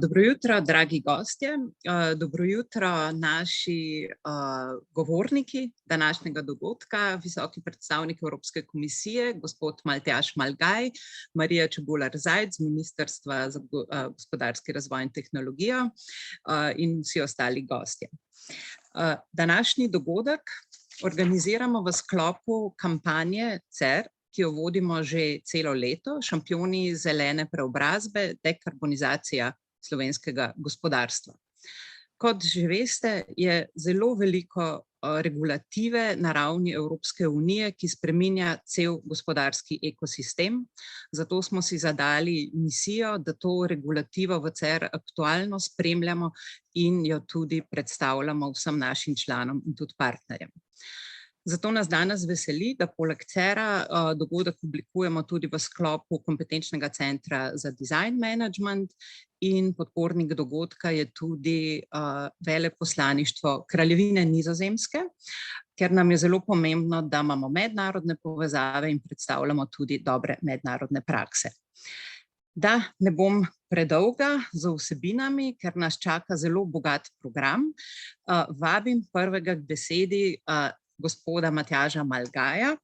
Dobro jutro, dragi gostje. Dobro jutro, naši govorniki današnjega dogodka, visoki predstavnik Evropske komisije, gospod Matjaž Malgaj, Marija Čebular-Zajc z Ministrstva za gospodarski razvoj in tehnologijo in vsi ostali gostje. Današnji dogodek organiziramo v sklopu kampanje CER, ki jo vodimo že celo leto, šampioni zelene preobrazbe, dekarbonizacija slovenskega gospodarstva. Kot že veste, je zelo veliko regulative na ravni Evropske unije, ki spreminja cel gospodarski ekosistem. Zato smo si zadali misijo, da to regulativo v CER aktualno spremljamo in jo tudi predstavljamo vsem našim članom in tudi partnerjem. Zato nas danes veseli, da poleg CER-a dogodek oblikujemo tudi v sklopu kompetenčnega centra za design management in podpornik dogodka je tudi veleposlaništvo Kraljevine Nizozemske, ker nam je zelo pomembno, da imamo mednarodne povezave in predstavljamo tudi dobre mednarodne prakse. Da ne bom predolga z vsebinami, ker nas čaka zelo bogat program, vabim prvega k besedi gospoda Matjaža Malgaja,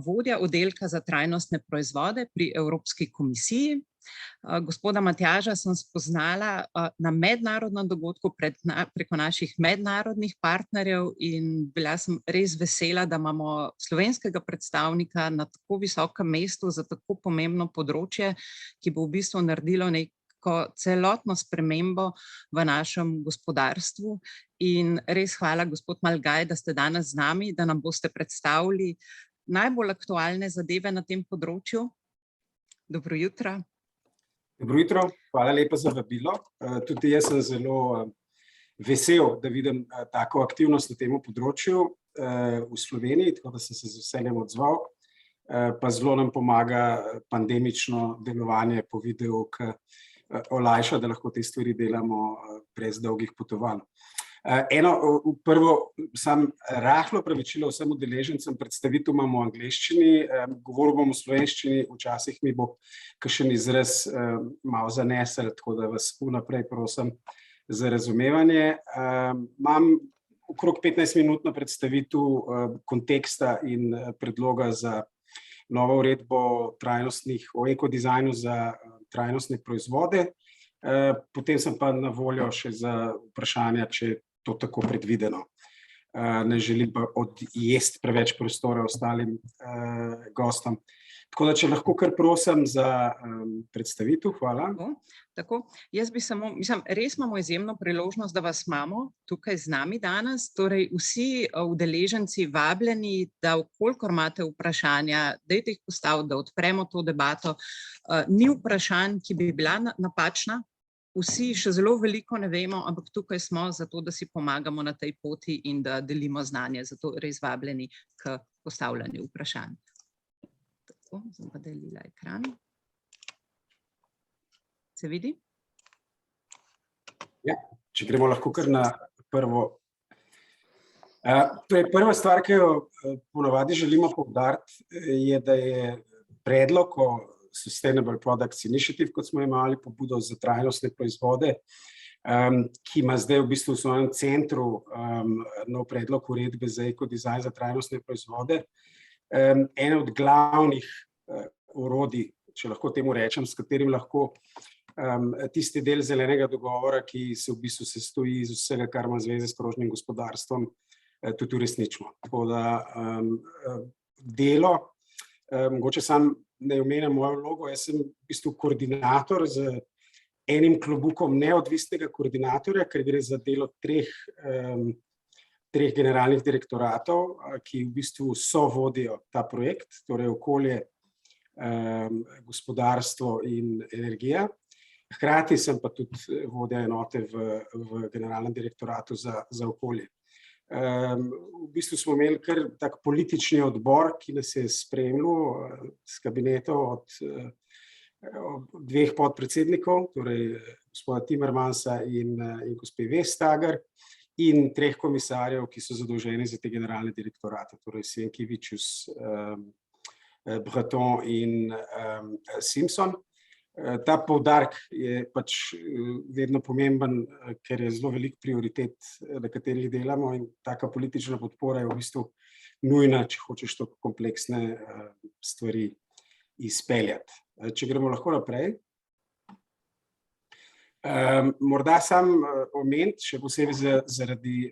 vodja oddelka za trajnostne proizvode pri Evropski komisiji. Gospoda Matjaža sem spoznala na mednarodnem dogodku preko naših mednarodnih partnerjev in bila sem res vesela, da imamo slovenskega predstavnika na tako visokem mestu za tako pomembno področje, ki bo v bistvu naredilo celotno spremembo v našem gospodarstvu. In res hvala, gospod Malgaj, da ste danes z nami, da nam boste predstavili najbolj aktualne zadeve na tem področju. Dobro jutro. Dobro jutro, hvala lepa za vabilo. Tudi jaz sem zelo vesel, da vidim tako aktivnost na tem področju v Sloveniji, tako da sem se z veseljem odzval. Pa zelo nam pomaga pandemično delovanje po videu, ki olajša, da lahko te stvari delamo brez dolgih potovanj. Prvo, sam rahlo opravičilo vsem udeležencem, predstavitev imamo v angleščini, govoril bom v slovenščini, včasih mi bo kakšen izraz malo zanesel, tako da vas vnaprej prosim za razumevanje. Imam okrog 15-minutno predstavitev konteksta in predloga za novo uredbo o ekodizajnu za trajnostne proizvode. Potem sem pa na voljo še za vprašanja, če je to tako predvideno. Ne želim pa odjesti preveč prostora ostalim gostom. Tako da, če lahko kar prosim za predstavitev, hvala. Tako, jaz bi samo, res imamo izjemno priložnost, da vas imamo tukaj z nami danes, torej vsi udeleženci vabljeni, da vkolikor imate vprašanja, dajte jih postaviti, da odpremo to debato. Ni vprašanj, ki bi bila napačna, vsi še zelo veliko ne vemo, ampak tukaj smo zato, da si pomagamo na tej poti in da delimo znanje, zato res vabljeni k postavljanju vprašanj. Sem pa delila ekran. Se vidi? Ja, če gremo lahko kar na prvo. Prva stvar, ki jo ponavadi želimo poudariti, je, da je predlog o Sustainable Products Initiative, kot smo imeli pobudo za trajnostne proizvode, ki ima zdaj v bistvu v svojem centru nov predlog uredbe za ekodizajn za trajnostne proizvode. Ene od glavnih orodij, če lahko temu rečem, s katerim lahko tisti del zelenega dogovora, ki se v bistvu sestoji iz vsega, kar ima zveze s krožnim gospodarstvom, tudi uresničimo. Tako da delo, mogoče sam ne omenjam mojo vlogo, jaz sem v bistvu koordinator z enim klobukom neodvisnega koordinatorja, ker gre za delo treh generalnih direktoratov, ki v bistvu sovodijo ta projekt, torej okolje, gospodarstvo in energija. Hkrati sem pa tudi vodja enote v generalnem direktoratu za okolje. V bistvu smo imeli kar tak politični odbor, ki nas je spremljal s kabinetov od dveh podpredsednikov, torej gospoda Timmermansa in gospe Vestager, in treh komisarjev, ki so zadolženi za te generalne direktorate, torej Sienkiewicz, Breton in Simpson. Ta poudarek je pač vedno pomemben, ker je zelo veliko prioritet, na katerih delamo, in taka politična podpora je v bistvu nujna, če hočeš to kompleksne stvari izpeljati. Če gremo lahko naprej. Morda sam omeniti, še posebej zaradi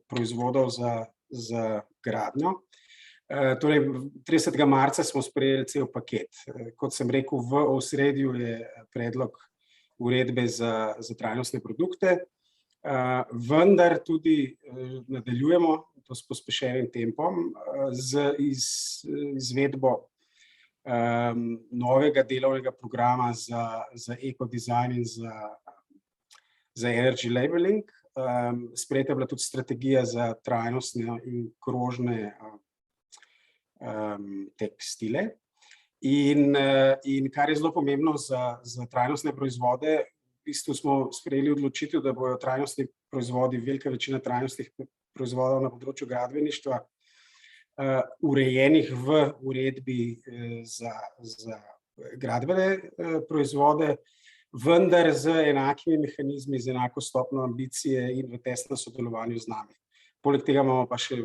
proizvodov za gradnjo. Torej, 30. marca smo sprejeli cel paket. Kot sem rekel, v osredju je predlog uredbe za trajnostne produkte, vendar tudi nadaljujemo to s pospešenim tempom z izvedbo novega delovnega programa za ekodizajn in za energy labeling. Sprejeta je bila tudi strategija za trajnostne in krožne tekstile. In kar je zelo pomembno za trajnostne proizvode, v bistvu smo sprejeli odločitev, da bodo trajnostni proizvodi, velika večina trajnostnih proizvodov na področju gradbeništva, urejenih v uredbi za gradbene proizvode, vendar z enakimi mehanizmi, z enako stopnjo ambicije in v tesnem sodelovanju z nami. Poleg tega imamo pa še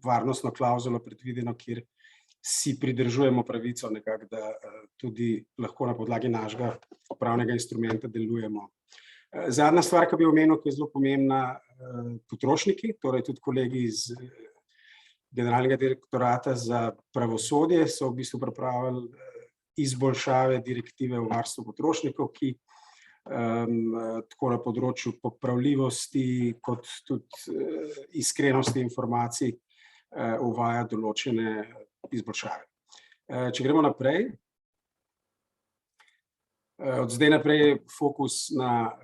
varnostno klavzulo predvideno, kjer si pridržujemo pravico nekako, da tudi lahko na podlagi našega pravnega instrumenta delujemo. Zadnja stvar, ki bi omenil, ki je zelo pomembna, potrošniki, torej tudi kolegi iz Generalnega direktorata za pravosodje so v bistvu pripravili izboljšave direktive o varstvu potrošnikov, ki tako na področju popravljivosti kot tudi iskrenosti informacij uvaja določene izboljšave. Če gremo naprej. Od zdaj naprej je fokus na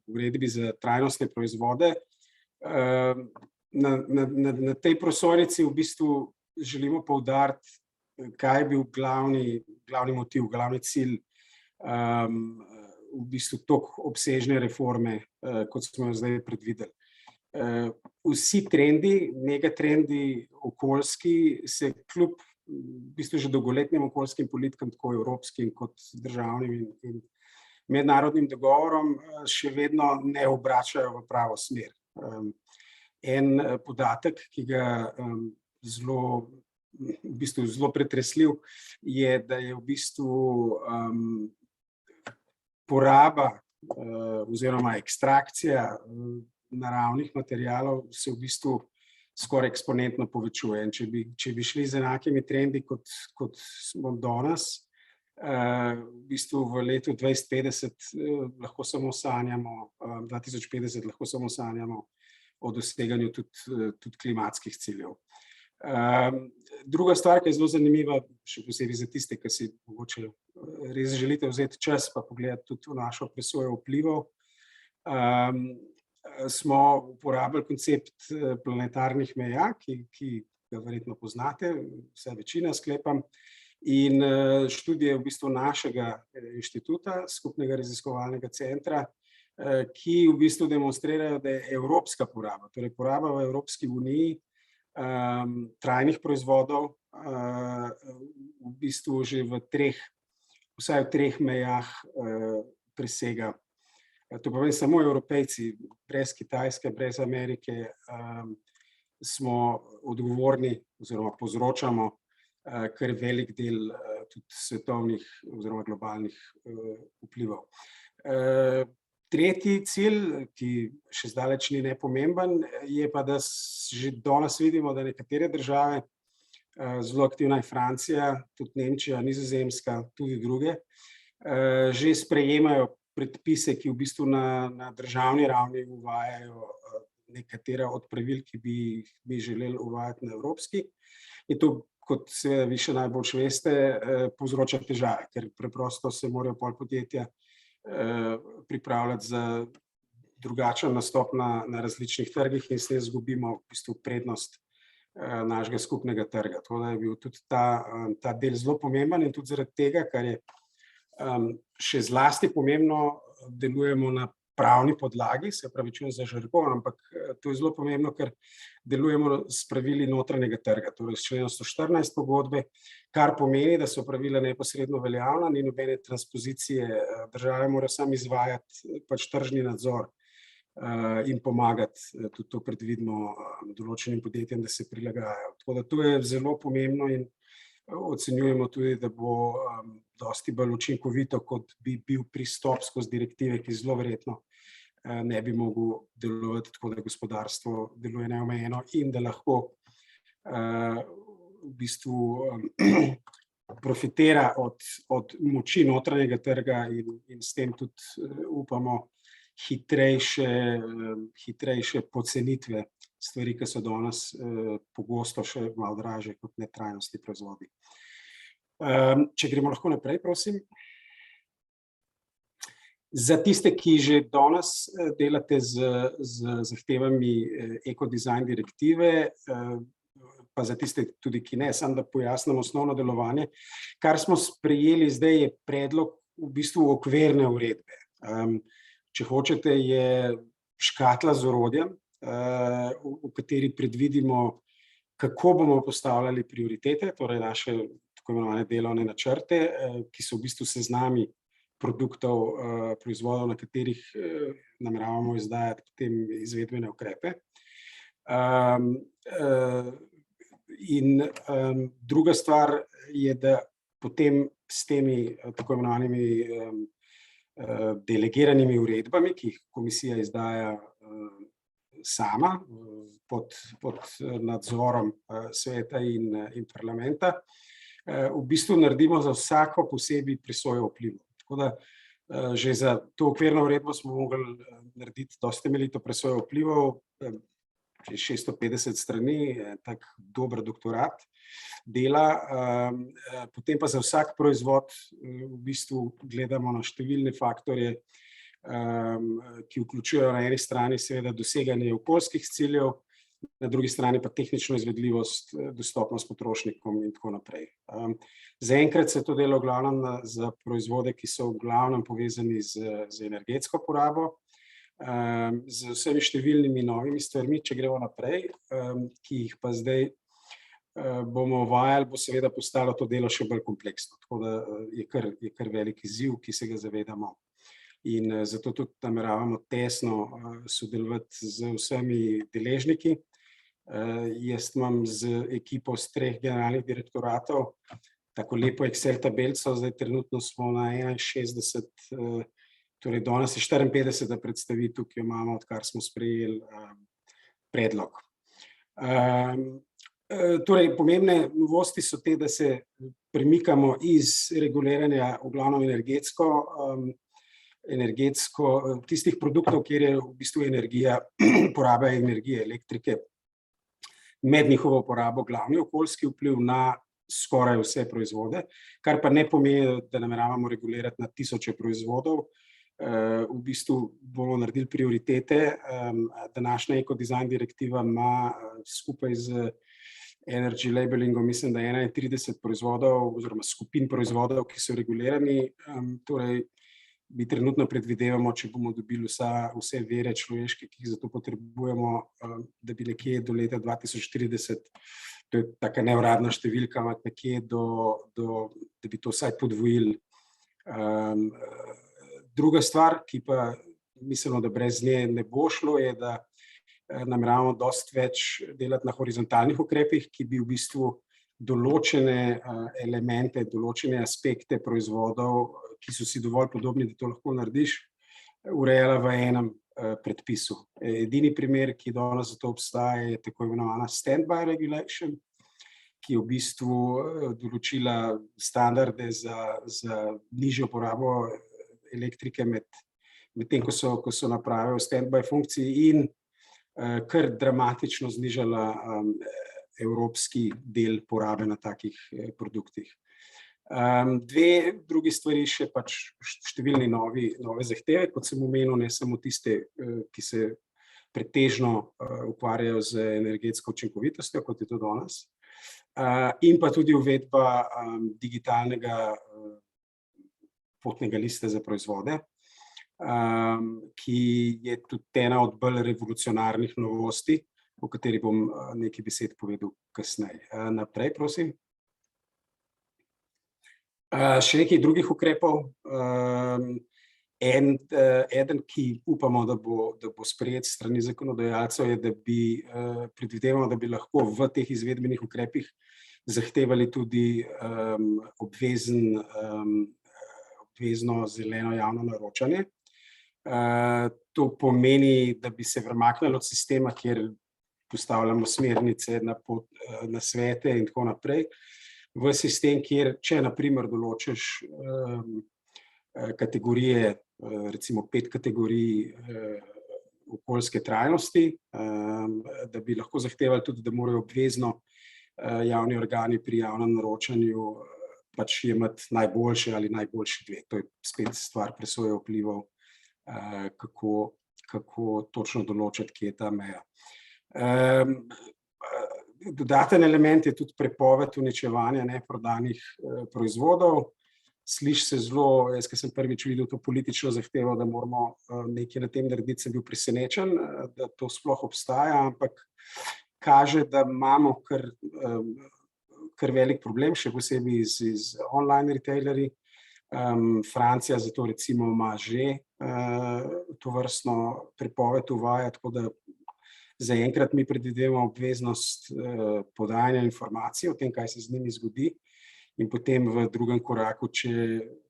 uredbi za trajnostne proizvode. Na tej prosojnici v bistvu želimo poudariti, kaj je bil glavni motiv, glavni cilj v bistvu toliko obsežne reforme, kot smo jo zdaj predvideli. Vsi trendi, megatrendi okoljski se kljub v bistvu že dolgoletnim okoljskim politikam, tako evropskim kot državnim in mednarodnim dogovorom, še vedno ne obračajo v pravo smer. En podatek, ki ga zelo pretresljiv, je, da je v bistvu poraba oziroma ekstrakcija naravnih materialov se v bistvu skoraj eksponentno povečuje. In če bi šli z enakimi trendi, kot smo danes, v bistvu v letu 2050 lahko samo sanjamo, 2050 lahko samo sanjamo o doseganju tudi klimatskih ciljev. Druga stvar, ki je zelo zanimiva, še posebej za tiste, ki si mogoče res želite vzeti čas pa pogledati tudi v našo presojo vplivov, smo uporabili koncept planetarnih meja, ki ga verjetno poznate, vsaj večina, sklepam, in študije v bistvu našega inštituta, skupnega raziskovalnega centra, ki v bistvu demonstrirajo, da je evropska poraba, torej poraba v Evropski uniji trajnih proizvodov v bistvu že vsaj v treh mejah presega. To pomeni, samo Evropejci, brez Kitajske, brez Amerike, smo odgovorni oziroma povzročamo kar velik del tudi svetovnih oziroma globalnih vplivov. Tretji cilj, ki še zdaleč ni nepomemben, je pa, da že danes vidimo, da nekatere države, zelo aktivna je Francija, tudi Nemčija, Nizozemska, tudi druge, že sprejemajo predpise, ki v bistvu na državni ravni uvajajo nekatera od pravil, ki bi želeli uvajati na evropski. In to, kot seveda vi še najbolj veste, povzroča težave, ker preprosto se morajo pol podjetja pripravljati za drugačen nastop na različnih trgih in s tem izgubimo v bistvu prednost našega skupnega trga. Tako da je bil tudi ta del zelo pomemben in tudi zaradi tega, kar je še zlasti pomembno, delujemo na pravni podlagi, se opravičujem za žargon, ampak to je zelo pomembno, ker delujemo s pravili notranjega trga, torej s členom 114 pogodbe, kar pomeni, da so pravila neposredno veljavna, ni nobene transpozicije, države morajo samo izvajati pač tržni nadzor in pomagati tudi to predvidimo določenim podjetjem, da se prilagajajo. Tako da to je zelo pomembno in ocenjujemo tudi, da bo dosti bolj učinkovito, kot bi bil pristop skozi direktive, ki zelo verjetno ne bi mogel delovati tako, da gospodarstvo deluje neomejeno in da lahko v bistvu profitira od moči notranjega trga in s tem tudi upamo hitrejše pocenitve stvari, ki so danes pogosto še malo dražje kot netrajnostni proizvodi. Če gremo lahko naprej, prosim. Za tiste, ki že danes delate z zahtevami ekodizajn direktive, pa za tiste tudi, ki ne, samo da pojasnim osnovno delovanje. Kar smo sprejeli zdaj je predlog v bistvu okvirne uredbe. Če hočete, je škatla z orodjem, v kateri predvidimo, kako bomo postavljali prioritete, torej naše tako imenovane delovne načrte, ki so v bistvu seznami produktov, proizvodov, na katerih nameravamo izdajati potem izvedbene ukrepe. In druga stvar je, da potem s temi tako imenovanimi delegiranimi uredbami, ki jih komisija izdaja sama pod nadzorom sveta in parlamenta, v bistvu naredimo za vsako posebej presojo vplivov. Tako da že za to okvirno uredbo smo mogli narediti dosti temeljito presojo vplivov, 650 strani, tak dober doktorat dela. Potem pa za vsak proizvod v bistvu gledamo na številne faktorje, ki vključujejo na eni strani seveda doseganje okoljskih ciljev, na drugi strani pa tehnično izvedljivost, dostopnost potrošnikom in tako naprej. Zaenkrat se to dela v glavnem za proizvode, ki so v glavnem povezani z energetsko porabo, z vsemi številnimi novimi stvarmi, če gremo naprej, ki jih pa zdaj bomo uvajali, bo seveda postalo to delo še bolj kompleksno. Tako da je kar velik izziv, ki se ga zavedamo. In zato tudi nameravamo tesno sodelovati z vsemi deležniki. Jaz imam z ekipo z 3 generalnih direktoratov tako lepo Excel tabelico, zdaj trenutno smo na 61, torej danes je 54. predstavitev, ki jo imamo, odkar smo sprejeli predlog. Torej, pomembne novosti so te, da se premikamo iz reguliranja v glavnem energetsko tistih produktov, kjer je v bistvu energija, poraba energije, elektrike, med njihovo porabo glavni okoljski vpliv na skoraj vse proizvode, kar pa ne pomeni, da nameravamo regulirati na tisoče proizvodov. V bistvu bomo naredili prioritete. Današnja ekodizajn direktiva ima skupaj z energy labelingom, mislim, da 31 proizvodov oziroma skupin proizvodov, ki so regulirani. Torej, mi trenutno predvidevamo, če bomo dobili vse vire človeške, ki jih za to potrebujemo, da bi nekje do leta 2030, to je taka neuradna številka, nekje da bi to vsaj podvojili. Druga stvar, ki pa mislimo, da brez nje ne bo šlo, je, da nameravamo dosti več delati na horizontalnih ukrepih, ki bi v bistvu določene elemente, določene aspekte proizvodov, ki so si dovolj podobni, da to lahko narediš, urejala v enem predpisu. Edini primer, ki danes za to obstaja, je tako imenovana standby regulation, ki je v bistvu določila standarde za nižjo porabo elektrike medtem, ko so naprave v standby funkciji in kar dramatično znižala evropski del porabe na takih produktih. Dve drugi stvari še pač številni nove zahteve, kot sem omenil, ne samo tiste, ki se pretežno ukvarjajo z energetsko učinkovitostjo, kot je to danes, in pa tudi uvedba digitalnega potnega lista za proizvode. ki je tudi ena od bolj revolucionarnih novosti, o kateri bom nekaj besed povedal kasneje. Naprej, prosim. Še nekaj drugih ukrepov. Eden, ki upamo, da bo sprejet s strani zakonodajalcev, je, da predvidevamo, da bi lahko v teh izvedbenih ukrepih zahtevali tudi obvezno zeleno javno naročanje. To pomeni, da bi se premaknilo od sistema, kjer postavljamo smernice na svete in tako naprej, v sistem, kjer, če na primer določiš kategorije, recimo 5 kategorij okoljske trajnosti, da bi lahko zahtevali tudi, da morajo obvezno javni organi pri javnem naročanju pač imeti najboljše ali najboljši 2. To je spet stvar presoje vplivov, kako točno določiti, kje je ta meja. Dodaten element je tudi prepoved uničevanja neprodanih proizvodov. Sliši se zelo, jaz, ki sem prvič videl to politično zahtevo, da moramo nekaj na tem narediti, sem bil presenečen, da to sploh obstaja, ampak kaže, da imamo kar velik problem, še posebej z online retailerji. Francija zato recimo ima že tovrstno prepoved uvaja, tako da zaenkrat mi predvidevamo obveznost podajanja informacij o tem, kaj se z njimi zgodi, in potem v drugem koraku, če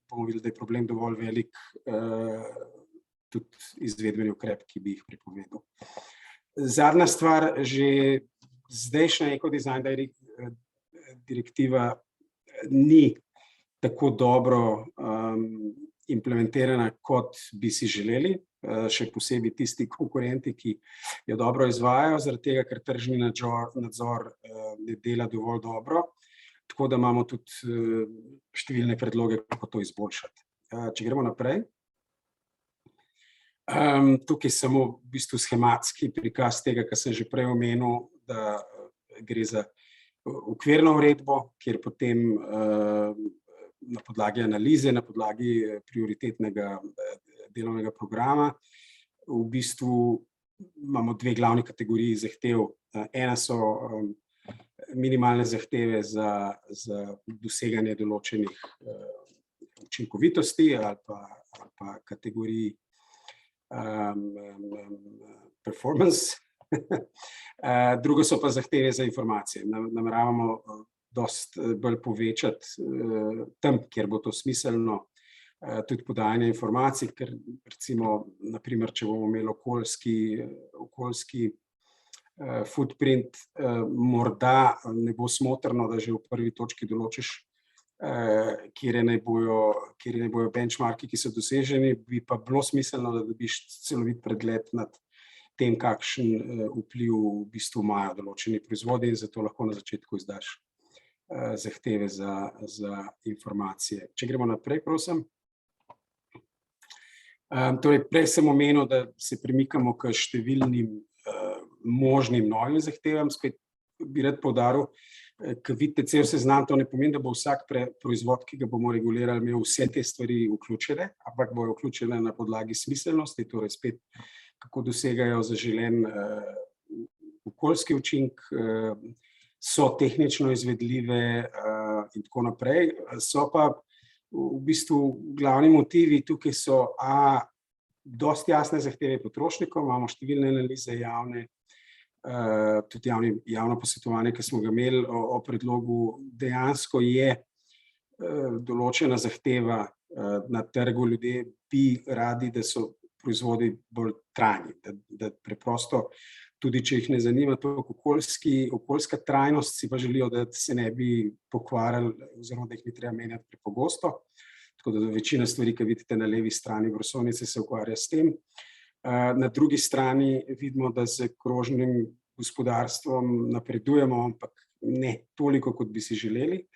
bomo videli, da je problem dovolj velik, tudi izvedbeni ukrep, ki bi jih prepovedal. Zadnja stvar, že zdajšnja ekodizajn direktiva ni tako dobro implementirana, kot bi si želeli, še posebej tisti konkurenti, ki jo dobro izvajajo, zaradi tega, ker tržni nadzor ne dela dovolj dobro, tako da imamo tudi številne predloge, kako to izboljšati. Če gremo naprej. Tukaj samo v bistvu schematski prikaz tega, kar sem že prej omenil, da gre za okvirno uredbo, kjer potem na podlagi analize, na podlagi prioritetnega delovnega programa, v bistvu imamo 2 glavni kategoriji zahtev. Ena so minimalne zahteve za doseganje določenih učinkovitosti ali pa kategoriji performance. Drugo so pa zahteve za informacije. Nameravamo dosti bolj povečati tam, kjer bo to smiselno, tudi podajanje informacij, ker recimo, naprimer, če bomo imeli okoljski footprint, morda ne bo smotrno, da že v prvi točki določiš, kjer naj bojo benchmarki, ki so doseženi, bi pa bilo smiselno, da dobiš celovit pregled nad tem, kakšen vpliv v bistvu imajo določeni proizvodi, in zato lahko na začetku izdaš zahteve za informacije. Če gremo naprej, prosim. Torej, prej sem omenil, da se premikamo k številnim možnim novim zahtevam. Spet bi rad poudaril, ko vidite cel seznam, to ne pomeni, da bo vsak proizvod, ki ga bomo regulirali, imel vse te stvari vključene, ampak bojo vključene na podlagi smiselnosti, torej spet kako dosegajo zaželen okoljski učinek, so tehnično izvedljive in tako naprej. So pa v bistvu glavni motivi tukaj so dosti jasne zahteve potrošnikov, imamo številne analize javne, tudi javno posvetovanje, ki smo ga imeli o predlogu, dejansko je določena zahteva na trgu, ljudje bi radi, da so proizvodi bolj trajni, da preprosto, tudi če jih ne zanima toliko okoljska trajnost, si pa želijo, da se ne bi pokvarili oziroma da jih ni treba menjati prepogosto. Tako da večina stvari, ki vidite na levi strani prosojnice, se ukvarja s tem. Na drugi strani vidimo, da z krožnim gospodarstvom napredujemo, ampak ne toliko, kot bi si želeli.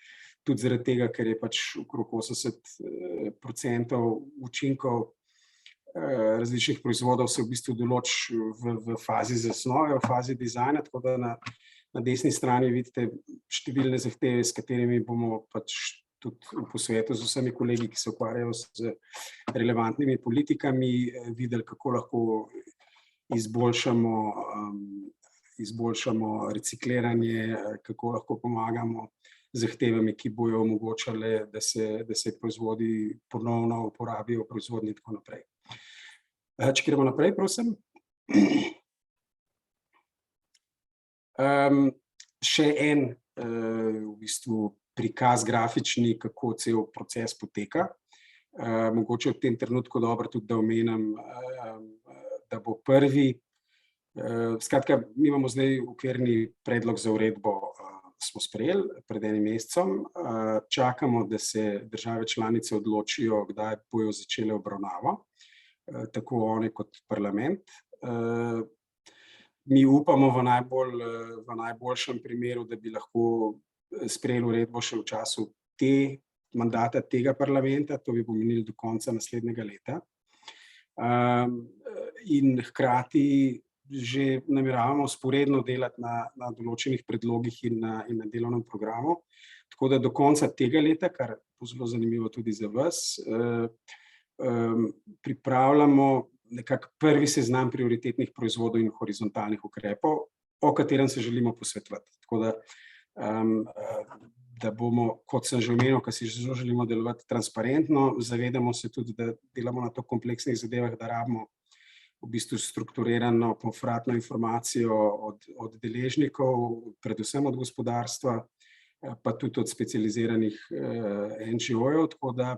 Tudi zaradi tega, ker je pač okrog 80% učinkov različnih proizvodov se v bistvu določi v fazi zasnove, v fazi dizajna, tako da na desni strani vidite številne zahteve, s katerimi bomo pač tudi v posvetu z vsemi kolegi, ki se ukvarjajo z relevantnimi politikami, videli, kako lahko izboljšamo recikliranje, kako lahko pomagamo zahtevami, ki bojo omogočale, da se proizvodi ponovno uporabijo v proizvodnji in tako naprej. Če gremo naprej, prosim. Še en v bistvu prikaz grafični, kako cel proces poteka. Mogoče v tem trenutku dobro tudi, da omenim, da bo prvi. Skratka, mi imamo zdaj okvirni predlog za uredbo, smo sprejeli pred enim mesecem. Čakamo, da se države članice odločijo, kdaj bojo začele obravnavo, tako one kot parlament. Mi upamo v najboljšem primeru, da bi lahko sprejeli uredbo še v času mandata tega parlamenta, to bi pomenilo do konca naslednjega leta. In hkrati že nameravamo vzporedno delati na določenih predlogih in na delovnem programu. Tako da do konca tega leta, kar bo zelo zanimivo tudi za vas, pripravljamo nekako prvi seznam prioritetnih proizvodov in horizontalnih ukrepov, o katerem se želimo posvetovati. Tako da bomo, kot sem že omenil, ker si zelo želimo delovati transparentno, zavedamo se tudi, da delamo na to kompleksnih zadevah, da rabimo v bistvu strukturirano povratno informacijo od deležnikov, predvsem od gospodarstva, pa tudi od specializiranih NGO-jev, tako da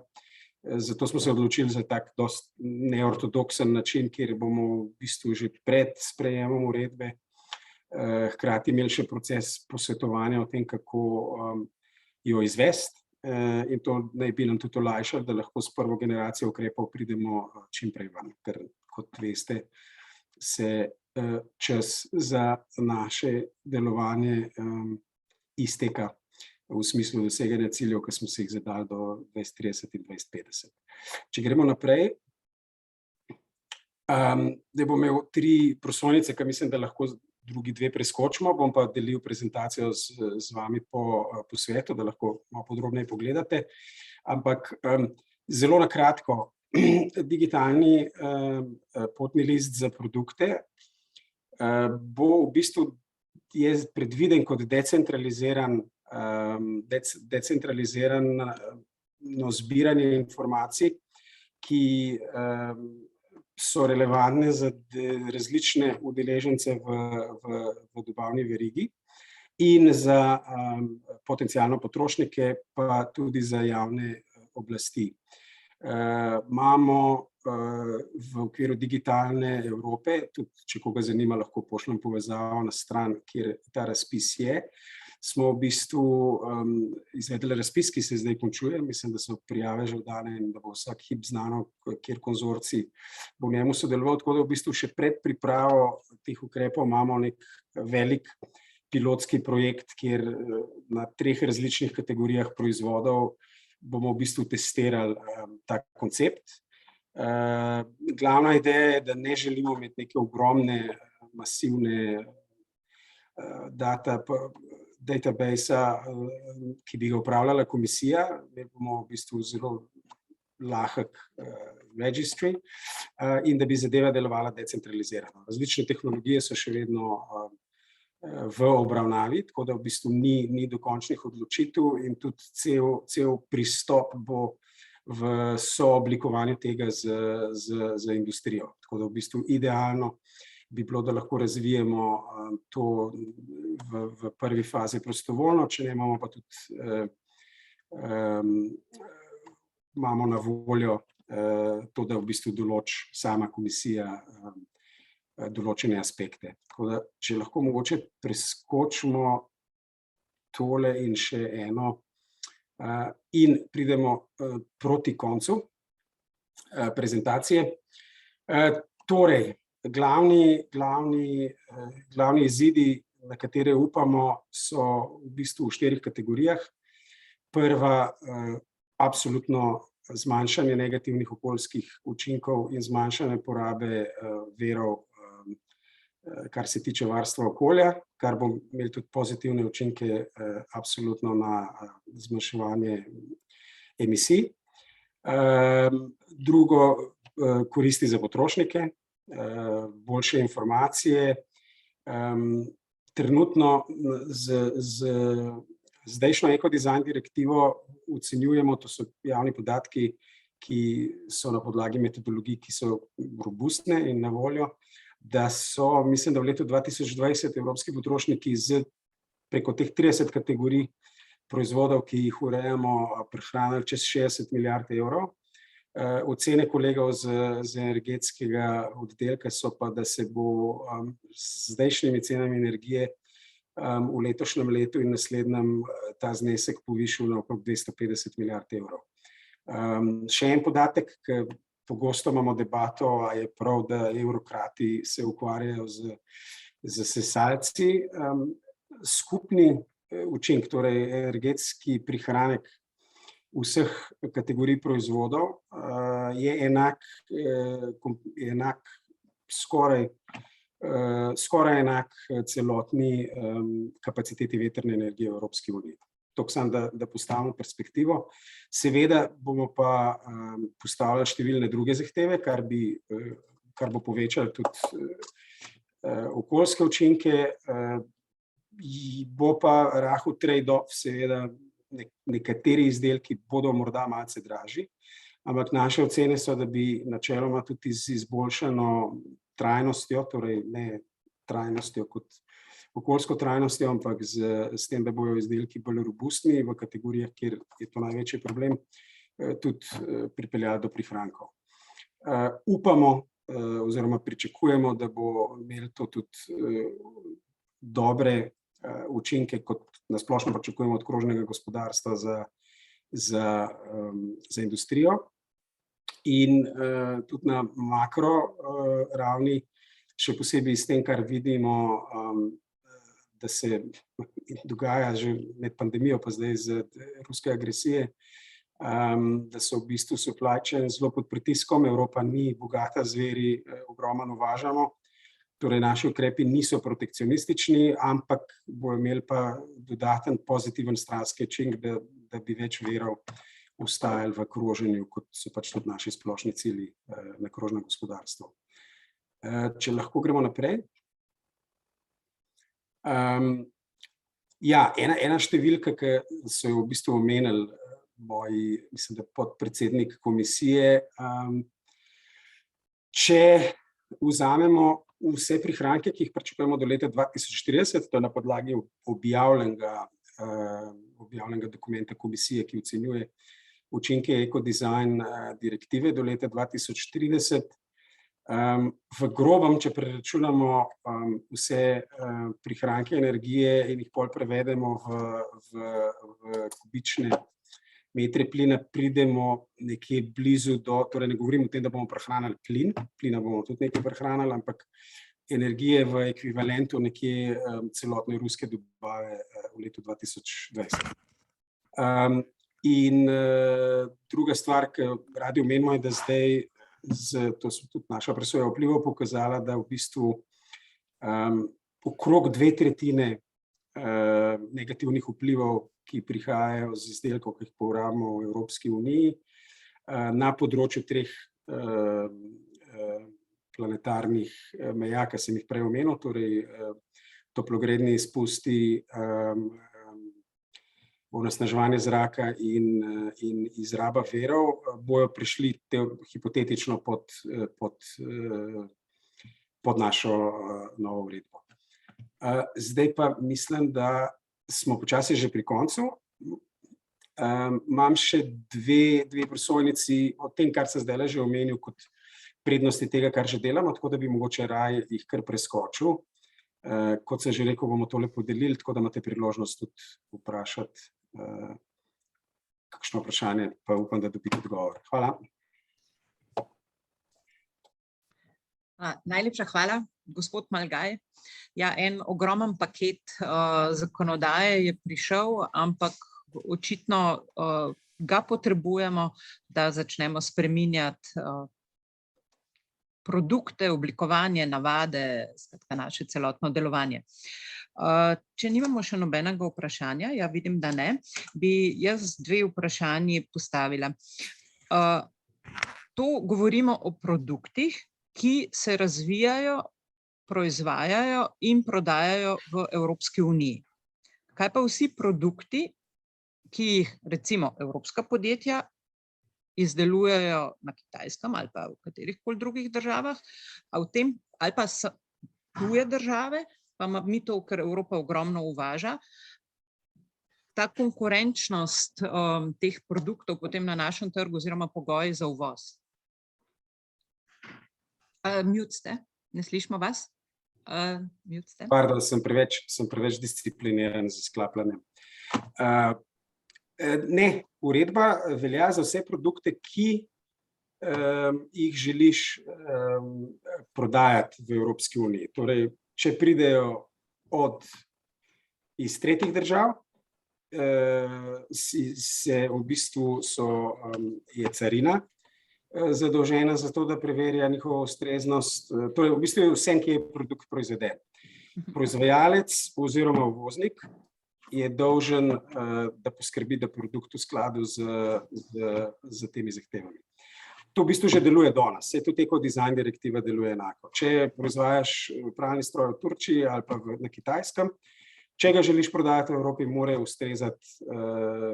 zato smo se odločili za tak dosti neortodoksen način, kjer bomo v bistvu že pred sprejemom uredbe hkrati imeli še proces posvetovanja o tem, kako jo izvesti, in to naj bi nam tudi olajšalo, da lahko s prvo generacijo ukrepov pridemo čim prej ven, ker kot veste, se čas za naše delovanje izteka v smislu doseganja ciljev, ki smo si jih zadali do 2030 in 2050. Če gremo naprej, da bom imel 3 prosojnice, ki mislim, da lahko drugi 2 preskočimo, bom pa delil prezentacijo z vami po svetu, da lahko malo podrobneje pogledate. Ampak zelo na kratko, digitalni potni list za produkte bo v bistvu je predviden kot decentralizirano zbiranje informacij, ki so relevantne za različne udeležence v dobavni verigi in za potencialno potrošnike, pa tudi za javne oblasti. Imamo v okviru digitalne Evrope, tudi če koga zanima, lahko pošljem povezavo na stran, kjer ta razpis je. Smo v bistvu izvedli razpis, ki se zdaj končuje. Mislim, da so prijave že oddane in da bo vsak hip znano, kjer konzorcij bo v njemu sodeloval. Tako da v bistvu še pred pripravo teh ukrepov imamo nek velik pilotski projekt, kjer na 3 različnih kategorijah proizvodov bomo v bistvu testirali ta koncept. Glavna ideja je, da ne želimo imeti neke ogromne, masivne database, ki bi ga upravljala komisija. Mi bomo v bistvu zelo lahek registry in da bi zadeva delovala decentralizirano. Različne tehnologije so še vedno v obravnavi, tako da v bistvu ni dokončnih odločitev in tudi cel pristop bo v sooblikovanju tega z industrijo. Tako da v bistvu idealno bi bilo, da lahko razvijemo to v prvi fazi prostovoljno, če ne imamo pa tudi imamo na voljo to, da v bistvu določi sama komisija določene aspekte. Tako da, če lahko mogoče preskočimo tole in še eno in pridemo proti koncu prezentacije. Torej, glavni izidi, na katere upamo, so v bistvu v 4 kategorijah. Prva, absolutno zmanjšanje negativnih okoljskih učinkov in zmanjšanje porabe virov, kar se tiče varstva okolja, kar bo imelo tudi pozitivne učinke absolutno na zmanjševanje emisij. Drugo, koristi za potrošnike, boljše informacije. Trenutno z zdajšnjo ekodizajn direktivo ocenjujemo, to so javni podatki, ki so na podlagi metodologij, ki so robustne in na voljo, da so, mislim, da v letu 2020 evropski potrošniki preko teh 30 kategorij proizvodov, ki jih urejamo, prehranili čez 60 milijard evrov. Ocene kolegov z energetskega oddelka so pa, da se bo z zdajšnjimi cenami energije v letošnjem letu in naslednjem ta znesek povišal na okrog 250 milijard evrov. Še en podatek, ki pogosto imamo debato, a je prav, da evrokrati se ukvarjajo z sesalci. Skupni učinek, torej energetski prihranek vseh kategorij proizvodov je enak skoraj enak celotni kapaciteti vetrne energije v Evropski uniji. Toliko samo, da postavimo perspektivo. Seveda bomo pa postavljali številne druge zahteve, kar bo povečalo tudi okoljske učinke. Bo pa rahel trade-off, seveda nekateri izdelki bodo morda malce dražji, ampak naše ocene so, da bi načeloma tudi z izboljšano trajnostjo, torej ne trajnostjo kot okoljsko trajnostjo, ampak s tem, da bojo izdelki bolj robustni v kategorijah, kjer je to največji problem, tudi pripeljali do prihrankov. Upamo oziroma pričakujemo, da bo imelo to tudi dobre učinke, kot nasplošno pričakujemo od krožnega gospodarstva za industrijo. In tudi na makro ravni, še posebej s tem, kar vidimo, da se dogaja že med pandemijo, pa zdaj z ruske agresije, da so v bistvu supply chain zelo pod pritiskom. Evropa ni bogata zveri, ogromno uvažamo. Torej, naši ukrepi niso protekcionistični, ampak bojo imeli pa dodaten pozitiven stranski učinek, da bi več virov ostajali v kroženju, kot so pač tudi naši splošni cilji na krožnem gospodarstvu. Če lahko gremo naprej. Ena številka, ki so jo v bistvu omenili moji, mislim, da podpredsednik komisije, če vzamemo vse prihranke, ki jih pričakujemo do leta 2040, to je na podlagi objavljenega dokumenta komisije, ki ocenjuje učinke ekodizajn direktive do leta 2030. V grobem, če preračunamo vse prihranke energije in jih pol prevedemo v kubične metre plina, pridemo nekje blizu do, torej ne govorim o tem, da bomo prehranili plina bomo tudi nekaj prehranili, ampak energije v ekvivalentu nekje celotne ruske dobave v letu 2020. In druga stvar, ki radi omenimo, je, da zdaj, to so tudi naša presoja vplivov pokazala, da v bistvu okrog 2/3 negativnih vplivov, ki prihajajo z izdelkov, ki jih porabimo v Evropski uniji, na področju 3 planetarnih meja, ki sem jih prej omenil, torej toplogredni izpusti, onesnaževanje zraka in izraba virov, bojo prišli hipotetično pod našo novo uredbo. Zdaj pa mislim, da smo počasi že pri koncu. Imam še dve prosojnici o tem, kar sem zdaj že omenil kot prednosti tega, kar že delamo, tako da bi mogoče raje jih kar preskočil. Kot sem že rekel, bomo tole podelili, tako da imate priložnost tudi vprašati kakšno vprašanje, pa upam, da dobite odgovor. Hvala. Najlepša hvala, gospod Malgaj. Ja, en ogromen paket zakonodaje je prišel, ampak očitno ga potrebujemo, da začnemo spreminjati produkte, oblikovanje, navade, skratka naše celotno delovanje. Če nimamo še nobenega vprašanja, ja vidim, da ne, bi jaz 2 vprašanji postavila. To govorimo o produktih, ki se razvijajo, proizvajajo in prodajajo v Evropski uniji. Kaj pa vsi produkti, ki jih recimo evropska podjetja izdelujejo na Kitajskem ali pa v katerihkoli drugih državah, ali pa tuje države, pa mi to, ker Evropa ogromno uvaža, ta konkurenčnost teh produktov potem na našem trgu oziroma pogoji za uvoz. Mute ste, ne slišimo vas? Mute ste. Pardon, sem preveč discipliniran za sklapljanje. Ne, uredba velja za vse produkte, ki jih želiš prodajati v Evropski uniji. Torej, če pridejo iz tretjih držav, v bistvu je carina zadolžena za to, da preverja njihovo ustreznost. Torej, v bistvu je vsem, ki je produkt proizveden. Proizvajalec oziroma uvoznik je dolžen, da poskrbi, da produkt v skladu z temi zahtevami. To v bistvu že deluje danes, saj tudi Ekodizajn direktiva deluje enako. Če proizvajaš pralni stroj v Turčiji ali pa na Kitajskem, če ga želiš prodajati v Evropi, mora ustrezati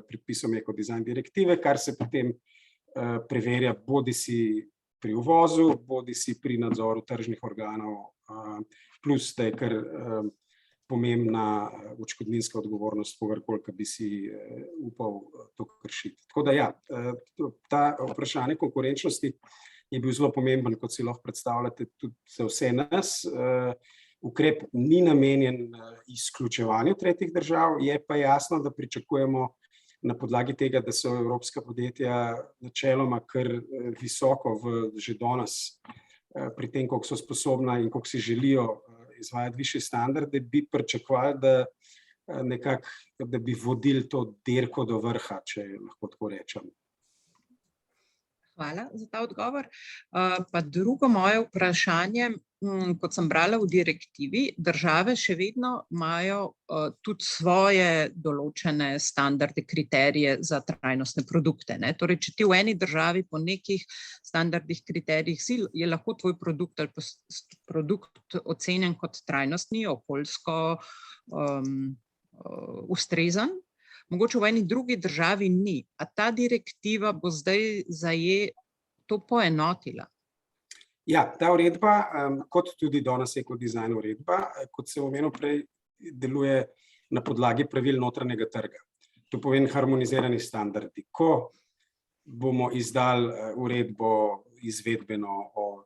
predpisom Ekodizajn direktive, kar se potem preverja bodisi pri uvozu, bodisi pri nadzoru tržnih organov, plus da je kar pomembna odškodninska odgovornost kogarkoli, ki bi si upal to kršiti. Tako da ja, ta vprašanje konkurenčnosti je bil zelo pomemben, kot si lahko predstavljate, tudi za vse nas. Ukrep ni namenjen izključevanju tretjih držav, je pa jasno, da pričakujemo na podlagi tega, da so evropska podjetja načeloma kar visoko že danes pri tem, koliko so sposobna in koliko si želijo izvajati višje standarde, bi pričakovali, da bi vodili to dirko do vrha, če lahko tako rečem. Hvala za ta odgovor. Pa drugo moje vprašanje, kot sem brala v direktivi, države še vedno imajo tudi svoje določene standarde, kriterije za trajnostne produkte. Torej, če ti v eni državi po nekih standardih, kriterijih si, je lahko tvoj produkt ali produkt ocenjen kot trajnostni, okoljsko ustrezen, mogoče v eni drugi državi ni. A ta direktiva bo zdaj to poenotila? Ja, ta uredba, kot tudi danes Ekodizajn uredba, kot sem omenil prej, deluje na podlagi pravil notranjega trga. To pomeni harmonizirani standardi. Ko bomo izdali uredbo izvedbeno o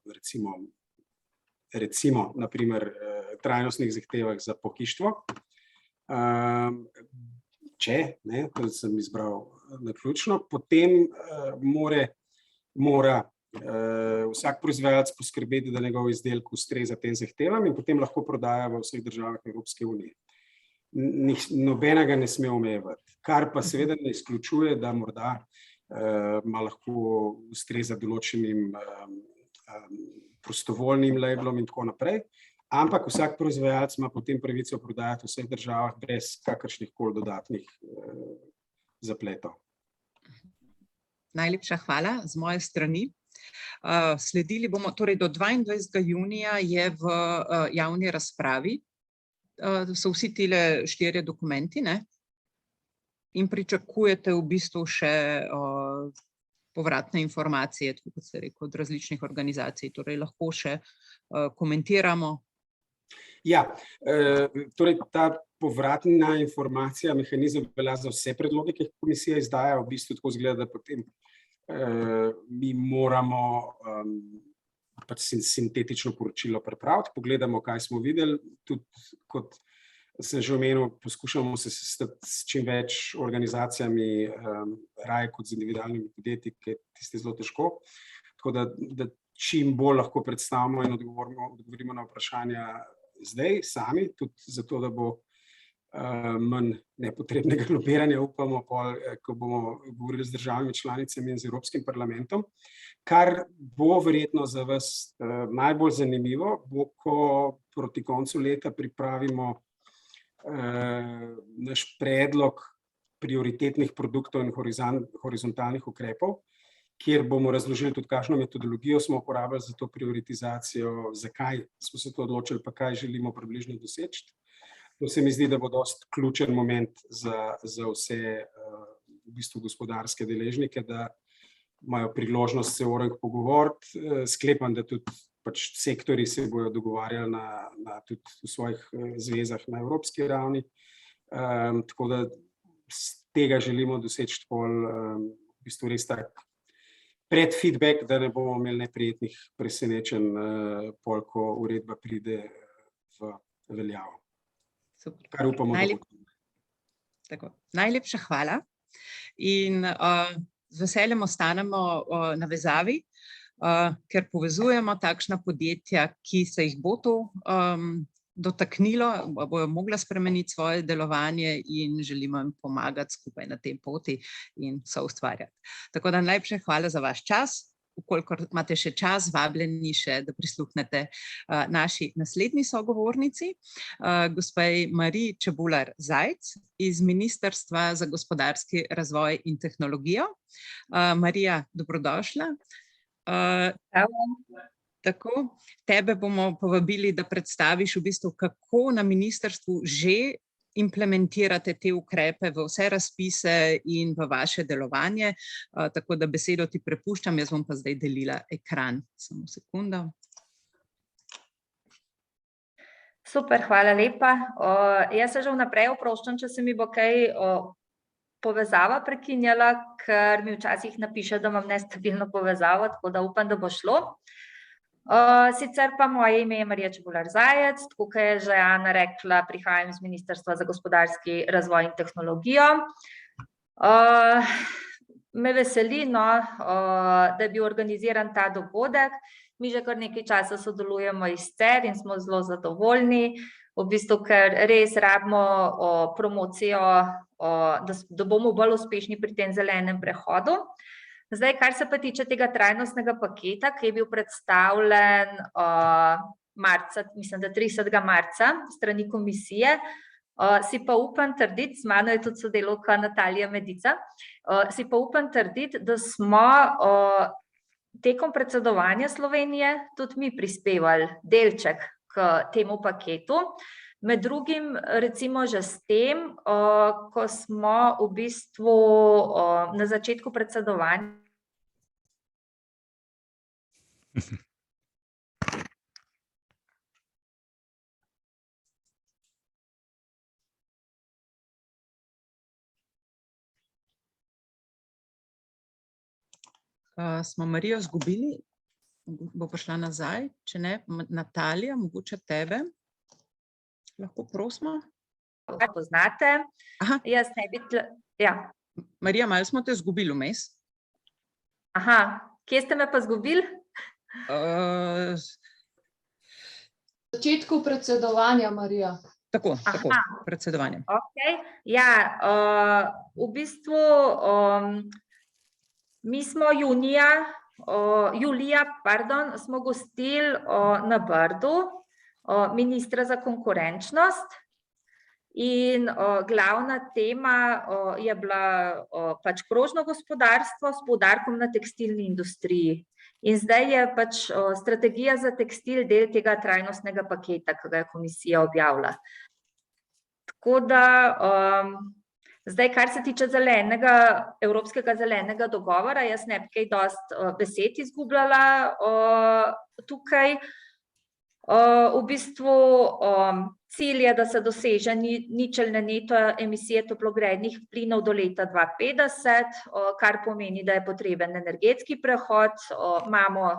recimo na primer trajnostnih zahtevah za pohištvo, to sem izbral naključno, potem mora vsak proizvajalec poskrbeti, da njegov izdelek ustreza tem zahtevam in potem lahko prodaja v vseh državah Evropske unije. Nobenega ne sme omejevati, kar pa seveda ne izključuje, da morda ima lahko ustreza določenim prostovoljnim labelom in tako naprej, ampak vsak proizvajalec ima potem pravico prodajati v vseh državah brez kakršnihkoli dodatnih zapletov. Najlepša hvala z moje strani. Sledili bomo, torej do 22. junija je v javni razpravi, so vsi tile 4 dokumenti, ne? In pričakujete v bistvu še povratne informacije, tako kot ste rekel, od različnih organizacij, torej lahko še komentiramo. Ja, torej ta povratna informacija, mehanizem velja za vse predloge, ki jih komisija izdaja, v bistvu tako izgleda, da potem mi moramo sintetično poročilo pripraviti, pogledamo, kaj smo videli, tudi kot sem že omenil, poskušamo se sestati s čim več organizacijami, raje kot z individualnimi podjetji, ki je tisti zelo težko, tako da čim bolj lahko predstavimo in odgovorimo na vprašanja zdaj sami, tudi zato, da bo manj nepotrebnega lobiranja, upamo, ko bomo govorili z državami članicami in z Evropskim parlamentom. Kar bo verjetno za vas najbolj zanimivo, bo, ko proti koncu leta pripravimo naš predlog prioritetnih produktov in horizontalnih ukrepov, kjer bomo razložili tudi, kakšno metodologijo smo uporabljali za to prioritizacijo, zakaj smo se to odločili, pa kaj želimo približno doseči. To se mi zdi, da bo dosti ključen moment za vse v bistvu gospodarske deležnike, da imajo priložnost se o njih pogovoriti. Sklepam, da tudi pač sektorji se bojo dogovarjali tudi v svojih zvezah na evropski ravni. Tako da z tega želimo doseči v bistvu res tak predfeedback, da ne bomo imeli neprijetnih presenečenj, ko uredba pride v veljavo. Super. Kar upamo, da bo. Tako. Najlepša hvala in z veseljem ostanemo na vezavi, ker povezujemo takšna podjetja, ki se jih bo to dotaknilo, bojo mogla spremeniti svoje delovanje in želimo jim pomagati skupaj na tej poti in soustvarjati. Tako da najlepša hvala za vaš čas. Vkolikor imate še čas, vabljeni še, da prisluhnete naši naslednji sogovornici, gospej Mariji Čebular-Zajc iz Ministrstva za gospodarski razvoj in tehnologijo. Marija, dobrodošla. Tako, tebe bomo povabili, da predstaviš v bistvu, kako na ministrstvu že implementirate te ukrepe v vse razpise in v vaše delovanje, tako da besedo ti prepuščam, jaz bom pa zdaj delila ekran. Samo sekundo. Super, hvala lepa. Jaz se že vnaprej oproščam, če se mi bo kaj povezava prekinjala, ker mi včasih napiše, da imam nestabilno povezavo, tako da upam, da bo šlo. Sicer pa moje ime je Marija Čebular-Zajec, tako kot je že Ana rekla, prihajam iz Ministrstva za gospodarski razvoj in tehnologijo. Me veseli, da je bil organiziran ta dogodek. Mi že kar nekaj časa sodelujemo iz CER in smo zelo zadovoljni, v bistvu, ker res rabimo promocijo, da bomo bolj uspešni pri tem zelenem prehodu. Zdaj, kar se pa tiče tega trajnostnega paketa, ki je bil predstavljen marca, mislim, da 30. marca strani komisije, si pa upam trditi, z mano je tudi sodelavka Natalija Medica, si pa upam trditi, da smo tekom predsedovanja Slovenije tudi mi prispevali delček k temu paketu. Med drugim, recimo že s tem, ko smo v bistvu na začetku predsedovanja. Smo Marijo izgubili, bo prišla nazaj, če ne, Natalija, mogoče tebe. Lahko prosimo. Poznate. Jaz ne bi ja. Marija, malo smo te izgubili vmes. Aha, kje ste me pa izgubili? Začetku predsedovanja, Marija. Tako, predsedovanje. Okay. Ja, v bistvu mi smo julija, smo gostili na Brdu ministra za konkurenčnost in glavna tema je bila pač krožno gospodarstvo s poudarkom na tekstilni industriji. In zdaj je pač strategija za tekstil del tega trajnostnega paketa, ki ga je komisija objavila. Tako da zdaj, kar se tiče evropskega zelenega dogovora, jaz ne bi kaj dosti besed izgubljala tukaj. V bistvu cilj je, da se doseže ničelne neto emisije toplogrednih plinov do leta 2050, kar pomeni, da je potreben energetski prehod. Imamo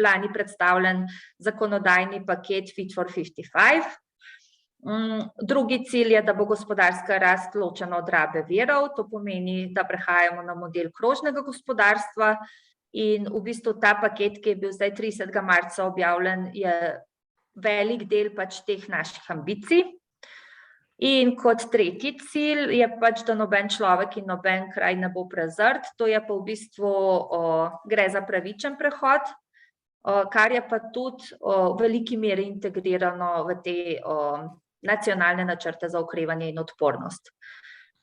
lani predstavljen zakonodajni paket Fit for 55. Drugi cilj je, da bo gospodarska rast ločena od rabe virov, to pomeni, da prehajamo na model krožnega gospodarstva. In v bistvu ta paket, ki je bil zdaj 30. marca objavljen, je velik del pač teh naših ambicij. In kot tretji cilj je pač, da noben človek in noben kraj ne bo prezrt, to je pa v bistvu gre za pravičen prehod, kar je pa tudi v veliki meri integrirano v te nacionalne načrte za okrevanje in odpornost.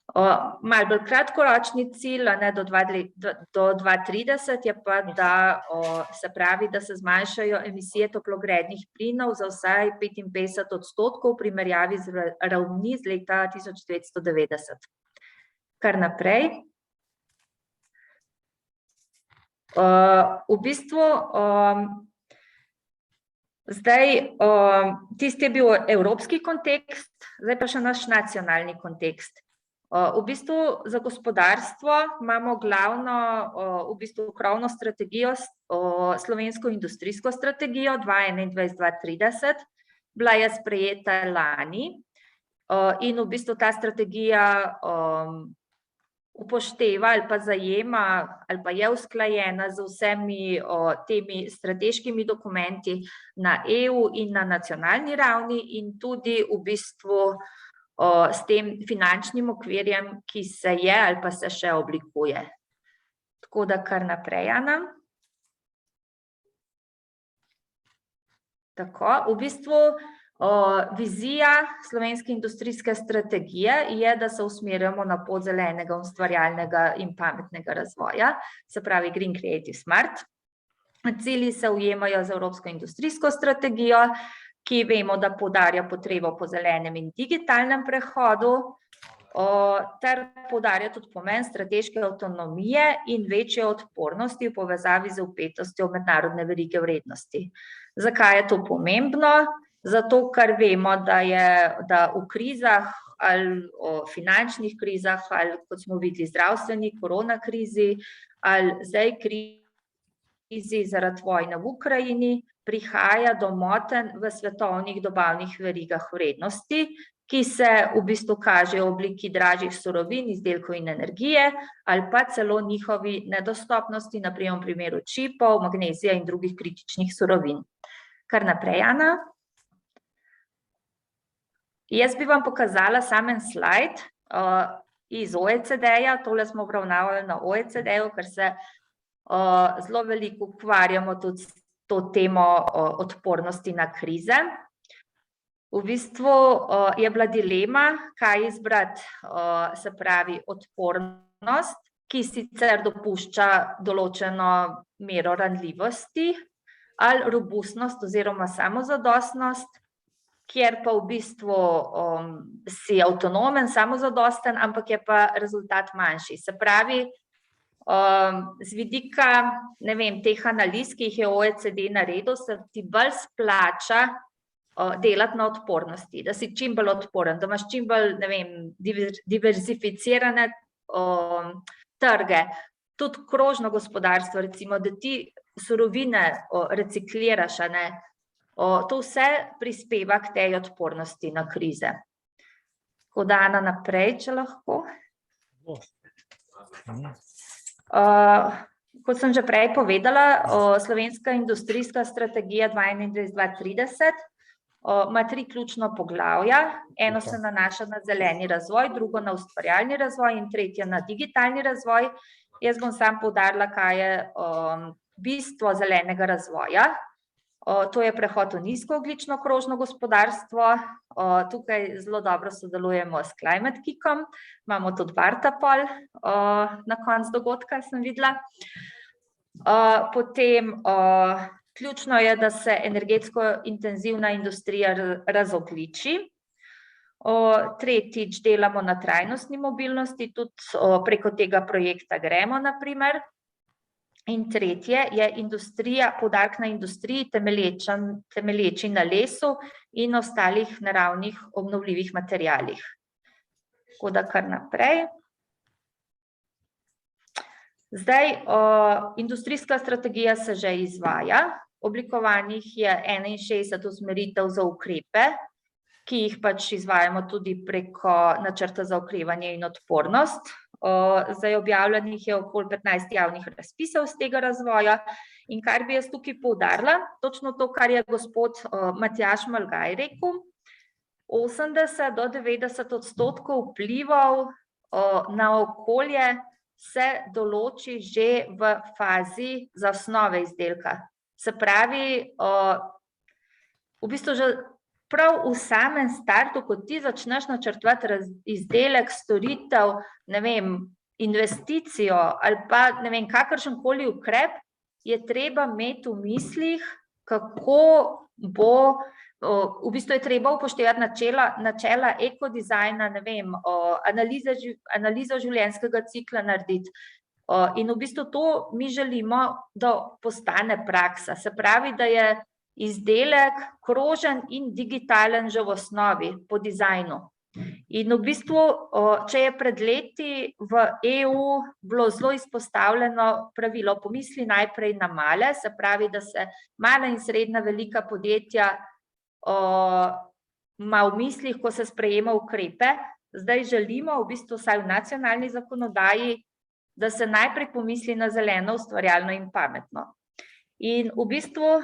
Malo bolj kratkoročni cilj, do 2030 je pa, da se pravi, da se zmanjšajo emisije toplogrednih plinov za vsaj 55% v primerjavi z ravni z leta 1990. Kar naprej. V bistvu zdaj tisti je bil evropski kontekst, zdaj pa še naš nacionalni kontekst. V bistvu za gospodarstvo imamo glavno v bistvu krovno strategijo, slovensko industrijsko strategijo 2021-2030, bila je sprejeta lani in v bistvu ta strategija upošteva ali pa zajema ali pa je usklajena z vsemi temi strateškimi dokumenti na EU in na nacionalni ravni in tudi v bistvu s tem finančnim okvirjem, ki se je ali pa se še oblikuje. Tako da kar naprej, Ana. Tako, v bistvu vizija slovenske industrijske strategije je, da se usmerjamo na pot zelenega, ustvarjalnega in pametnega razvoja, se pravi Green Creative Smart. Cilji se ujemajo z evropsko industrijsko strategijo, ki vemo, da poudarja potrebo po zelenem in digitalnem prehodu, ter poudarja tudi pomen strateške avtonomije in večje odpornosti v povezavi z vpetostjo v mednarodne verige vrednosti. Zakaj je to pomembno? Zato, ker vemo, da v krizah ali finančnih krizah, ali kot smo videli zdravstveni korona krizi, ali zdaj krizi zaradi vojne v Ukrajini, prihaja do motenj v svetovnih dobavnih verigah vrednosti, ki se v bistvu kažejo v obliki dražjih surovin, izdelkov in energije, ali pa celo njihovi nedostopnosti, na primer v primeru čipov, magnezija in drugih kritičnih surovin. Kar naprej, Ana. Jaz bi vam pokazala samo en slajd iz OECD-ja, tole smo obravnavali na OECD-ju, ker se zelo veliko ukvarjamo tudi s to temo odpornosti na krize. V bistvu je bila dilema, kaj izbrati, se pravi odpornost, ki sicer dopušča določeno mero ranljivosti, ali robustnost oziroma samozadostnost, kjer pa v bistvu si avtonomen, samozadosten, ampak je pa rezultat manjši. Se pravi, z vidika, ne vem, teh analiz, ki jih je OECD naredil, se ti bolj splača delati na odpornosti, da si čim bolj odporen, da imaš čim bolj, ne vem, diverzificirane trge, tudi krožno gospodarstvo, recimo, da ti surovine recikliraš, to vse prispeva k tej odpornosti na krize. Tako da, Ana, naprej, če lahko. Kot sem že prej povedala, slovenska industrijska strategija 2021-2030 ima 3 ključna poglavja. Eno se nanaša na zeleni razvoj, drugo na ustvarjalni razvoj in tretje na digitalni razvoj. Jaz bom samo poudarila, kaj je bistvo zelenega razvoja. To je prehod v nizkoogljično krožno gospodarstvo. Tukaj zelo dobro sodelujemo s Climate Kikom, imamo tudi Vartapol na koncu dogodka, sem videla. Potem ključno je, da se energetsko intenzivna industrija razogljiči. Tretjič, delamo na trajnostni mobilnosti, tudi preko tega projekta gremo, na primer. In tretje je industrija, poudarek na industriji, temelječi na lesu in ostalih naravnih obnovljivih materialih. Tako da kar naprej. Zdaj, industrijska strategija se že izvaja. Oblikovanih je 61 usmeritev za ukrepe, ki jih pač izvajamo tudi preko načrta za okrevanje in odpornost. Zdaj objavljenih je okoli 15 javnih razpisov z tega razvoja in kar bi jaz tukaj poudarila, točno to, kar je gospod Matjaž Malgaj rekel, 80 do 90% vplivov na okolje se določi že v fazi zasnove izdelka. Se pravi, v bistvu že prav v samem startu, ko ti začneš načrtovati izdelek, storitev, ne vem, investicijo ali pa ne vem, kakršenkoli ukrep, je treba imeti v mislih, kako bo, v bistvu je treba upoštevati načela ekodizajna, ne vem, analizo življenjskega cikla narediti. In v bistvu to mi želimo, da postane praksa. Se pravi, da je izdelek krožen in digitalen že v osnovi, po dizajnu. In v bistvu, če je pred leti v EU bilo zelo izpostavljeno pravilo, pomisli najprej na male, se pravi, da se mala in srednja velika podjetja ima v mislih, ko se sprejema ukrepe. Zdaj želimo, v bistvu vsaj v nacionalni zakonodaji, da se najprej pomisli na zeleno, ustvarjalno in pametno. In v bistvu,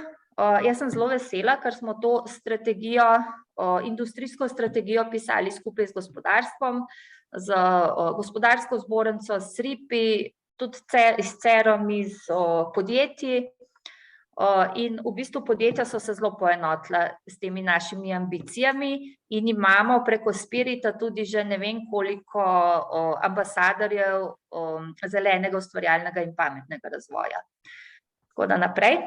jaz sem zelo vesela, ker smo to strategijo, industrijsko strategijo pisali skupaj z gospodarstvom, z gospodarsko zbornico, s SRIP-i, tudi s CER-om, iz podjetij. In v bistvu podjetja so se zelo poenotila s temi našimi ambicijami in imamo preko Spirita tudi že ne vem koliko ambasadorjev zelenega, ustvarjalnega in pametnega razvoja. Tako da naprej.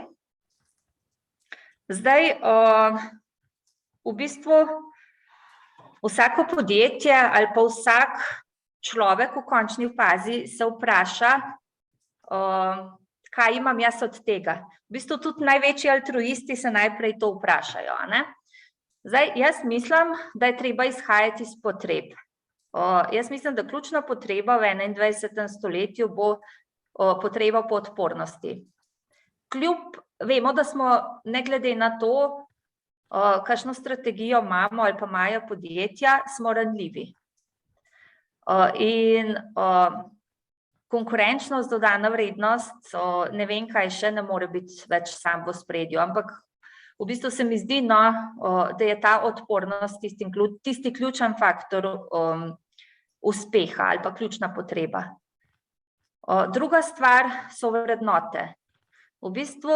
Zdaj, v bistvu vsako podjetje ali pa vsak človek v končni fazi se vpraša, kaj imam jaz od tega. V bistvu tudi največji altruisti se najprej to vprašajo, ne? Zdaj, jaz mislim, da je treba izhajati iz potreb. Jaz mislim, da ključna potreba v 21. stoletju bo potreba po odpornosti. Vemo, da smo, ne glede na to, kakšno strategijo imamo ali pa imajo podjetja, smo ranljivi. In konkurenčnost, dodana vrednost, ne vem, kaj še ne more biti več sam v ospredju, ampak v bistvu se mi zdi, da je ta odpornost tisti ključen faktor uspeha ali pa ključna potreba. Druga stvar so vrednote. V bistvu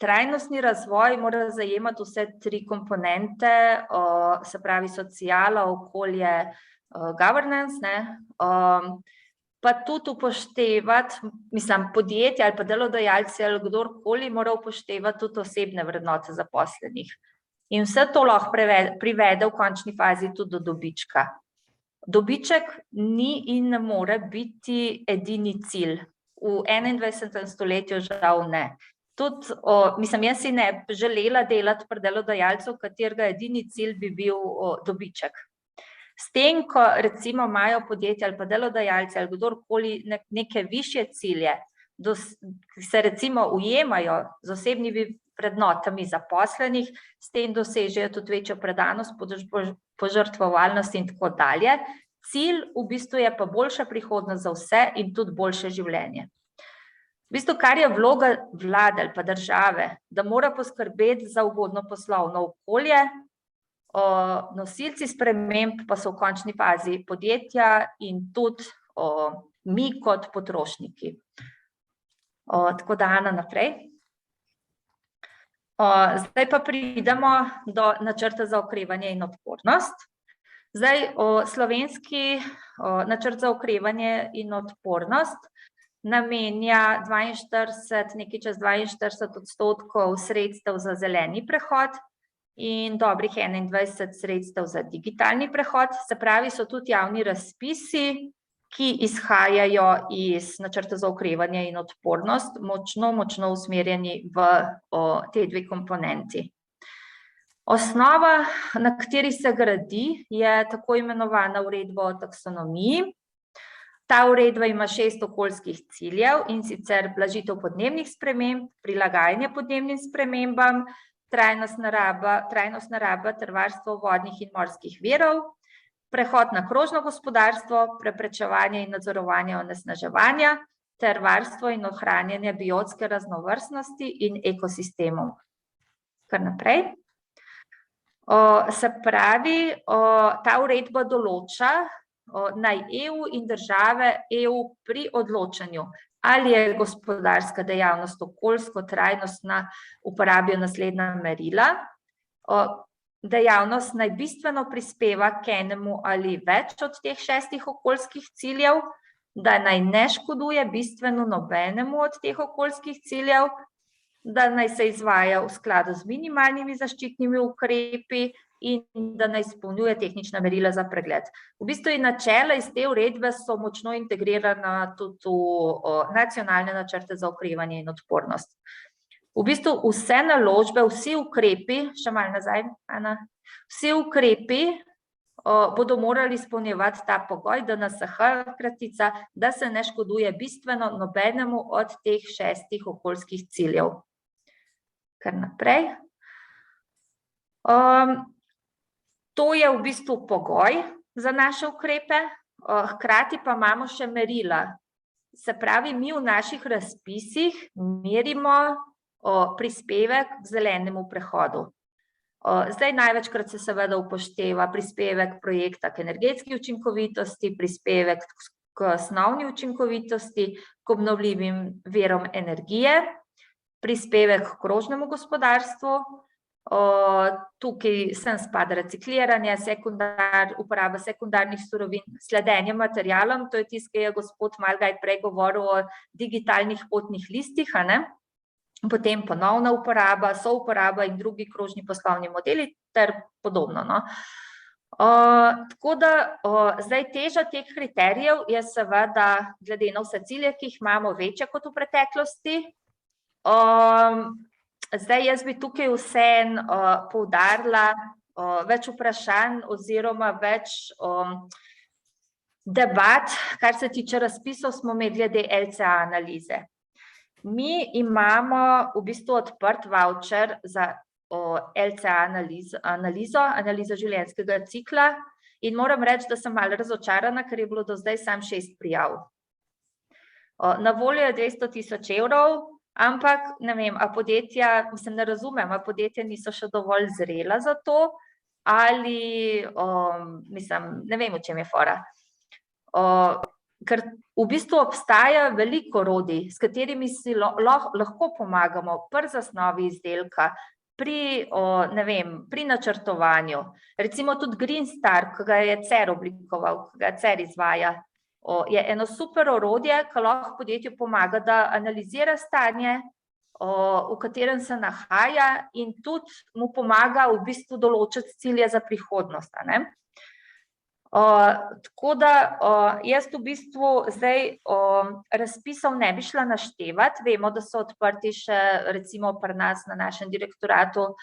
trajnostni razvoj mora zajemati vse 3 komponente, se pravi sociala, okolje, governance, ne, pa tudi upoštevati, mislim, podjetja ali pa delodajalci ali kdorkoli mora upoštevati tudi osebne vrednote zaposlenih. In vse to lahko privede v končni fazi tudi do dobička. Dobiček ni in ne more biti edini cilj. V 21. stoletju žal ne. Tudi, mislim, jaz si ne želela delati pri delodajalcu, katerega edini cilj bi bil dobiček. S tem, ko recimo imajo podjetja ali pa delodajalci ali kdorkoli neke višje cilje, se recimo ujemajo z osebnimi vrednotami zaposlenih, s tem dosežejo tudi večjo predanost, požrtvovalnost in tako dalje. Cilj v bistvu je pa boljša prihodnost za vse in tudi boljše življenje. V bistvu, kar je vloga vlade ali pa države, da mora poskrbeti za ugodno poslovno okolje, nosilci sprememb pa so v končni fazi podjetja in tudi mi kot potrošniki. Tako da, Ana, naprej. Zdaj pa pridemo do načrta za okrevanje in odpornost. Zdaj, slovenski načrt za okrevanje in odpornost namenja 42, nekaj čez 42% sredstev za zeleni prehod in dobrih 21 sredstev za digitalni prehod. Se pravi, so tudi javni razpisi, ki izhajajo iz načrta za okrevanje in odpornost, močno usmerjeni v te 2 komponenti. Osnova, na kateri se gradi, je tako imenovana uredba o taksonomiji. Ta uredba ima 6 okoljskih ciljev, in sicer blažitev podnebnih sprememb, prilagajanje podnebnim spremembam, trajnostna raba ter varstvo vodnih in morskih virov, prehod na krožno gospodarstvo, preprečevanje in nadzorovanje onesnaževanja ter varstvo in ohranjanje biotske raznovrstnosti in ekosistemov. Kar naprej. Se pravi, ta uredba določa, naj EU in države EU pri odločanju, ali je gospodarska dejavnost okoljsko trajnostna, uporabijo naslednja merila. Dejavnost naj bistveno prispeva k enemu ali več od teh 6 okoljskih ciljev, da naj ne škoduje bistveno nobenemu od teh okoljskih ciljev, da naj se izvaja v skladu z minimalnimi zaščitnimi ukrepi in da naj izpolnjuje tehnična merila za pregled. V bistvu in načela iz te uredbe so močno integrirana tudi v nacionalne načrte za okrevanje in odpornost. V bistvu vse naložbe, vsi ukrepi, še malo nazaj, Ana, vsi ukrepi bodo morali izpolnjevati ta pogoj, DNSH kratica, da se ne škoduje bistveno nobenemu od teh 6 okoljskih ciljev. Kar naprej. To je v bistvu pogoj za naše ukrepe, hkrati pa imamo še merila. Se pravi, mi v naših razpisih merimo prispevek k zelenemu prehodu. Zdaj največkrat se seveda upošteva prispevek projekta k energetski učinkovitosti, prispevek k snovni učinkovitosti, k obnovljivim virom energije, prispevek k krožnemu gospodarstvu, tukaj sem spada recikliranje, uporaba sekundarnih surovin, sledenje materialom, to je tisto, ki je gospod Malgaj prej govoril o digitalnih potnih listih, potem ponovna uporaba, souporaba in drugi krožni poslovni modeli ter podobno. Tako da zdaj teža teh kriterijev je seveda glede na vse cilje, ki jih imamo, večja kot v preteklosti. Zdaj jaz bi tukaj vseeno poudarila več vprašanj oziroma več debat, kar se tiče razpisov, smo imeli glede LCA analize. Mi imamo v bistvu odprt voucher za LCA analizo življenjskega cikla in moram reči, da sem malo razočarana, ker je bilo do zdaj samo 6 prijav. Na voljo je 200.000 evrov, ampak ne vem, a podjetja, mislim, ne razumem, a podjetja niso še dovolj zrela za to, ali, mislim, ne vem, v čem je fora. Ker v bistvu obstaja veliko orodij, s katerimi si lahko pomagamo pri zasnovi izdelka, pri, ne vem, pri načrtovanju. Recimo tudi Green Star, ki ga je CER oblikoval, ki ga CER izvaja, je eno super orodje, ki lahko podjetju pomaga, da analizira stanje, v katerem se nahaja in tudi mu pomaga v bistvu določiti cilje za prihodnost. Tako da jaz v bistvu zdaj razpisov ne bi šla naštevati, vemo, da so odprti še recimo pri nas na našem direktoratu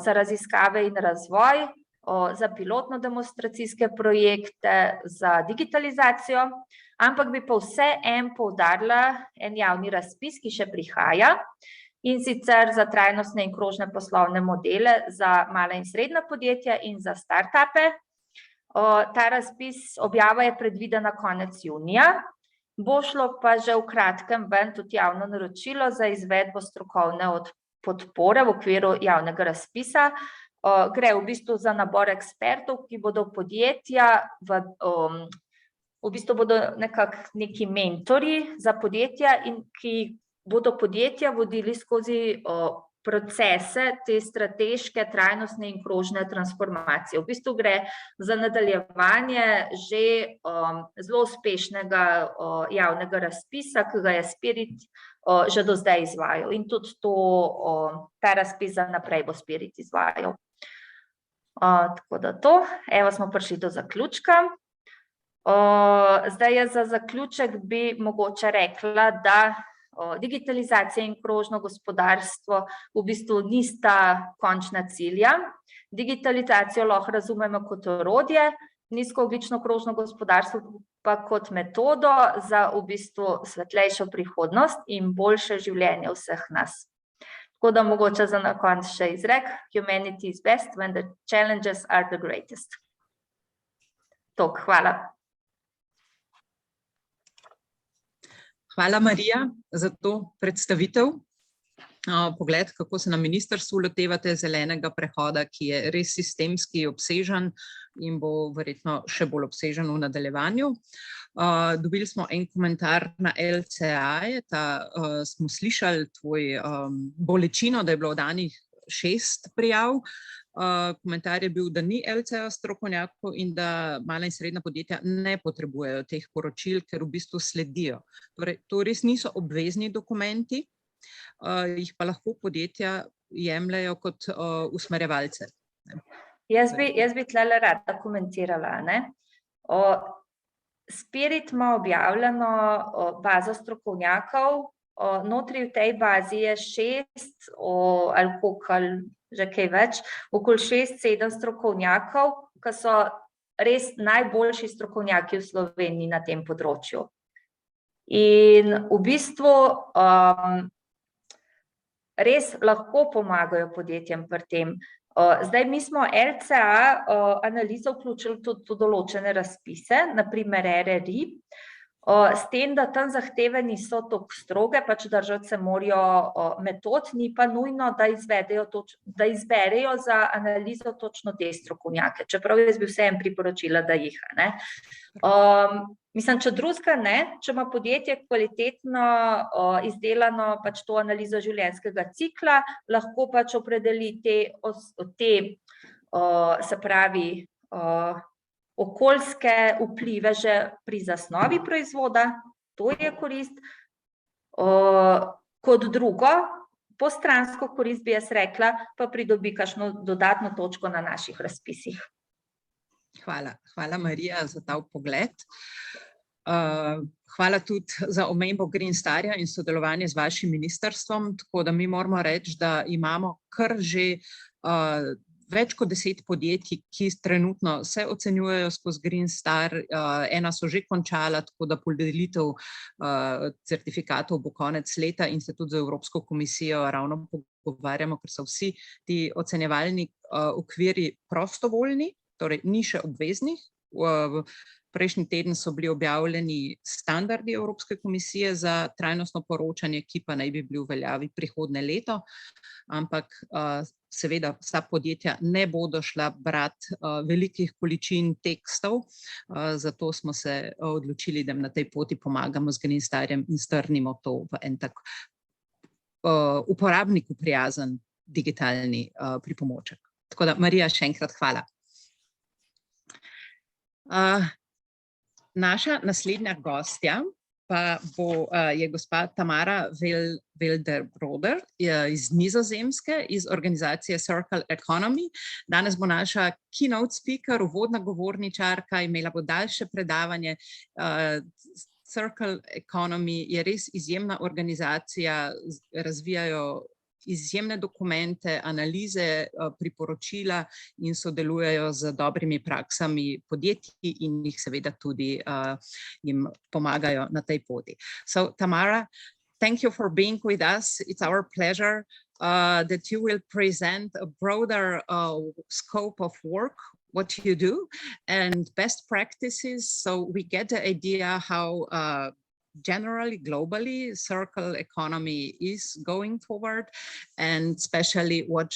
za raziskave in razvoj, za pilotno-demonstracijske projekte, za digitalizacijo, ampak bi pa vseeno poudarila en javni razpis, ki še prihaja, in sicer za trajnostne in krožne poslovne modele za mala in srednja podjetja in za startupe. Ta razpis, objava je predvidena konec junija, bo šlo pa že v kratkem ven tudi javno naročilo za izvedbo strokovne podpore v okviru javnega razpisa. Gre v bistvu za nabor ekspertov, ki bodo podjetja, v bistvu bodo nekako neki mentorji za podjetja in ki bodo podjetja vodili skozi procese te strateške, trajnostne in krožne transformacije. V bistvu gre za nadaljevanje že zelo uspešnega javnega razpisa, ki ga je Spirit že do zdaj izvajal in tudi ta razpis za naprej bo Spirit izvajal. Tako da to, evo smo prišli do zaključka. Zdaj jaz za zaključek bi mogoče rekla, da digitalizacija in krožno gospodarstvo v bistvu nista končna cilja. Digitalizacijo lahko razumemo kot orodje, nizkoogljično krožno gospodarstvo pa kot metodo za v bistvu svetlejšo prihodnost in boljše življenje vseh nas. Tako da mogoče za na konec še izrek, humanity is best when the challenges are the greatest. Toliko, hvala. Hvala, Marija, za to predstavitev. pogled, kako se na ministrstvu lotevate zelenega prehoda, ki je res sistemski, obsežen in bo verjetno še bolj obsežen v nadaljevanju. Dobili smo en komentar na LCA, smo slišali tvoj bolečino, da je bilo danih 6 prijav. Komentar je bil, da ni LCA strokovnjakov in da mala in srednja podjetja ne potrebujejo teh poročil, ker v bistvu sledijo. Torej, to res niso obvezni dokumenti, jih pa lahko podjetja jemljejo kot usmerjevalce. Jaz bi tlele rada komentirala. Spirit ima objavljeno bazo strokovnjakov, notri v tej bazi je 6 ali koliko, že kaj več, okoli 6-7 strokovnjakov, ki so res najboljši strokovnjaki v Sloveniji na tem področju. In v bistvu res lahko pomagajo podjetjem pri tem. Zdaj, mi smo LCA analizo vključili tudi v določene razpise, na primer RRI, s tem, da tam zahteve niso tako stroge, pač držati se morajo metod, ni pa nujno, da izberejo za analizo točno te strokovnjake, čeprav jaz bi vseeno priporočila, da jih. Mislim, če drugega ne, če ima podjetje kvalitetno izdelano pač to analizo življenjskega cikla, lahko pač opredeli te se pravi, okoljske vplive že pri zasnovi proizvoda, to je korist. Kot drugo, postransko korist bi jaz rekla, pa pridobi kakšno dodatno točko na naših razpisih. Hvala Marija za ta vpogled. Hvala tudi za omembo Green Starja in sodelovanje z vašim ministrstvom, tako da mi moramo reči, da imamo kar že več kot 10 podjetij, ki trenutno se ocenjujejo skozi Green Star, ena so že končala, tako da podelitev certifikatov bo konec leta in se tudi z Evropsko komisijo ravno pogovarjamo, ker so vsi ti ocenjevalni okviri prostovoljni, torej ni še obveznih. Prejšnji teden so bili objavljeni standardi Evropske komisije za trajnostno poročanje, ki pa naj bi bili v veljavi prihodnje leto, ampak seveda vsa podjetja ne bodo šla brati velikih količin tekstov, zato smo se odločili, da na tej poti pomagamo z Green Starjem in strnimo to v en tak uporabniku prijazen digitalni pripomoček. Tako da, Marija, še enkrat hvala. Naša naslednja gostja pa je gospa Tamara Velder-Broder iz Nizozemske, iz organizacije Circularity. Danes bo naša keynote speaker, uvodna govorničarka, imela bo daljše predavanje. Circular Economy je res izjemna organizacija, razvijajo izjemne dokumente, analize, priporočila in sodelujejo z dobrimi praksami podjetij in jih seveda tudi jim pomagajo na tej poti. So, Tamara, thank you for being with us. It's our pleasure that you will present a broader scope of work, what you do, and best practices, so we get the idea how generally, globally, circular economy is going forward, and especially what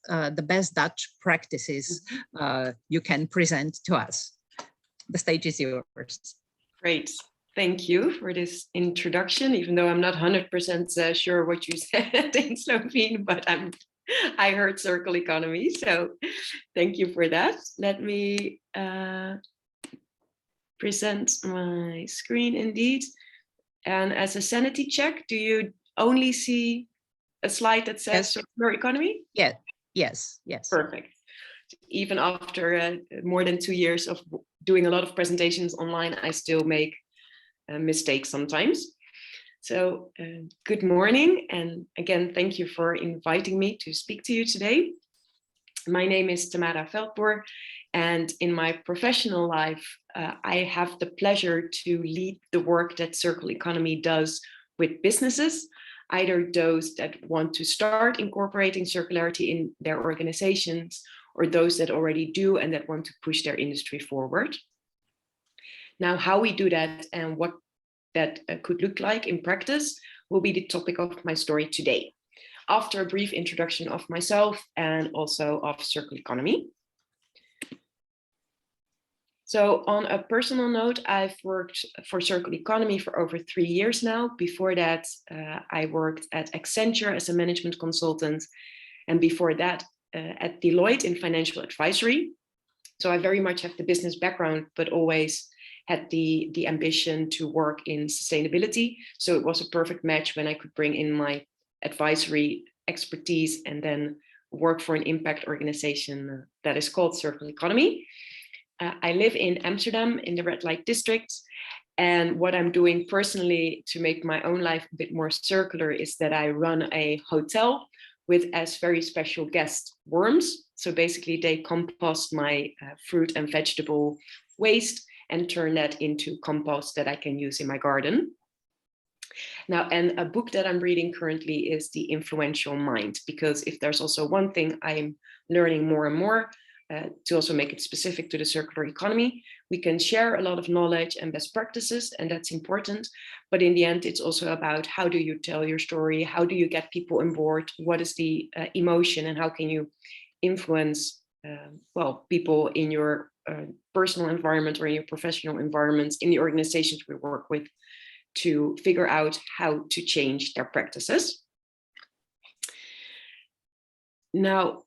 the best Dutch practices you can present to us. The stage is yours. Great. Thank you for this introduction, even though I'm not 100% sure what you said in Slovene, but I heard circular economy, so thank you for that. Let me present my screen indeed. And as a sanity check, do you only see a slide that says circular economy? Yeah. Yes. Perfect. Even after more than 2 years of doing a lot of presentations online, I still make mistakes sometimes. So good morning. And again, thank you for inviting me to speak to you today. My name is Tamara Veldboer, and in my professional life, I have the pleasure to lead the work that circular economy does with businesses, either those that want to start incorporating circularity in their organizations, or those that already do and that want to push their industry forward. Now, how we do that and what that could look like in practice will be the topic of my story today. after a brief introduction of myself and also of circular economy. So on a personal note, I've worked for circular economy for over 3 years now. Before that, I worked at Accenture as a management consultant, and before that at Deloitte in financial advisory. So I very much have the business background, but always had the ambition to work in sustainability. So it was a perfect match when I could bring in my advisory expertise and then work for an impact organization that is called Circular Economy. I live in Amsterdam in the red light district. And what I'm doing personally to make my own life a bit more circular is that I run a hotel with as very special guest worms. So basically they compost my fruit and vegetable waste and turn that into compost that I can use in my garden. Now, and a book that I'm reading currently is The Influential Mind, because if there's also one thing I'm learning more and more, to also make it specific to the circular economy, we can share a lot of knowledge and best practices, and that's important. But in the end, it's also about how do you tell your story? How do you get people on board? What is the emotion, and how can you influence well, people in your personal environment or in your professional environments, in the organizations we work with, to figure out how to change their practices. Now,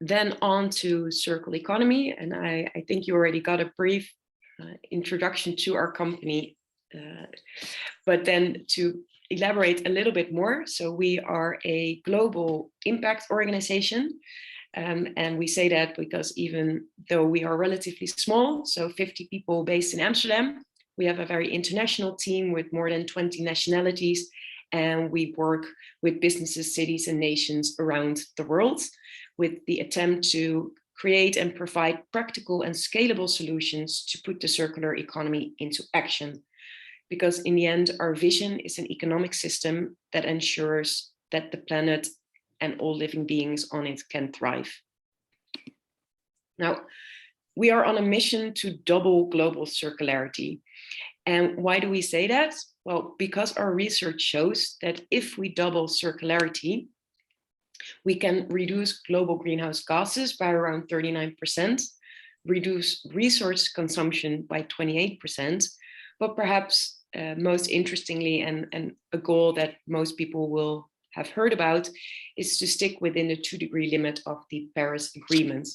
then on to circular economy, and I think you already got a brief introduction to our company, but then to elaborate a little bit more. So we are a global impact organization, and we say that because even though we are relatively small, so 50 people based in Amsterdam, we have a very international team with more than 20 nationalities, and we work with businesses, cities, and nations around the world with the attempt to create and provide practical and scalable solutions to put the circular economy into action. Because in the end, our vision is an economic system that ensures that the planet and all living beings on it can thrive. Now, we are on a mission to double global circularity. And why do we say that? Well, because our research shows that if we double circularity, we can reduce global greenhouse gases by around 39%, reduce resource consumption by 28%, but perhaps most interestingly, and a goal that most people will have heard about, is to stick within the 2-degree limit of the Paris Agreement.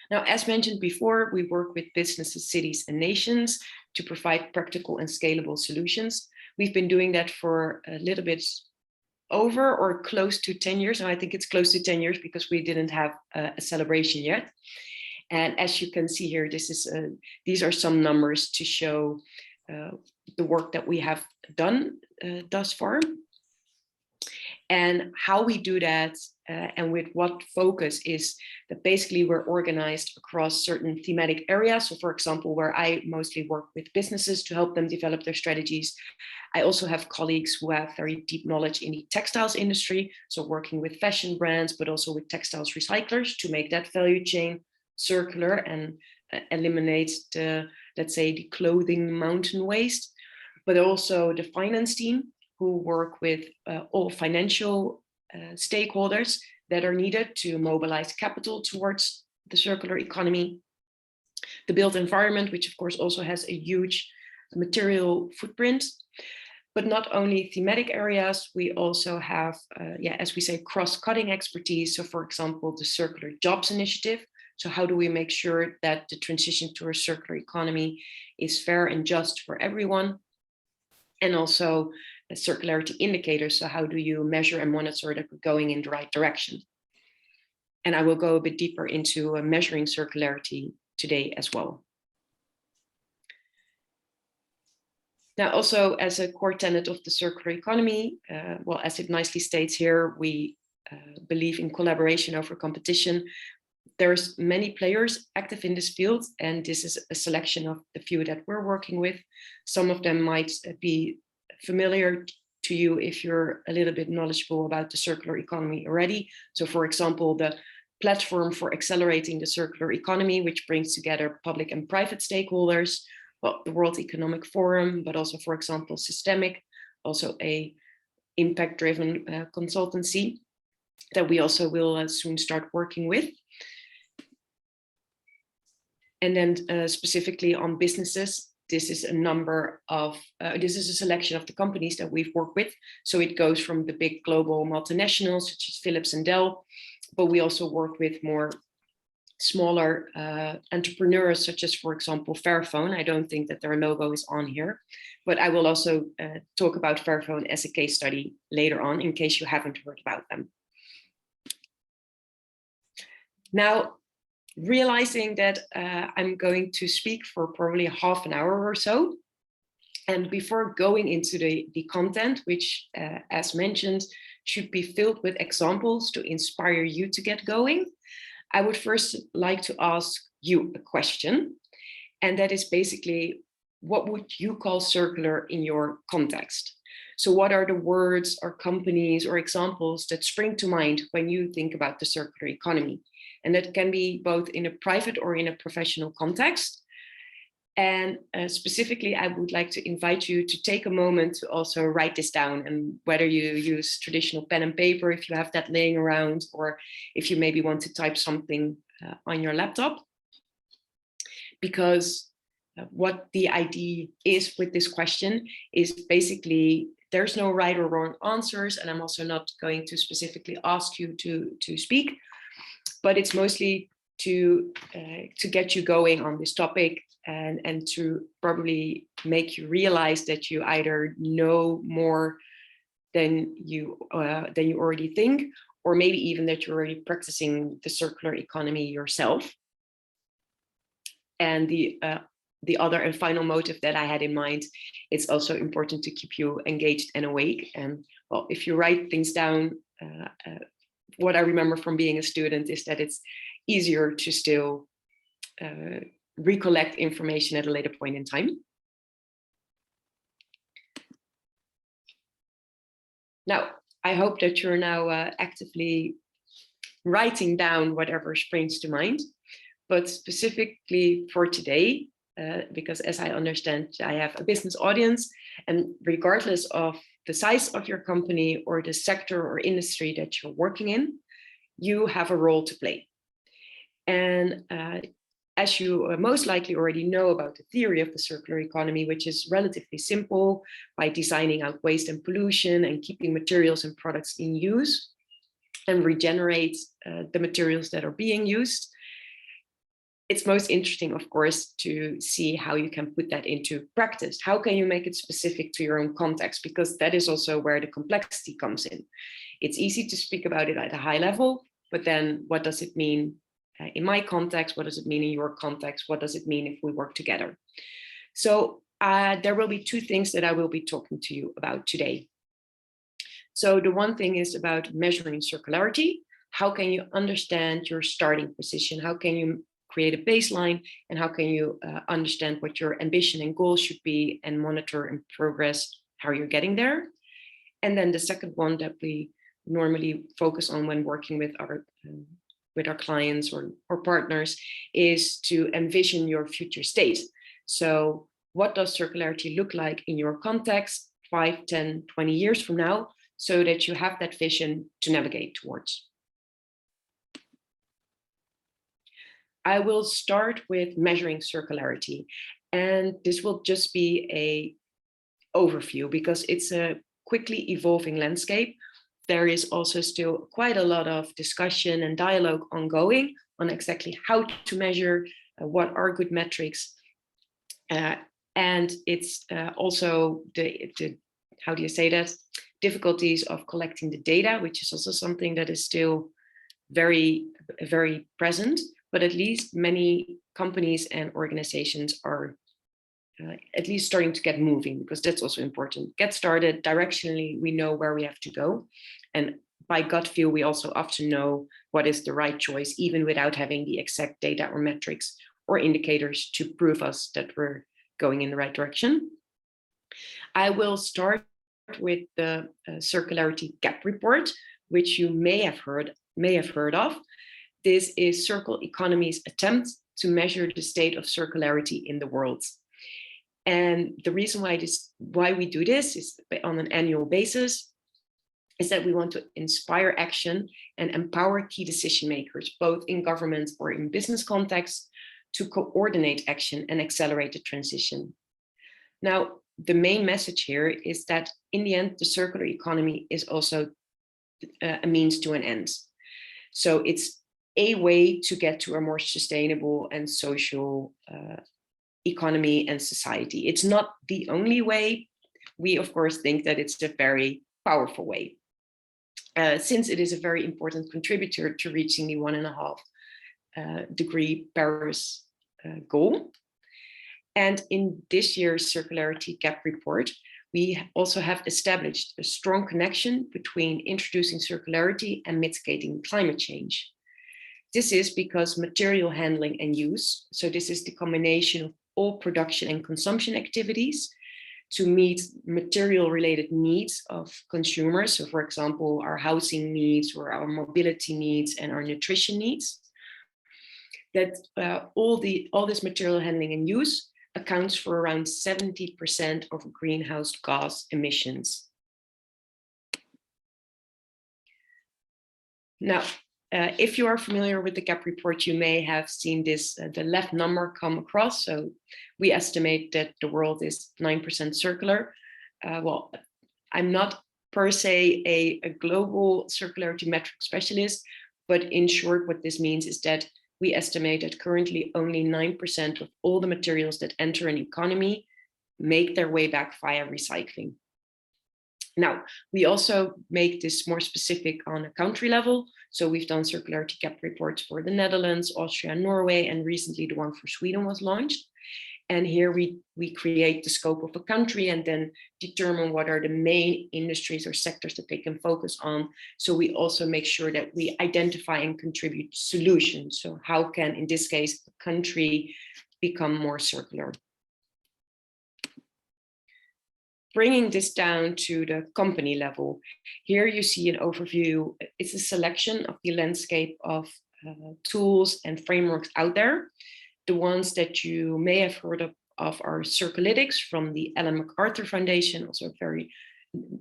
Now, as mentioned before, we work with businesses, cities, and nations to provide practical and scalable solutions. We've been doing that for a little bit over or close to 10 years. And I think it's close to 10 years because we didn't have a celebration yet. And as you can see here, these are some numbers to show the work that we have done thus far. And how we do that and with what focus is that basically we're organized across certain thematic areas. So for example, where I mostly work with businesses to help them develop their strategies. I also have colleagues who have very deep knowledge in the textiles industry. So working with fashion brands, but also with textiles recyclers to make that value chain circular and eliminate the, let's say, the clothing mountain waste. But also the finance team, who work with all financial stakeholders that are needed to mobilize capital towards the circular economy. The built environment, which of course also has a huge material footprint, but not only thematic areas, we also have, as we say, cross-cutting expertise. So for example, the Circular Jobs Initiative. So how do we make sure that the transition to a circular economy is fair and just for everyone? And also circularity indicators. So how do you measure and monitor that we're going in the right direction? And I will go a bit deeper into measuring circularity today as well. Now, also as a core tenet of the circular economy, well, as it nicely states here, we believe in collaboration over competition. There's many players active in this field, and this is a selection of the few that we're working with. Some of them might be familiar to you if you're a little bit knowledgeable about the circular economy already. So for example, the Platform for Accelerating the Circular Economy, which brings together public and private stakeholders, well, the World Economic Forum, but also, for example, systemic also a impact-driven consultancy that we also will soon start working with. And then specifically on businesses, this is a selection of the companies that we've worked with. So it goes from the big global multinationals such as Philips and Dell, but we also work with more smaller entrepreneurs such as, for example, Fairphone. I don't think that their logo is on here, but I will also talk about Fairphone as a case study later on in case you haven't heard about them. Now, realizing that I'm going to speak for probably half an hour or so, and before going into the content, which as mentioned, should be filled with examples to inspire you to get going, I would first like to ask you a question, and that is basically, what would you call circular in your context? So what are the words or companies or examples that spring to mind when you think about the circular economy? And that can be both in a private or in a professional context. And specifically, I would like to invite you to take a moment to also write this down, and whether you use traditional pen and paper, if you have that laying around, or if you maybe want to type something on your laptop. Because what the idea is with this question is basically, there's no right or wrong answers, and I'm also not going to specifically ask you to speak, but it's mostly to get you going on this topic, and to probably make you realize that you either know more than you already think, or maybe even that you're already practicing the circular economy yourself. And the other and final motive that I had in mind, it's also important to keep you engaged and awake. And well, if you write things down, what I remember from being a student is that it's easier to still recollect information at a later point in time. Now, I hope that you're now actively writing down whatever springs to mind, but specifically for today, because as I understand, I have a business audience, and regardless of the size of your company or the sector or industry that you're working in, you have a role to play. And as you most likely already know about the theory of the circular economy, which is relatively simple, by designing out waste and pollution and keeping materials and products in use and regenerate the materials that are being used, it's most interesting, of course, to see how you can put that into practice. How can you make it specific to your own context? Because that is also where the complexity comes in. It's easy to speak about it at a high level, but then what does it mean in my context? What does it mean in your context? What does it mean if we work together? So there will be two things that I will be talking to you about today. So the one thing is about measuring circularity. How can you understand your starting position? How can you create a baseline, and how can you understand what your ambition and goals should be, and monitor and progress how you're getting there? And then the second one that we normally focus on when working with our clients or partners is to envision your future state. So what does circularity look like in your context 5, 10, 20 years from now, so that you have that vision to navigate towards? I will start with measuring circularity, and this will just be an overview because it's a quickly evolving landscape. There is also still quite a lot of discussion and dialogue ongoing on exactly how to measure, what are good metrics, and it's also the how do you say that, difficulties of collecting the data, which is also something that is still very, very present. But at least many companies and organizations are at least starting to get moving, because that's also important. Get started directionally, we know where we have to go. And by gut feel, we also often know what is the right choice, even without having the exact data or metrics or indicators to prove us that we're going in the right direction. I will start with the Circularity Gap Report, which you may have heard of. This is Circle Economy's attempt to measure the state of circularity in the world. And the reason why we do this is on an annual basis, is that we want to inspire action and empower key decision makers, both in government or in business contexts, to coordinate action and accelerate the transition. Now, the main message here is that in the end, the circular economy is also a means to an end. So it's a way to get to a more sustainable and social economy and society. It's not the only way. We, of course, think that it's a very powerful way, since it is a very important contributor to reaching the 1.5 degree Paris goal. And in this year's Circularity Gap Report, we also have established a strong connection between introducing circularity and mitigating climate change. This is because material handling and use, so this is the combination of all production and consumption activities to meet material related needs of consumers. So for example, our housing needs or our mobility needs and our nutrition needs, that all this material handling and use accounts for around 70% of greenhouse gas emissions. Now, if you are familiar with the GAP report, you may have seen this, the left number come across. So we estimate that the world is 9% circular. Well, I'm not per se a global circularity metric specialist, but in short, what this means is that we estimate that currently only 9% of all the materials that enter an economy make their way back via recycling. Now, we also make this more specific on a country level. So we've done circularity gap reports for the Netherlands, Austria, Norway, and recently the one for Sweden was launched. And here we create the scope of a country and then determine what are the main industries or sectors that they can focus on. So we also make sure that we identify and contribute solutions. So how can, in this case, the country become more circular? Bringing this down to the company level, here you see an overview. It's a selection of the landscape of tools and frameworks out there. The ones that you may have heard of are Circulytics from the Ellen MacArthur Foundation, also a very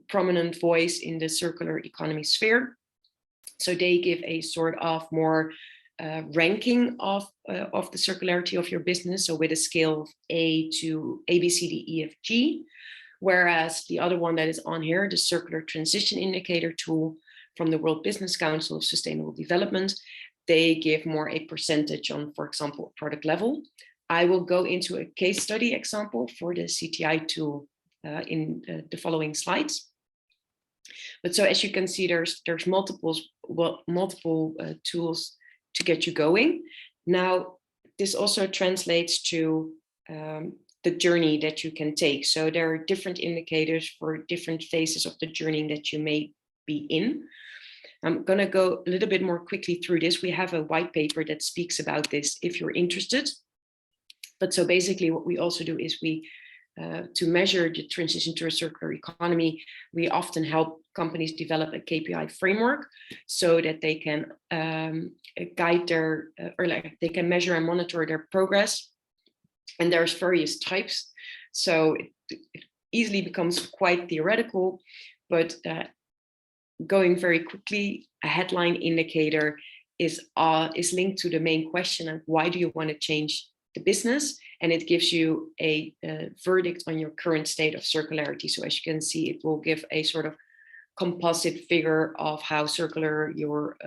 prominent voice in the circular economy sphere. So they give a sort of more ranking of the circularity of your business, so with a scale of A to A, B, C, D, E, F, G. Whereas the other one that is on here, the Circular Transition Indicator tool from the World Business Council of Sustainable Development, they give more a percentage on, for example, product level. I will go into a case study example for the CTI tool in the following slides. But so as you can see, there's multiple tools to get you going. Now, this also translates to the journey that you can take. So there are different indicators for different phases of the journey that you may be in. I'm going to go a little bit more quickly through this. We have a white paper that speaks about this if you're interested. But so basically what we also do is we, to measure the transition to a circular economy, we often help companies develop a KPI framework so that they can guide their, they can measure and monitor their progress. And there's various types. So it easily becomes quite theoretical, but going very quickly, a headline indicator is linked to the main question of why do you want to change the business? And it gives you a verdict on your current state of circularity. So as you can see, it will give a sort of composite figure of how circular your,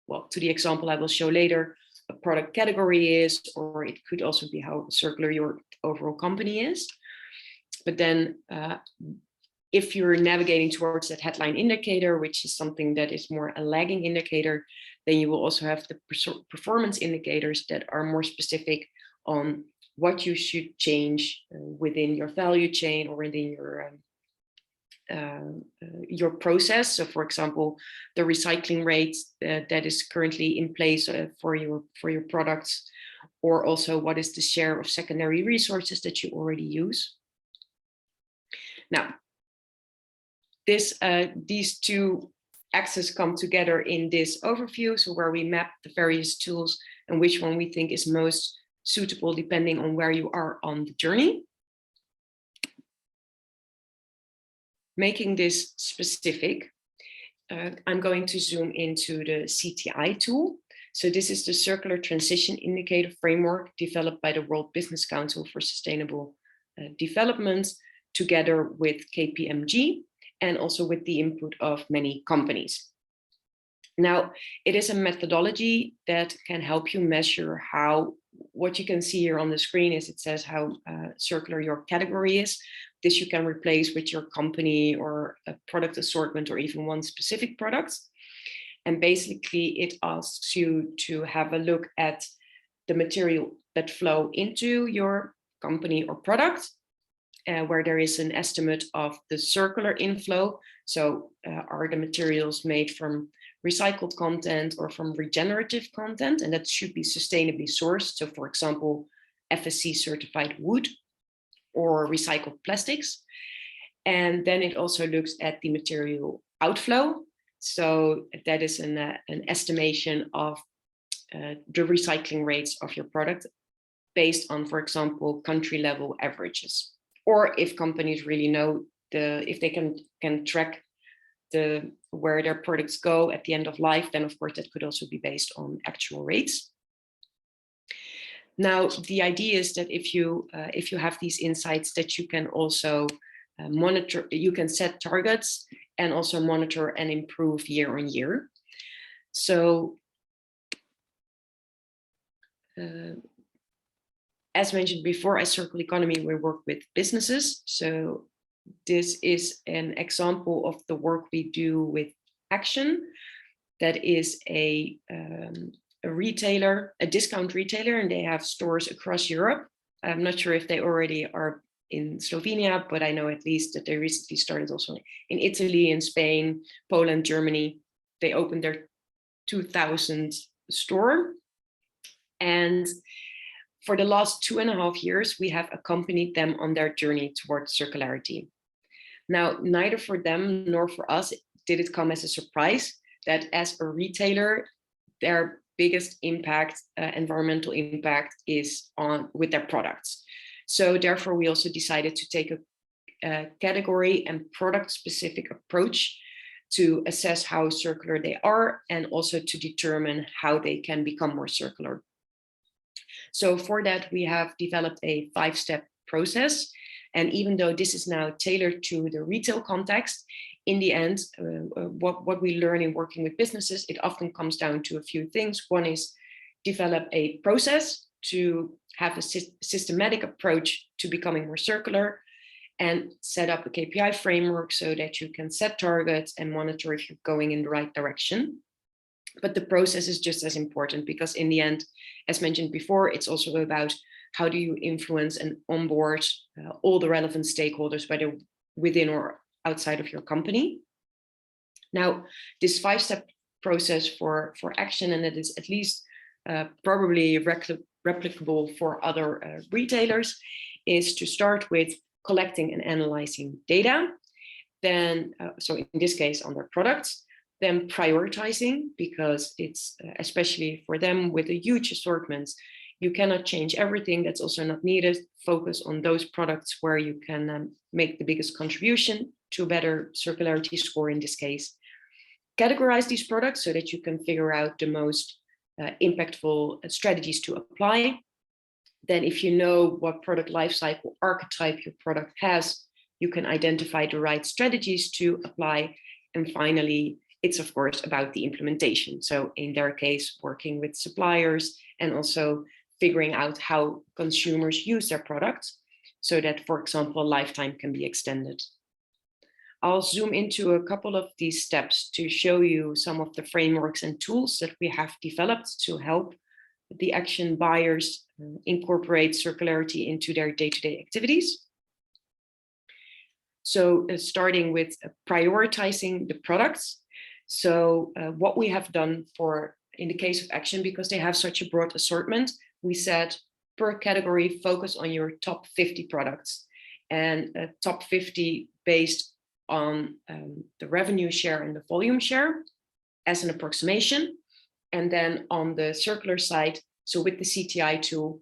well, to the example I will show later, a product category is, or it could also be how circular your overall company is. But then if you're navigating towards that headline indicator, which is something that is more a lagging indicator, then you will also have the performance indicators that are more specific on what you should change within your value chain or within your process. So for example, the recycling rate that is currently in place for your products, or also what is the share of secondary resources that you already use. Now, these two axes come together in this overview, so where we map the various tools and which one we think is most suitable depending on where you are on the journey. making this specific, I'm going to zoom into the CTI tool. So this is the Circular Transition Indicator Framework developed by the World Business Council for Sustainable Development, together with KPMG and also with the input of many companies. Now, it is a methodology that can help you measure how, what you can see here on the screen is it says how circular your category is. This you can replace with your company or a product assortment or even one specific product. And basically it asks you to have a look at the material that flow into your company or product, where there is an estimate of the circular inflow. So are the materials made from recycled content or from regenerative content, and that should be sustainably sourced. So for example, FSC certified wood or recycled plastics. And then it also looks at the material outflow. So that is an estimation of the recycling rates of your product based on, for example, country level averages. Or if companies really know if they can track where their products go at the end of life, then of course that could also be based on actual rates. Now, the idea is that if you have these insights, that you can also monitor, you can set targets and also monitor and improve year on year. So as mentioned before, as Circular Economy, we work with businesses. So this is an example of the work we do with Action. That is a retailer, a discount retailer, and they have stores across Europe. I'm not sure if they already are in Slovenia, but I know at least that they recently started also in Italy, in Spain, Poland, Germany. They opened their 2000th store. And for the last 2.5 years, we have accompanied them on their journey towards circularity. Now, neither for them nor for us did it come as a surprise that as a retailer, their biggest impact, environmental impact, is with their products. So therefore, we also decided to take a category and product specific approach to assess how circular they are and also to determine how they can become more circular. So for that, we have developed a 5-step process. And even though this is now tailored to the retail context, in the end, what we learn in working with businesses, it often comes down to a few things. One is develop a process to have a systematic approach to becoming more circular, and set up a KPI framework so that you can set targets and monitor if you're going in the right direction. But the process is just as important, because in the end, as mentioned before, it's also about how do you influence and onboard all the relevant stakeholders, whether within or outside of your company. Now, this 5-step process for Action, and it is at least probably replicable for other retailers, is to start with collecting and analyzing data. Then, so in this case on their products, then prioritizing, because it's especially for them with a huge assortment, you cannot change everything. That's also not needed. Focus on those products where you can make the biggest contribution to a better circularity score in this case. Categorize these products so that you can figure out the most impactful strategies to apply. Then if you know what product lifecycle archetype your product has, you can identify the right strategies to apply. And finally, it's of course about the implementation. So in their case, working with suppliers and also figuring out how consumers use their products so that, for example, lifetime can be extended. I'll zoom into a couple of these steps to show you some of the frameworks and tools that we have developed to help the Action buyers incorporate circularity into their day-to-day activities. So starting with prioritizing the products. So what we have done in the case of Action, because they have such a broad assortment, we said per category, focus on your top 50 products, and top 50 based on the revenue share and the volume share as an approximation. And then on the circular side, so with the CTI tool,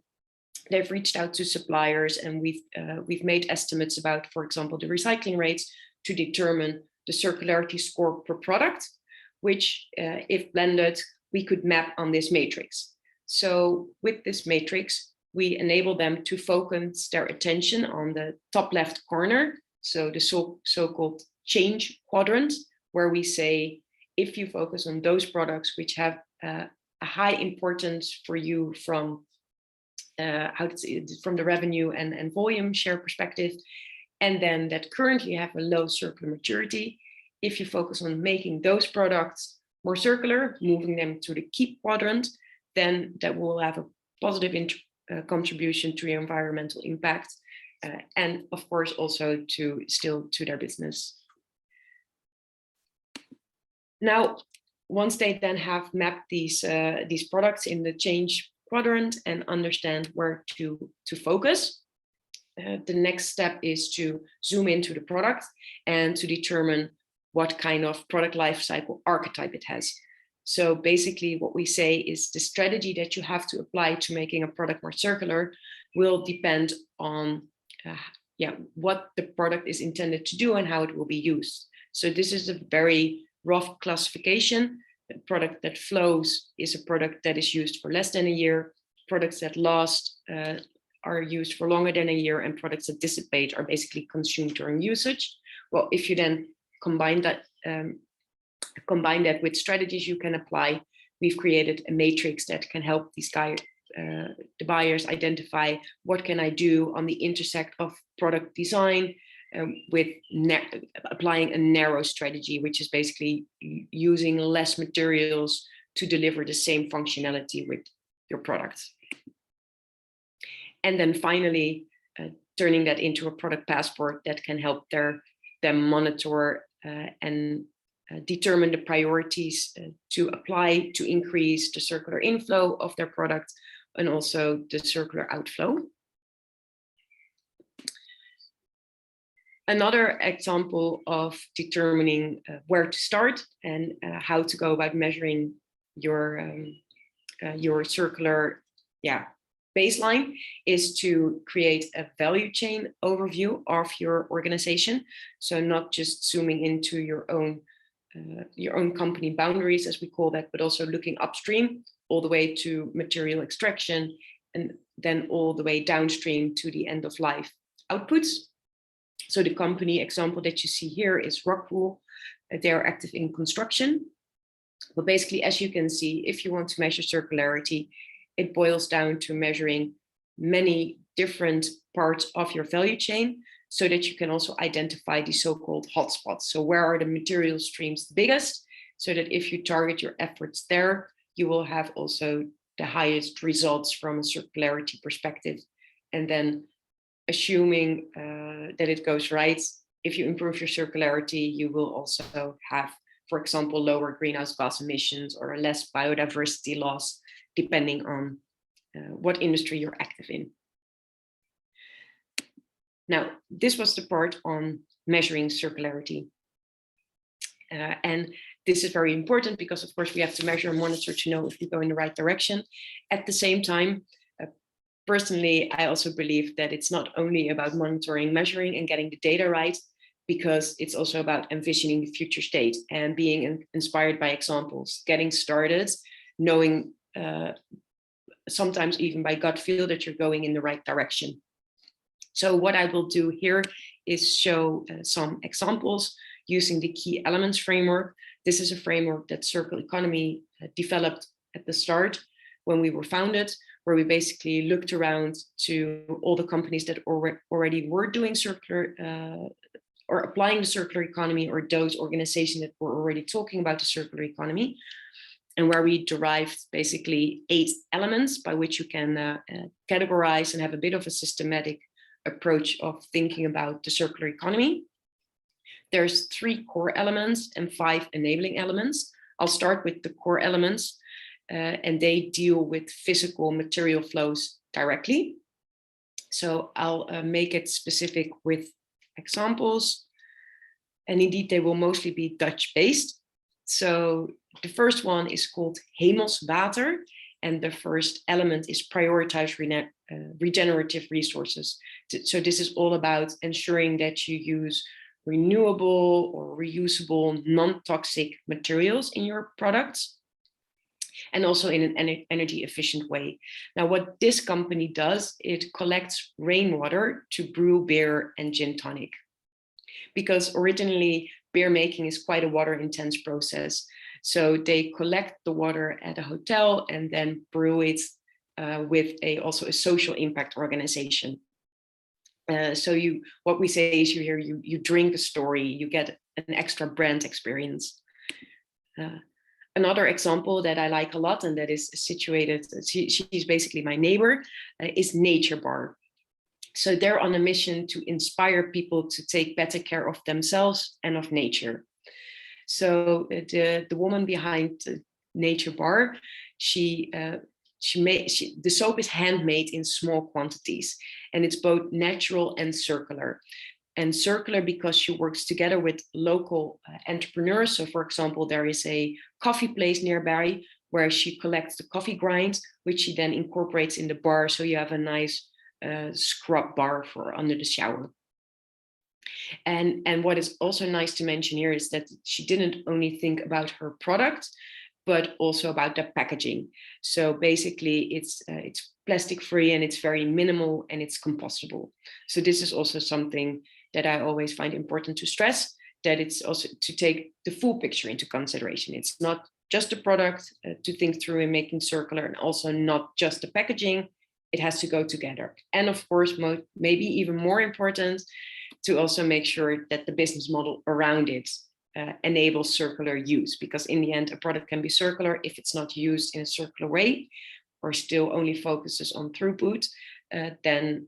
they've reached out to suppliers, and we've made estimates about, for example, the recycling rates to determine the circularity score per product, which if blended, we could map on this matrix. So with this matrix, we enable them to focus their attention on the top left corner, so the so-called change quadrant, where we say, if you focus on those products which have a high importance for you from from the revenue and volume share perspective, and then that currently have a low circular maturity, if you focus on making those products more circular, moving them to the keep quadrant, then that will have a positive contribution to your environmental impact, and of course also to their business. Now, once they then have mapped these products in the change quadrant and understand where to focus, the next step is to zoom into the product and to determine what kind of product life cycle archetype it has. So basically what we say is the strategy that you have to apply to making a product more circular will depend on what the product is intended to do and how it will be used. So this is a very rough classification. A product that flows is a product that is used for less than a year. Products that last are used for longer than a year, and products that dissipate are basically consumed during usage. Well, if you then combine that with strategies you can apply, we've created a matrix that can help these guys, the buyers, identify what can I do on the intersect of product design with applying a narrow strategy, which is basically using less materials to deliver the same functionality with your product. And then finally, turning that into a product passport that can help them monitor and determine the priorities to apply to increase the circular inflow of their product and also the circular outflow. Another example of determining where to start and how to go about measuring your circular baseline is to create a value chain overview of your organization. So not just zooming into your own company boundaries, as we call that, but also looking upstream all the way to material extraction and then all the way downstream to the end of life outputs. So the company example that you see here is Rockwool. They are active in construction. But basically, as you can see, if you want to measure circularity, it boils down to measuring many different parts of your value chain so that you can also identify the so-called hotspots. So where are the material streams the biggest, so that if you target your efforts there, you will have also the highest results from a circularity perspective. And then assuming that it goes right, if you improve your circularity, you will also have, for example, lower greenhouse gas emissions or less biodiversity loss, depending on what industry you're active in. Now, this was the part on measuring circularity. And this is very important because, of course, we have to measure and monitor to know if we go in the right direction. At the same time, personally, I also believe that it's not only about monitoring, measuring, and getting the data right, because it's also about envisioning the future state and being inspired by examples, getting started, knowing sometimes even by gut feel that you're going in the right direction. So what I will do here is show some examples using the key elements framework. This is a framework that Circular Economy developed at the start when we were founded, where we basically looked around to all the companies that already were doing circular or applying the circular economy, or those organizations that were already talking about the circular economy, and where we derived basically 8 elements by which you can categorize and have a bit of a systematic approach of thinking about the circular economy. There's 3 core elements and 5 enabling elements. I'll start with the core elements, and they deal with physical material flows directly. So I'll make it specific with examples, and indeed they will mostly be Dutch-based. So the first one is called Hemelswater, and the first element is prioritize regenerative resources. So this is all about ensuring that you use renewable or reusable, non-toxic materials in your products, and also in an energy efficient way. Now, what this company does, it collects rainwater to brew beer and gin tonic. Because originally beer making is quite a water intense process. So they collect the water at a hotel and then brew it with also a social impact organization. So what we say is you drink a story, you get an extra brand experience. Another example that I like a lot and that is situated, she's basically my neighbor, is Nature Bar. So they're on a mission to inspire people to take better care of themselves and of nature. So the woman behind Nature Bar, the soap is handmade in small quantities, and it's both natural and circular. And circular because she works together with local entrepreneurs. So for example, there is a coffee place nearby where she collects the coffee grinds, which she then incorporates in the bar. So you have a nice scrub bar for under the shower. And what is also nice to mention here is that she didn't only think about her product, but also about the packaging. So basically it's plastic free and it's very minimal and it's compostable. So this is also something that I always find important to stress, that it's also to take the full picture into consideration. It's not just the product to think through in making circular, and also not just the packaging. It has to go together. And of course, maybe even more important, to also make sure that the business model around it enables circular use, because in the end, a product can be circular if it's not used in a circular way or still only focuses on throughput, then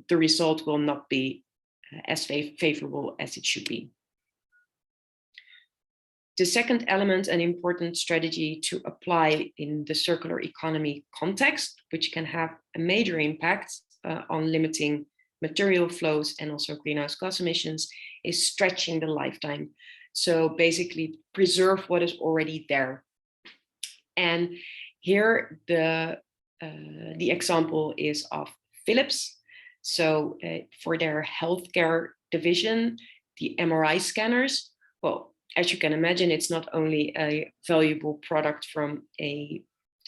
the result will not be as favorable as it should be. The second element, an important strategy to apply in the circular economy context, which can have a major impact on limiting material flows and also greenhouse gas emissions, is stretching the lifetime. So basically preserve what is already there. And here the example is of Philips. So for their healthcare division, the MRI scanners, well, as you can imagine, it's not only a valuable product from a,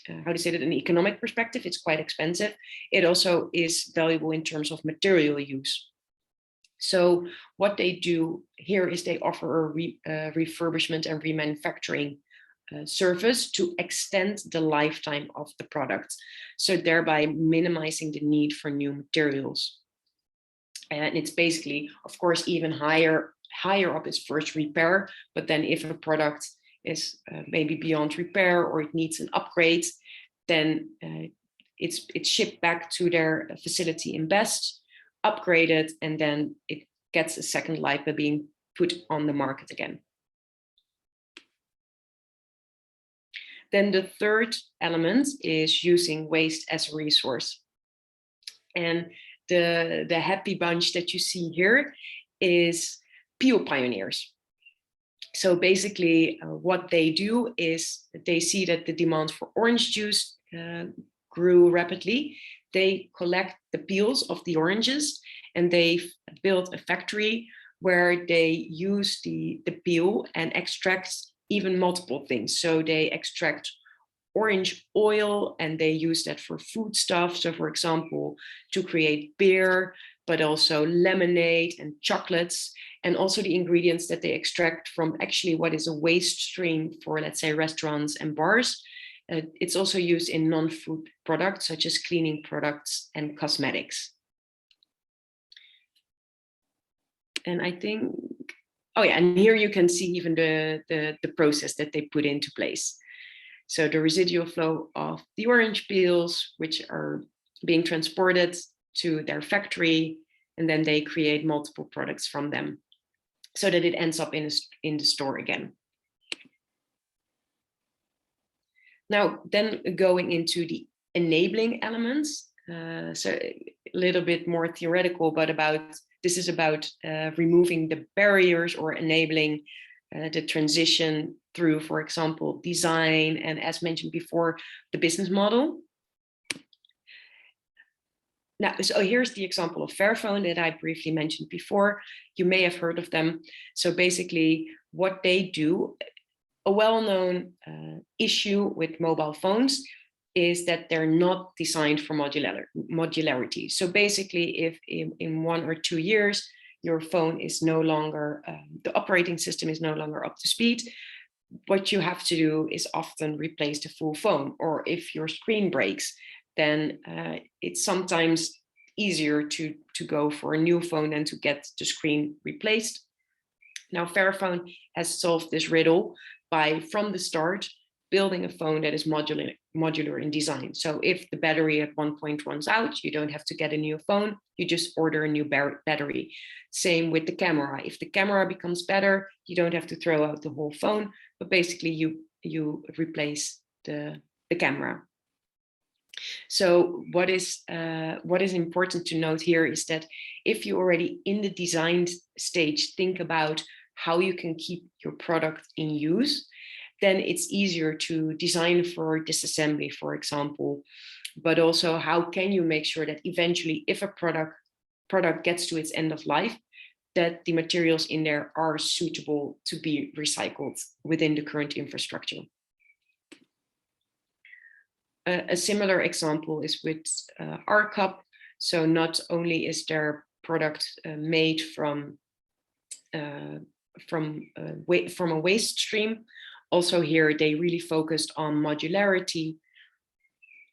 an economic perspective, it's quite expensive. It also is valuable in terms of material use. So what they do here is they offer a refurbishment and remanufacturing service to extend the lifetime of the product, so thereby minimizing the need for new materials. And it's basically, of course, even higher up is first repair, but then if a product is maybe beyond repair or it needs an upgrade, then it's shipped back to their facility in Best, upgraded, and then it gets a second life by being put on the market again. Then the third element is using waste as a resource. And the happy bunch that you see here is peel pioneers. So basically what they do is they see that the demand for orange juice grew rapidly. They collect the peels of the oranges and they've built a factory where they use the peel and extract even multiple things. So they extract orange oil and they use that for foodstuff. So for example, to create beer, but also lemonade and chocolates, and also the ingredients that they extract from actually what is a waste stream for, let's say, restaurants and bars. It's also used in non-food products such as cleaning products and cosmetics. And I think, oh yeah, and here you can see even the process that they put into place. So the residual flow of the orange peels, which are being transported to their factory, and then they create multiple products from them so that it ends up in the store again. Now, then going into the enabling elements, so a little bit more theoretical, but this is about removing the barriers or enabling the transition through, for example, design, and as mentioned before, the business model. Now, so here's the example of Fairphone that I briefly mentioned before. You may have heard of them. So basically what they do, a well-known issue with mobile phones is that they're not designed for modularity. So basically, if in 1 or 2 years, your phone is no longer, the operating system is no longer up to speed, what you have to do is often replace the full phone. Or if your screen breaks, then it's sometimes easier to go for a new phone than to get the screen replaced. Now, Fairphone has solved this riddle by, from the start, building a phone that is modular in design. So if the battery at one point runs out, you don't have to get a new phone, you just order a new battery. Same with the camera. If the camera becomes better, you don't have to throw out the whole phone, but basically you replace the camera. So what is important to note here is that if you already in the design stage think about how you can keep your product in use, then it's easier to design for disassembly, for example, but also how can you make sure that eventually if a product gets to its end of life, that the materials in there are suitable to be recycled within the current infrastructure. A similar example is with our cup. So not only is their product made from a waste stream, also here they really focused on modularity.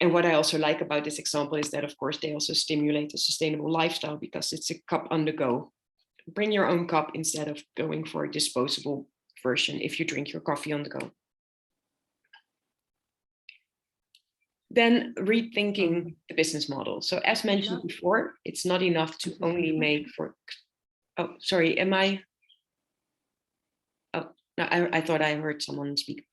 And what I also like about this example is that, of course, they also stimulate a sustainable lifestyle because it's a cup on the go. Bring your own cup instead of going for a disposable version if you drink your coffee on the go. Then rethinking the business model. So as mentioned before, it's not enough to only make for, oh, sorry, am I? Oh, no, I thought I heard someone speak.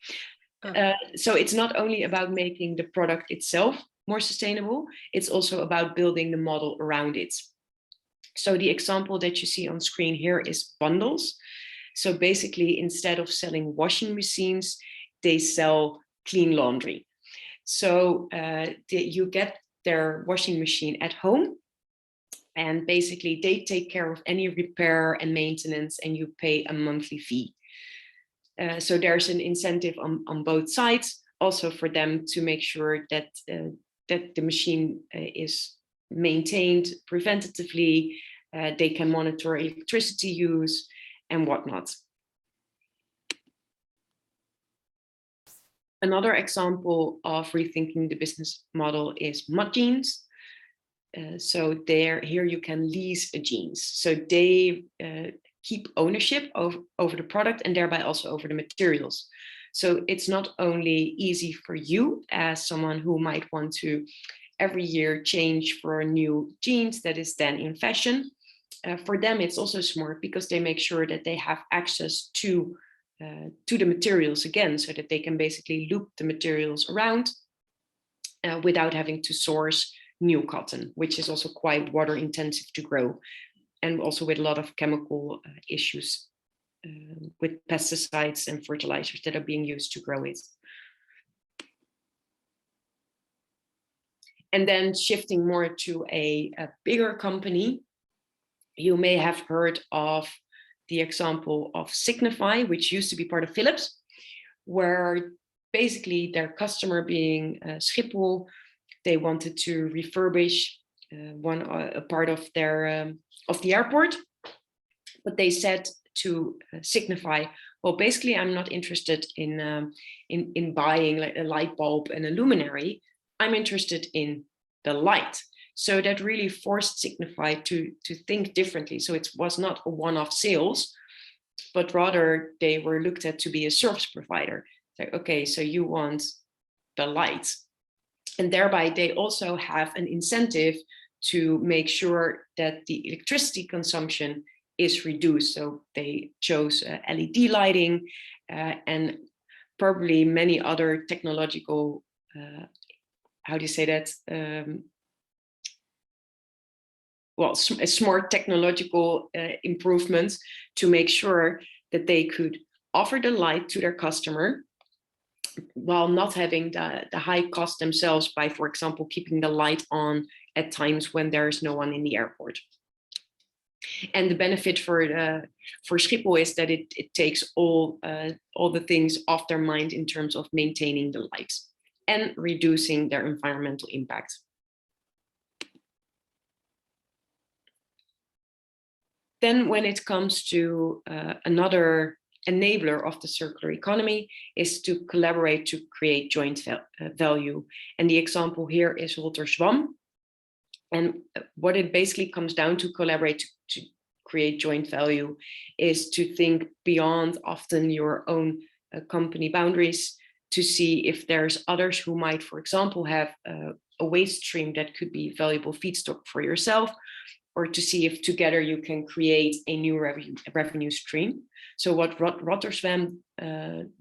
So it's not only about making the product itself more sustainable, it's also about building the model around it. So the example that you see on screen here is bundles. So basically, instead of selling washing machines, they sell clean laundry. So you get their washing machine at home, and basically they take care of any repair and maintenance, and you pay a monthly fee. So there's an incentive on both sides, also for them to make sure that that the machine is maintained preventatively. They can monitor electricity use and whatnot. Another example of rethinking the business model is mud jeans. So here you can lease a jeans. So they keep ownership over the product and thereby also over the materials. So it's not only easy for you as someone who might want to every year change for new jeans that is then in fashion. For them, it's also smart because they make sure that they have access to the materials again, so that they can basically loop the materials around without having to source new cotton, which is also quite water intensive to grow, and also with a lot of chemical issues with pesticides and fertilizers that are being used to grow it. And then shifting more to a bigger company, you may have heard of the example of Signify, which used to be part of Philips, where basically their customer being Schiphol, they wanted to refurbish a part of their of the airport, but they said to Signify, well, basically, I'm not interested in buying like a light bulb and a luminary. I'm interested in the light. So that really forced Signify to think differently. So it was not a one-off sales, but rather they were looked at to be a service provider. Like, okay, so you want the light. And thereby they also have an incentive to make sure that the electricity consumption is reduced. So they chose LED lighting and probably many other technological, how do you say that? Well, smart technological improvements to make sure that they could offer the light to their customer while not having the high cost themselves by, for example, keeping the light on at times when there's no one in the airport. And the benefit for Schiphol is that it takes all the things off their mind in terms of maintaining the lights and reducing their environmental impact. Then when it comes to another enabler of the circular economy is to collaborate to create joint value. And the example here is Rotter Schwamm. And what it basically comes down to collaborate to create joint value is to think beyond often your own company boundaries to see if there's others who might, for example, have a waste stream that could be valuable feedstock for yourself, or to see if together you can create a new revenue stream. So what Rotter Schwamm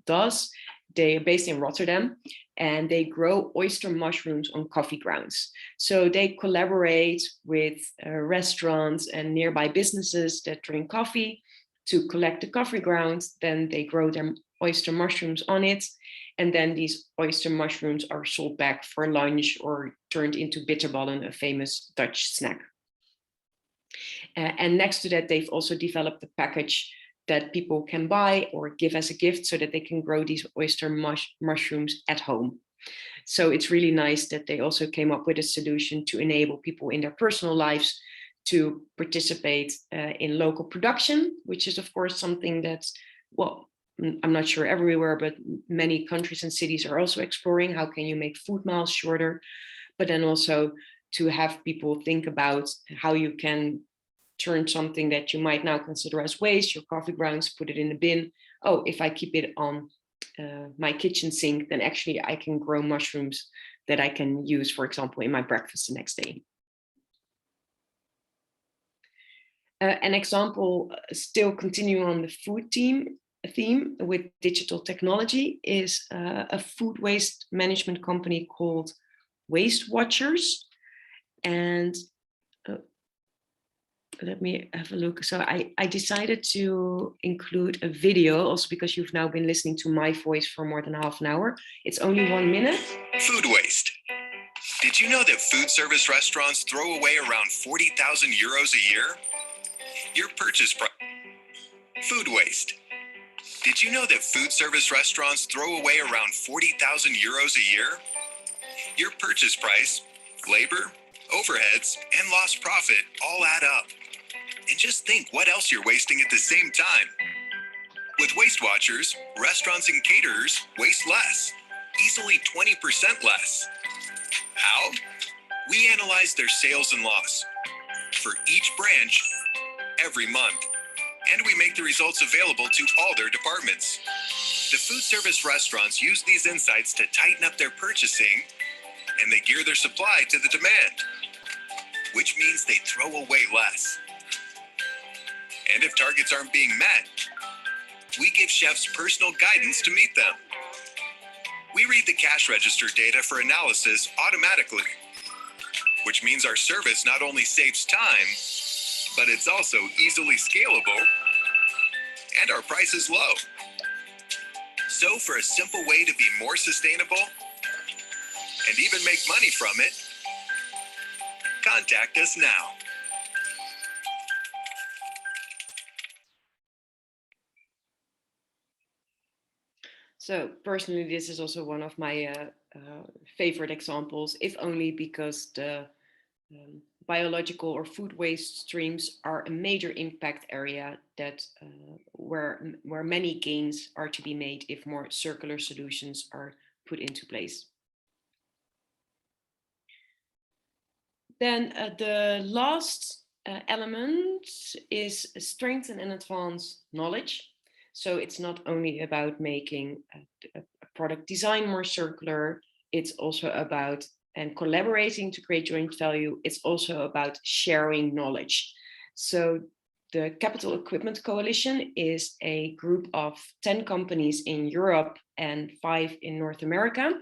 does, they are based in Rotterdam, and they grow oyster mushrooms on coffee grounds. So they collaborate with restaurants and nearby businesses that drink coffee to collect the coffee grounds. Then they grow their oyster mushrooms on it. And then these oyster mushrooms are sold back for lunch or turned into bitterballen, a famous Dutch snack. And next to that, they've also developed a package that people can buy or give as a gift so that they can grow these oyster mushrooms at home. So it's really nice that they also came up with a solution to enable people in their personal lives to participate in local production, which is of course something that's, well, I'm not sure everywhere, but many countries and cities are also exploring how can you make food miles shorter, but then also to have people think about how you can turn something that you might now consider as waste, your coffee grounds, put it in a bin. Oh, if I keep it on my kitchen sink, then actually I can grow mushrooms that I can use, for example, in my breakfast the next day. An example, still continuing on the food theme with digital technology, is a food waste management company called Waste Watchers. And let me have a look. So I decided to include a video also because you've now been listening to my voice for more than half an hour. It's only 1 minute. Food waste. Did you know that food service restaurants throw away around 40,000 euros a year? Your purchase price. Food waste. Did you know that food service restaurants throw away around 40,000 euros a year? Your purchase price, labor, overheads, and lost profit all add up. And just think what else you're wasting at the same time. With Waste Watchers, restaurants and caterers waste less, easily 20% less. How? We analyze their sales and loss for each branch every month, and we make the results available to all their departments. The food service restaurants use these insights to tighten up their purchasing, and they gear their supply to the demand, which means they throw away less. And if targets aren't being met, we give chefs personal guidance to meet them. We read the cash register data for analysis automatically, which means our service not only saves time, but it's also easily scalable, and our price is low. So for a simple way to be more sustainable and even make money from it, contact us now. So personally, this is also one of my favorite examples, if only because the biological or food waste streams are a major impact area that where many gains are to be made if more circular solutions are put into place. Then the last element is strengthen and advance knowledge. So it's not only about making a product design more circular, it's also about and collaborating to create joint value. It's also about sharing knowledge. So the Capital Equipment Coalition is a group of 10 companies in Europe and 5 in North America,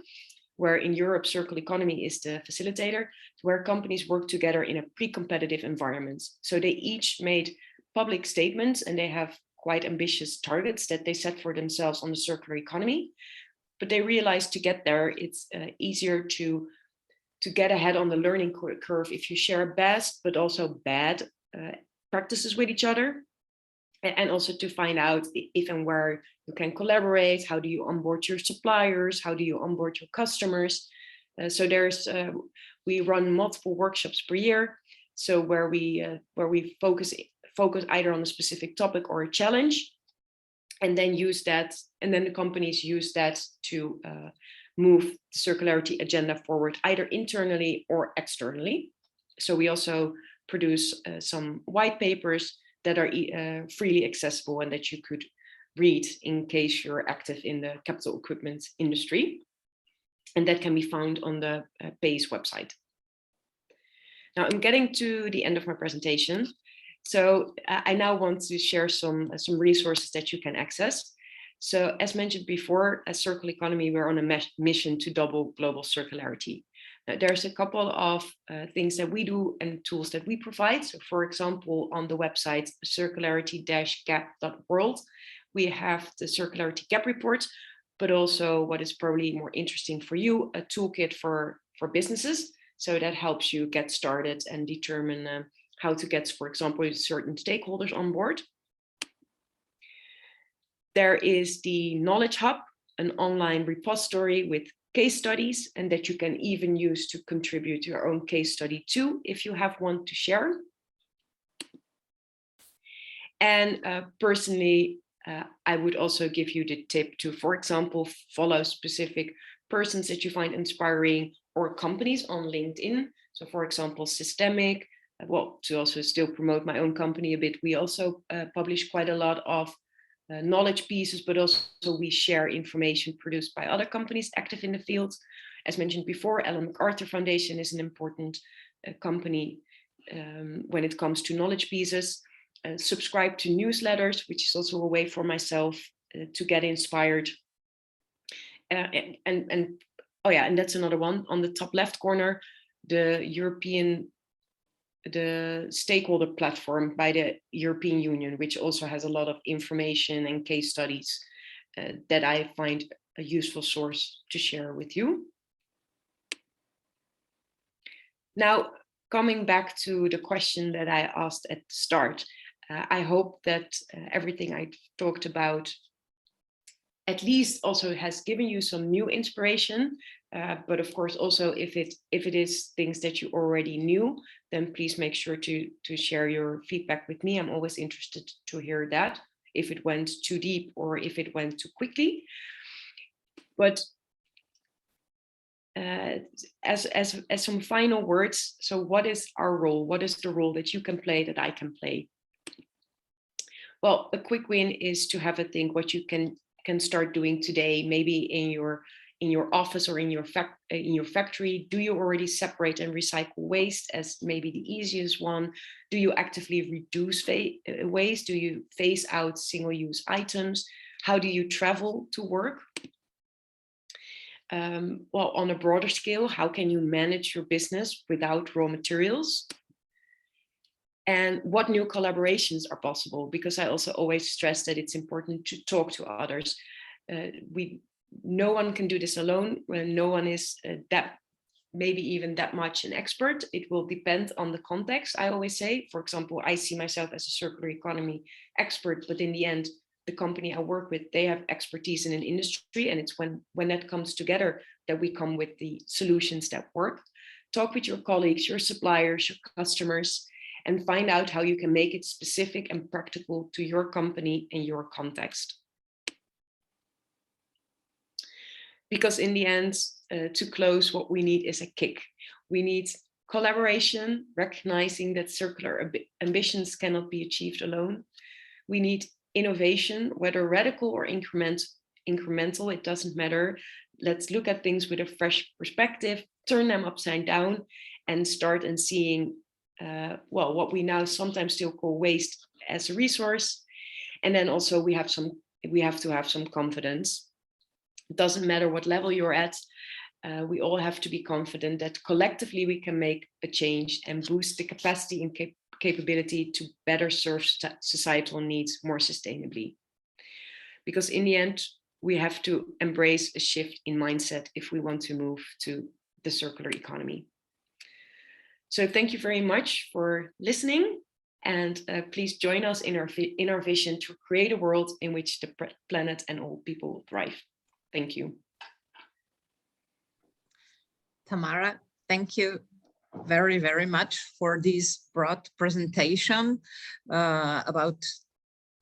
where in Europe, circular economy is the facilitator, where companies work together in a pre-competitive environment. So they each made public statements and they have quite ambitious targets that they set for themselves on the circular economy. But they realized to get there, it's easier to to get ahead on the learning curve if you share best but also bad practices with each other, and also to find out if and where you can collaborate. How do you onboard your suppliers? How do you onboard your customers? So we run multiple workshops per year, so where we focus either on a specific topic or a challenge, and then use that, and then the companies use that to move the circularity agenda forward, either internally or externally. So we also produce some white papers that are freely accessible and that you could read in case you're active in the capital equipment industry. And that can be found on the PACE website. Now I'm getting to the end of my presentation. So I now want to share some resources that you can access. So as mentioned before, as Circular Economy, we're on a mission to double global circularity. Now, there's a couple of things that we do and tools that we provide. So for example, on the website circularity-gap.world, we have the Circularity Gap Report, but also what is probably more interesting for you, a toolkit for businesses. So that helps you get started and determine how to get, for example, certain stakeholders on board. There is the Knowledge Hub, an online repository with case studies, and that you can even use to contribute your own case study too, if you have one to share. And personally, I would also give you the tip to, for example, follow specific persons that you find inspiring or companies on LinkedIn. So for example, Systemic, well, to also still promote my own company a bit, we also publish quite a lot of knowledge pieces, but also we share information produced by other companies active in the field. As mentioned before, Ellen MacArthur Foundation is an important company when it comes to knowledge pieces. Subscribe to newsletters, which is also a way for myself to get inspired. And that's another one. On the top left corner, the stakeholder platform by the European Union, which also has a lot of information and case studies that I find a useful source to share with you. Now, coming back to the question that I asked at the start, I hope that everything I talked about at least also has given you some new inspiration. But of course, also if it is things that you already knew, then please make sure to share your feedback with me. I'm always interested to hear that, if it went too deep or if it went too quickly. But as some final words, so what is our role? What is the role that you can play, that I can play? Well, a quick win is to have a think what you can start doing today, maybe in your office or in your factory. Do you already separate and recycle waste as maybe the easiest one? Do you actively reduce waste? Do you phase out single-use items? How do you travel to work? Well, on a broader scale, how can you manage your business without raw materials? And what new collaborations are possible? Because I also always stress that it's important to talk to others. No one can do this alone. No one is maybe even that much an expert. It will depend on the context, I always say. For example, I see myself as a circular economy expert, but in the end, the company I work with, they have expertise in an industry, and it's when that comes together that we come with the solutions that work. Talk with your colleagues, your suppliers, your customers, and find out how you can make it specific and practical to your company and your context. Because in the end, to close, what we need is a kick. We need collaboration, recognizing that circular ambitions cannot be achieved alone. We need innovation, whether radical or incremental, it doesn't matter. Let's look at things with a fresh perspective, turn them upside down, and start and seeing what we now sometimes still call waste as a resource. And then also we have to have some confidence. It doesn't matter what level you're at. We all have to be confident that collectively we can make a change and boost the capacity and capability to better serve societal needs more sustainably. Because in the end, we have to embrace a shift in mindset if we want to move to the circular economy. So thank you very much for listening, and please join us in our vision to create a world in which the planet and all people thrive. Thank you. Tamara, thank you very, very much for this broad presentation about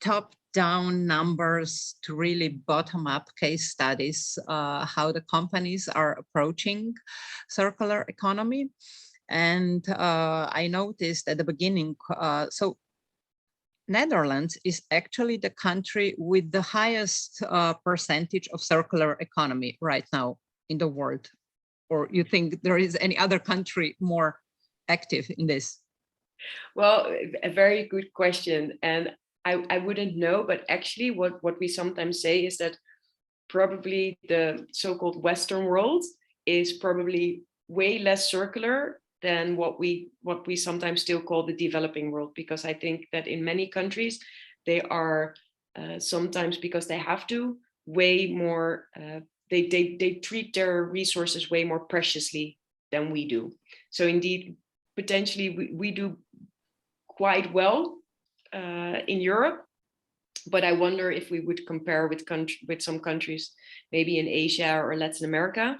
top-down numbers to really bottom-up case studies, how the companies are approaching circular economy. And I noticed at the beginning, so Netherlands is actually the country with the highest percentage of circular economy right now in the world. Or you think there is any other country more active in this? Well, a very good question. And I wouldn't know, but actually what we sometimes say is that probably the so-called Western world is probably way less circular than what we sometimes still call the developing world, because I think that in many countries they are sometimes, because they have to, way more they treat their resources way more preciously than we do. So indeed, potentially we do quite well in Europe, but I wonder if we would compare with some countries, maybe in Asia or Latin America,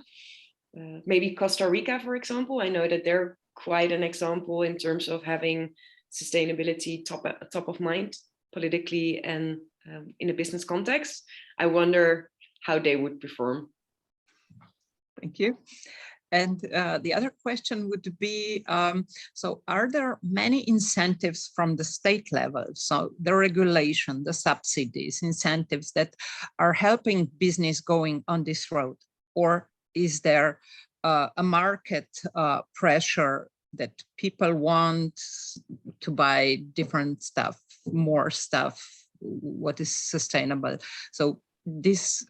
maybe Costa Rica, for example. I know that they're quite an example in terms of having sustainability top of mind politically and in a business context. I wonder how they would perform. Thank you. And the other question would be, so are there many incentives from the state level? So the regulation, the subsidies, incentives that are helping business going on this road? Or is there a market pressure that people want to buy different stuff, more stuff, what is sustainable? So this,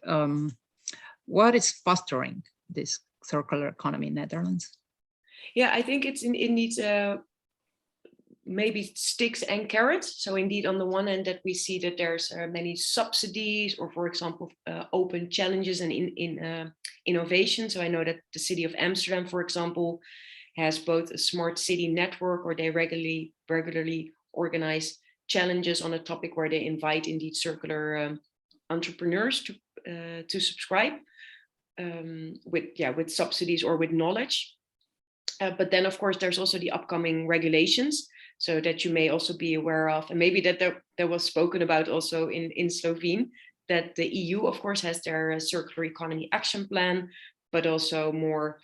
what is fostering this circular economy in Netherlands? Yeah, I think it needs maybe sticks and carrots. So indeed, on the one hand, that we see that there's many subsidies, or for example, open challenges and innovation. So I know that the city of Amsterdam, for example, has both a smart city network, or they regularly organize challenges on a topic where they invite indeed circular entrepreneurs to subscribe. With subsidies or with knowledge. But then, of course, there's also the upcoming regulations, so that you may also be aware of, and maybe that there was spoken about also in Slovene, that the EU, of course, has their circular economy action plan, but also more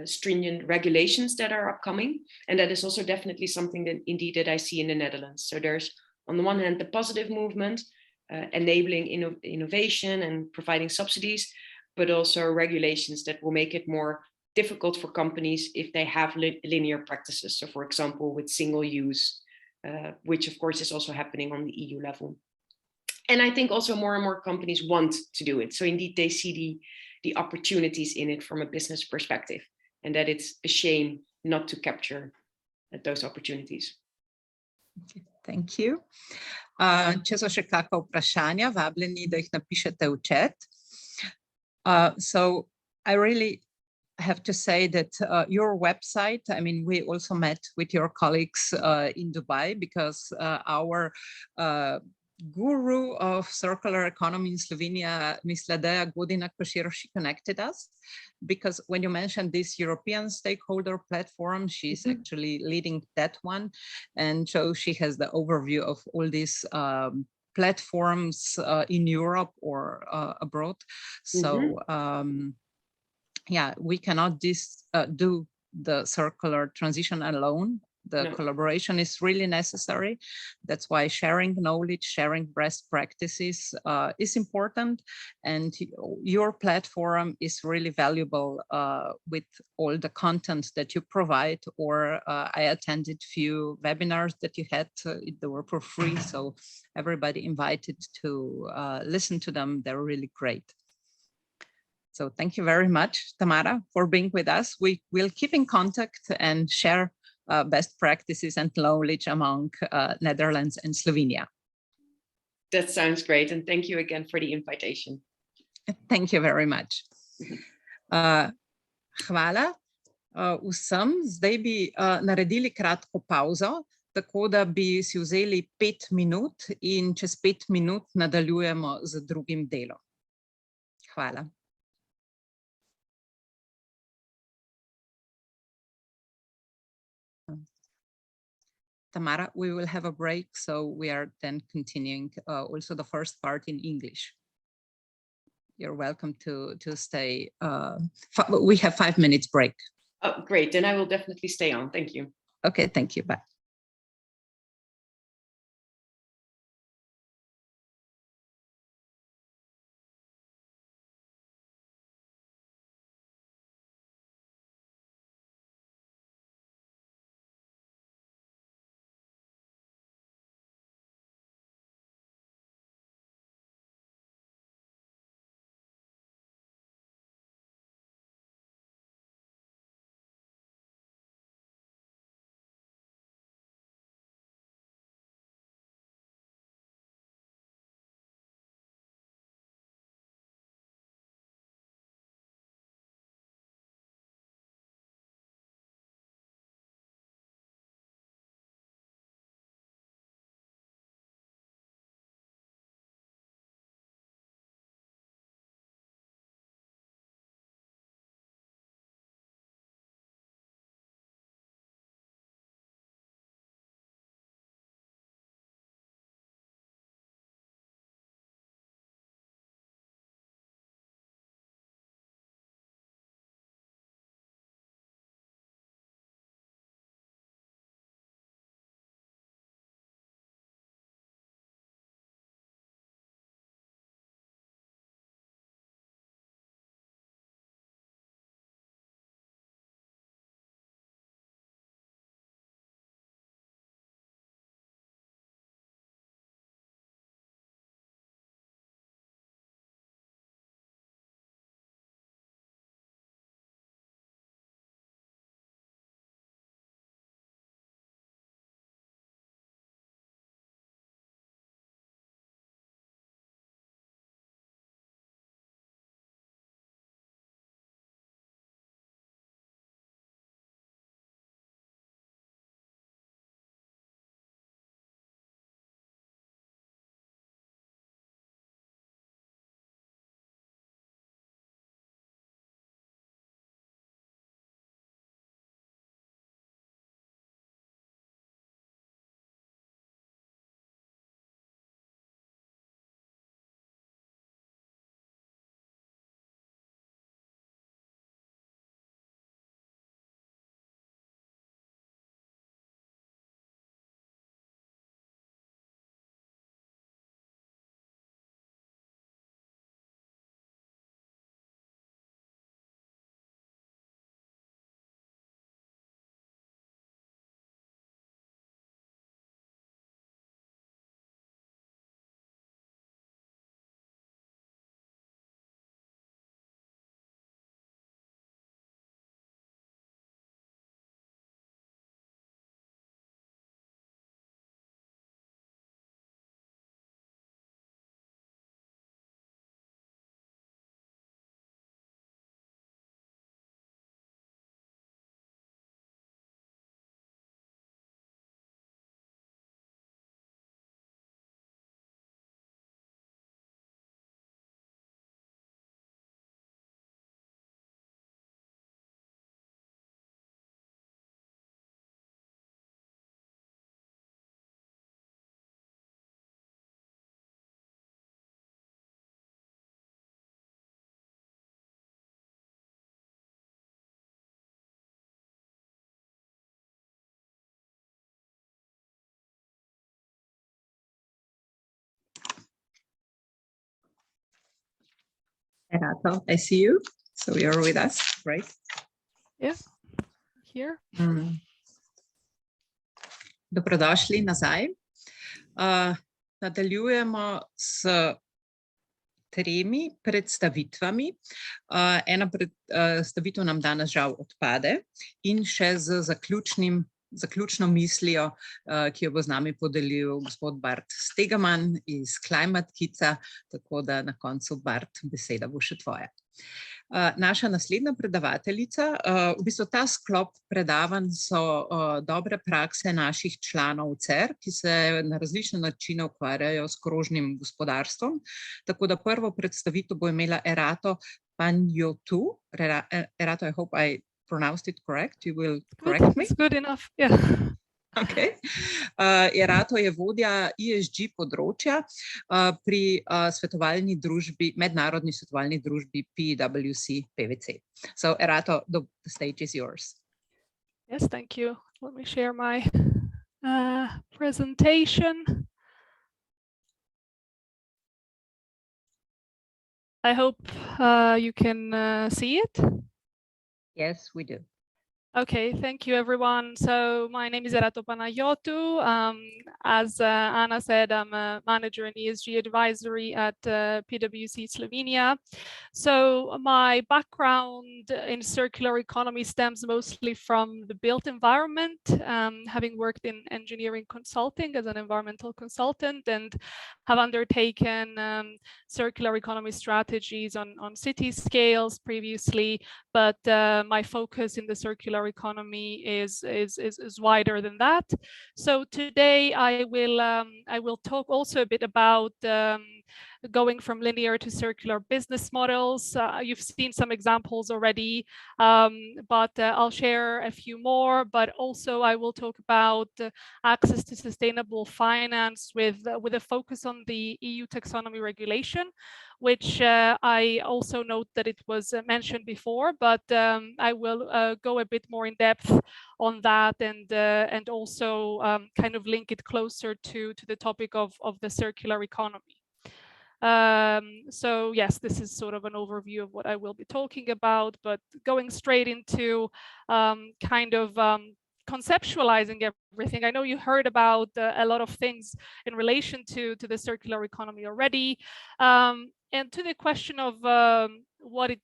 stringent regulations that are upcoming. And that is also definitely something that indeed that I see in the Netherlands. So there's, on the one hand, the positive movement, enabling innovation and providing subsidies, but also regulations that will make it more difficult for companies if they have linear practices. So for example, with single use, which of course is also happening on the EU level. And I think also more and more companies want to do it. So indeed, they see the opportunities in it from a business perspective, and that it's a shame not to capture those opportunities. Okay, thank you. Če so še kakšna vprašanja, vabljeni, da jih napišete v chat. So I really have to say that your website, I mean, we also met with your colleagues in Dubai, because our guru of circular economy in Slovenia, Ms. Ladeja Godina-Košir, she connected us, because when you mentioned this European stakeholder platform, she's actually leading that one. And so she has the overview of all these platforms in Europe or abroad. So yeah, we cannot do the circular transition alone. The collaboration is really necessary. That's why sharing knowledge, sharing best practices is important. And your platform is really valuable with all the content that you provide. Or I attended few webinars that you had, they were for free. So everybody invited to listen to them. They're really great. So thank you very much, Tamara, for being with us. We will keep in contact and share best practices and knowledge among Netherlands and Slovenia. That sounds great. And thank you again for the invitation. Thank you very much. Hvala. vsem. Zdaj bi naredili kratko pauzo, tako da bi si vzeli 5 minut in čez 5 minut nadaljujemo z drugim delom. Hvala. Tamara, we will have a break, so we are then continuing also the first part in English. You're welcome to stay. We have 5 minutes break. Oh, great. Then I will definitely stay on. Thank you. Okay, thank you. Bye. Renato, I see you. So you're with us, right? Yeah, here. Dobrodošli nazaj. Nadaljujemo s 3 predstavitvami. Ena predstavitev nam danes žal odpade in še z zaključnim zaključno mislijo, ki jo bo z nami podelil gospod Bart Stegemann iz Climate Kitsa, tako da na koncu, Bart, beseda bo še tvoja. Naša naslednja predavateljica, v bistvu ta sklop predavanj so dobre prakse naših članov CER, ki se na različne načine ukvarjajo s krožnim gospodarstvom. Tako da prvo predstavitev bo imela Erato Panjotu. Erato, I hope I pronounced it correct. You will correct me? It's good enough, yeah. Okay. Erato je vodja ESG področja pri svetovalni družbi, mednarodni svetovalni družbi PwC PwC. So Erato, the stage is yours. Yes, thank you. Let me share my presentation. I hope you can see it. Yes, we do. Okay, thank you, everyone. So my name is Erato Panagiotou. As Anna said, I'm a manager in ESG advisory at PwC Slovenia. So my background in circular economy stems mostly from the built environment, having worked in engineering consulting as an environmental consultant, and have undertaken circular economy strategies on city scales previously, but my focus in the circular economy is wider than that. So today I will talk also a bit about going from linear to circular business models. You've seen some examples already, but I'll share a few more. But also I will talk about access to sustainable finance with a focus on the EU taxonomy regulation, which I also note that it was mentioned before, but I will go a bit more in depth on that and also kind of link it closer to the topic of the circular economy. So yes, this is sort of an overview of what I will be talking about, but going straight into kind of conceptualizing everything. I know you heard about a lot of things in relation to the circular economy already. And to the question of what it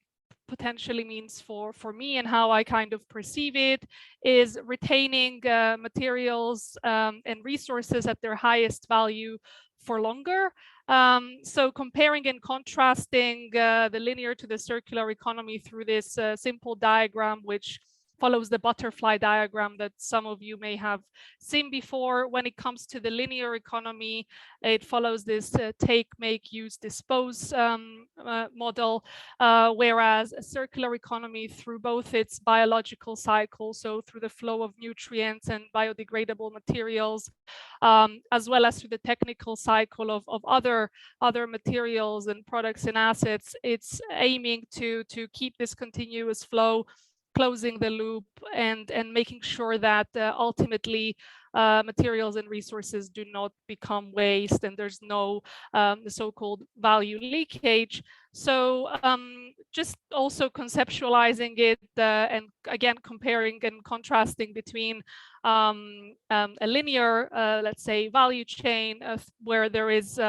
potentially means for me and how I kind of perceive it, is retaining materials and resources at their highest value for longer. So comparing and contrasting the linear to the circular economy through this simple diagram, which follows the butterfly diagram that some of you may have seen before. When it comes to the linear economy, it follows this take, make, use, dispose model, whereas a circular economy, through both its biological cycle, so through the flow of nutrients and biodegradable materials, as well as through the technical cycle of other materials and products and assets, it's aiming to keep this continuous flow, closing the loop and making sure that ultimately materials and resources do not become waste and there's no the so-called value leakage. So just also conceptualizing it and again comparing and contrasting between a linear, let's say, value chain where there is,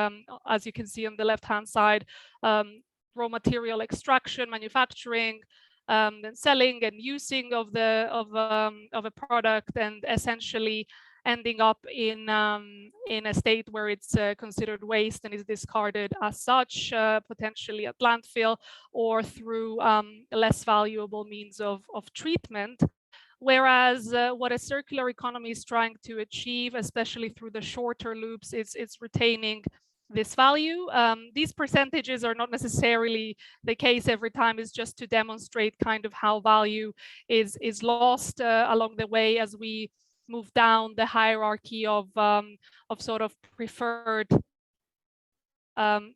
as you can see on the left-hand side, raw material extraction, manufacturing, then selling and using of a product, and essentially ending up in a state where it's considered waste and is discarded as such, potentially at landfill or through less valuable means of treatment. Whereas what a circular economy is trying to achieve, especially through the shorter loops, it's retaining this value. These percentages are not necessarily the case every time. It's just to demonstrate kind of how value is lost along the way as we move down the hierarchy of sort of preferred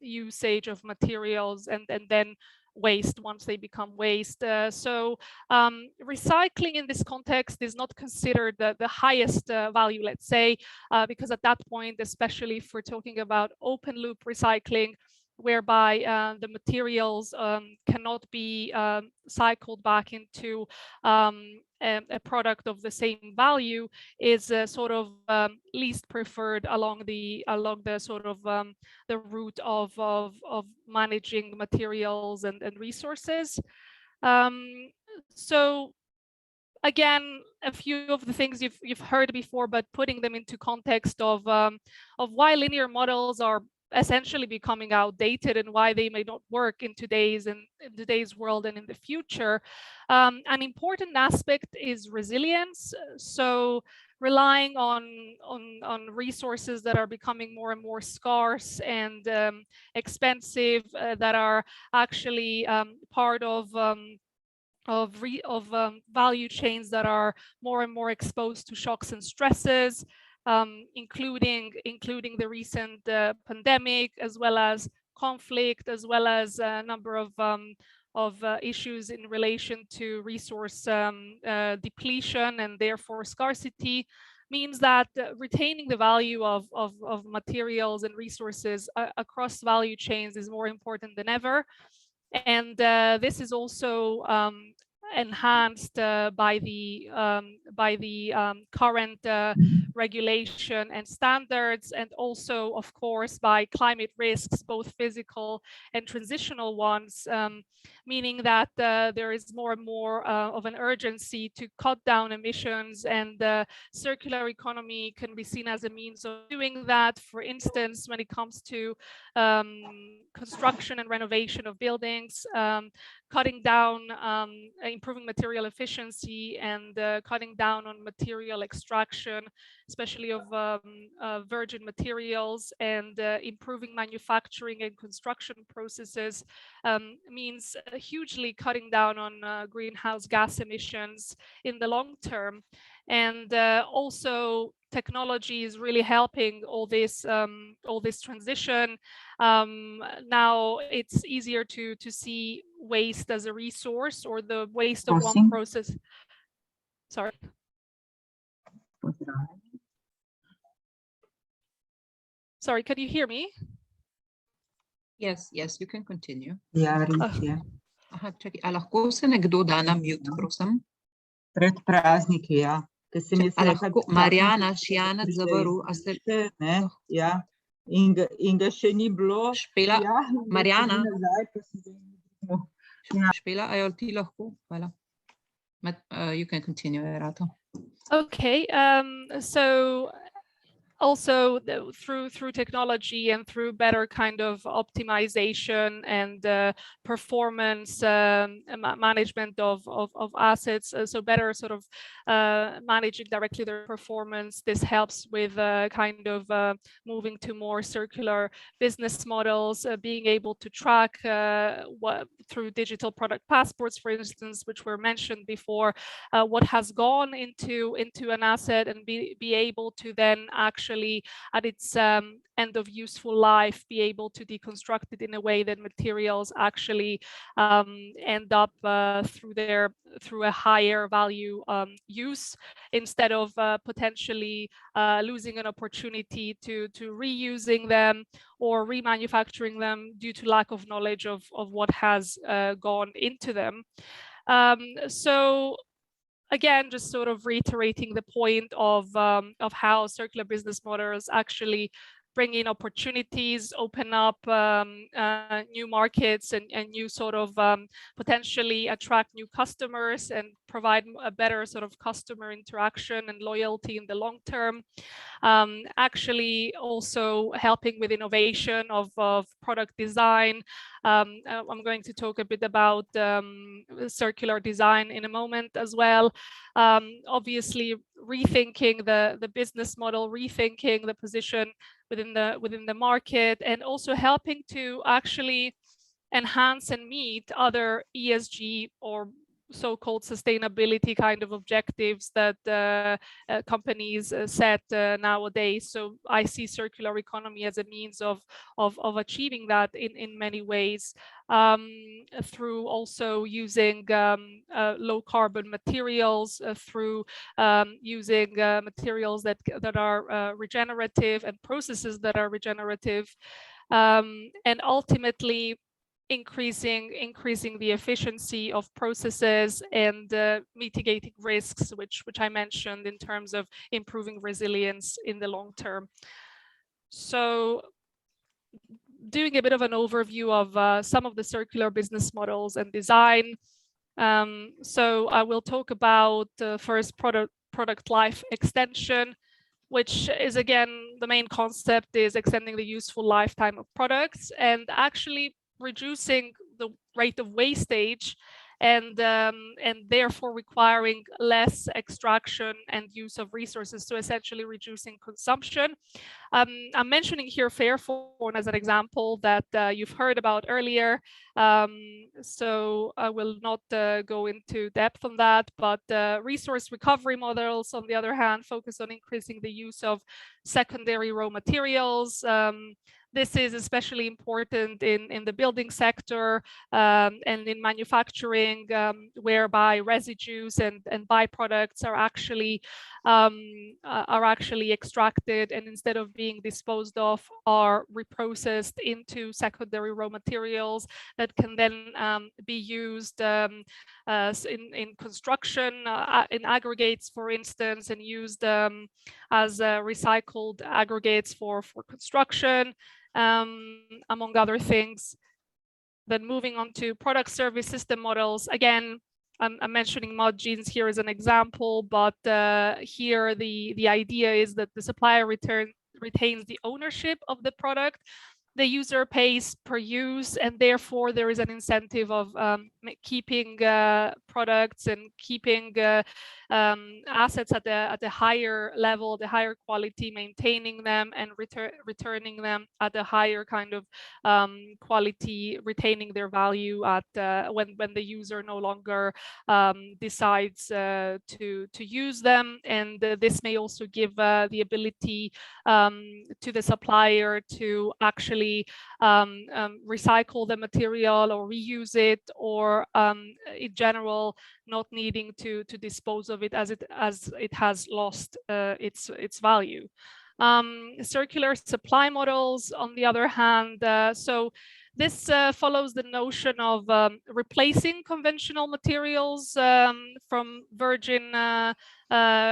usage of materials and then waste once they become waste. So recycling in this context is not considered the highest value, let's say, because at that point, especially if we're talking about open loop recycling, whereby the materials cannot be cycled back into a product of the same value, is sort of least preferred along the sort of the route of managing materials and resources. So again, a few of the things you've heard before, but putting them into context of why linear models are essentially becoming outdated and why they may not work in today's world and in the future. An important aspect is resilience. So relying on resources that are becoming more and more scarce and expensive, that are actually part of value chains that are more and more exposed to shocks and stresses, including the recent pandemic, as well as conflict, as well as a number of issues in relation to resource depletion and therefore scarcity, means that retaining the value of materials and resources across value chains is more important than ever. And this is also enhanced by the current regulation and standards, and also, of course, by climate risks, both physical and transitional ones, meaning that there is more and more of an urgency to cut down emissions, and the circular economy can be seen as a means of doing that. For instance, when it comes to construction and renovation of buildings, cutting down, improving material efficiency, and cutting down on material extraction, especially of virgin materials, and improving manufacturing and construction processes, means hugely cutting down on greenhouse gas emissions in the long term. And also technology is really helping all this transition. Now it's easier to see waste as a resource, or the waste of one process. Sorry. Sorry, can you hear me? Yes, you can continue. Ja, res je. Aha, čakaj, a lahko se nekdo da na mute, prosim? Pred prazniki, ja. Ker sem jaz rekla, Marjana Šjanec zavrl, a ste... ne, ja. In ga še ni bilo. Špela, Ja, Marjana. nazaj, pa sem zdaj... Špela, a jo ti lahko? Hvala. You can continue, Rato. Okay, so also through technology and through better kind of optimization and performance management of assets, so better sort of managing directly their performance. This helps with kind of moving to more circular business models, being able to track through digital product passports, for instance, which were mentioned before, what has gone into an asset, and be able to then actually at its end of useful life be able to deconstruct it in a way that materials actually end up through a higher value use, instead of potentially losing an opportunity to reusing them or remanufacturing them due to lack of knowledge of what has gone into them. So again, just sort of reiterating the point of how circular business models actually bring in opportunities, open up new markets, and new sort of potentially attract new customers and provide a better sort of customer interaction and loyalty in the long term. Actually also helping with innovation of product design. I'm going to talk a bit about circular design in a moment as well. Obviously rethinking the business model, rethinking the position within the market, and also helping to actually enhance and meet other ESG or so-called sustainability kind of objectives that companies set nowadays. So I see circular economy as a means of achieving that in many ways, through also using low carbon materials, through using materials that are regenerative, and processes that are regenerative, and ultimately increasing the efficiency of processes and mitigating risks, which I mentioned in terms of improving resilience in the long term. So doing a bit of an overview of some of the circular business models and design. So I will talk about first product life extension, which is, again, the main concept is extending the useful lifetime of products and actually reducing the rate of wastage and therefore requiring less extraction and use of resources, so essentially reducing consumption. I'm mentioning here Fairphone as an example that you've heard about earlier, so I will not go into depth on that, but resource recovery models, on the other hand, focus on increasing the use of secondary raw materials. This is especially important in the building sector and in manufacturing, whereby residues and byproducts are actually extracted and instead of being disposed of are reprocessed into secondary raw materials that can then be used in construction, in aggregates, for instance, and used as recycled aggregates for construction, among other things. Then moving on to product service system models, again, I'm mentioning mud jeans here as an example, but here the idea is that the supplier retains the ownership of the product. The user pays per use, and therefore there is an incentive of keeping products and keeping assets at a higher level, the higher quality, maintaining them and returning them at a higher kind of quality, retaining their value at when the user no longer decides to use them. And this may also give the ability to the supplier to actually recycle the material or reuse it, or in general not needing to dispose of it as it has lost its value. Circular supply models, on the other hand, so this follows the notion of replacing conventional materials from virgin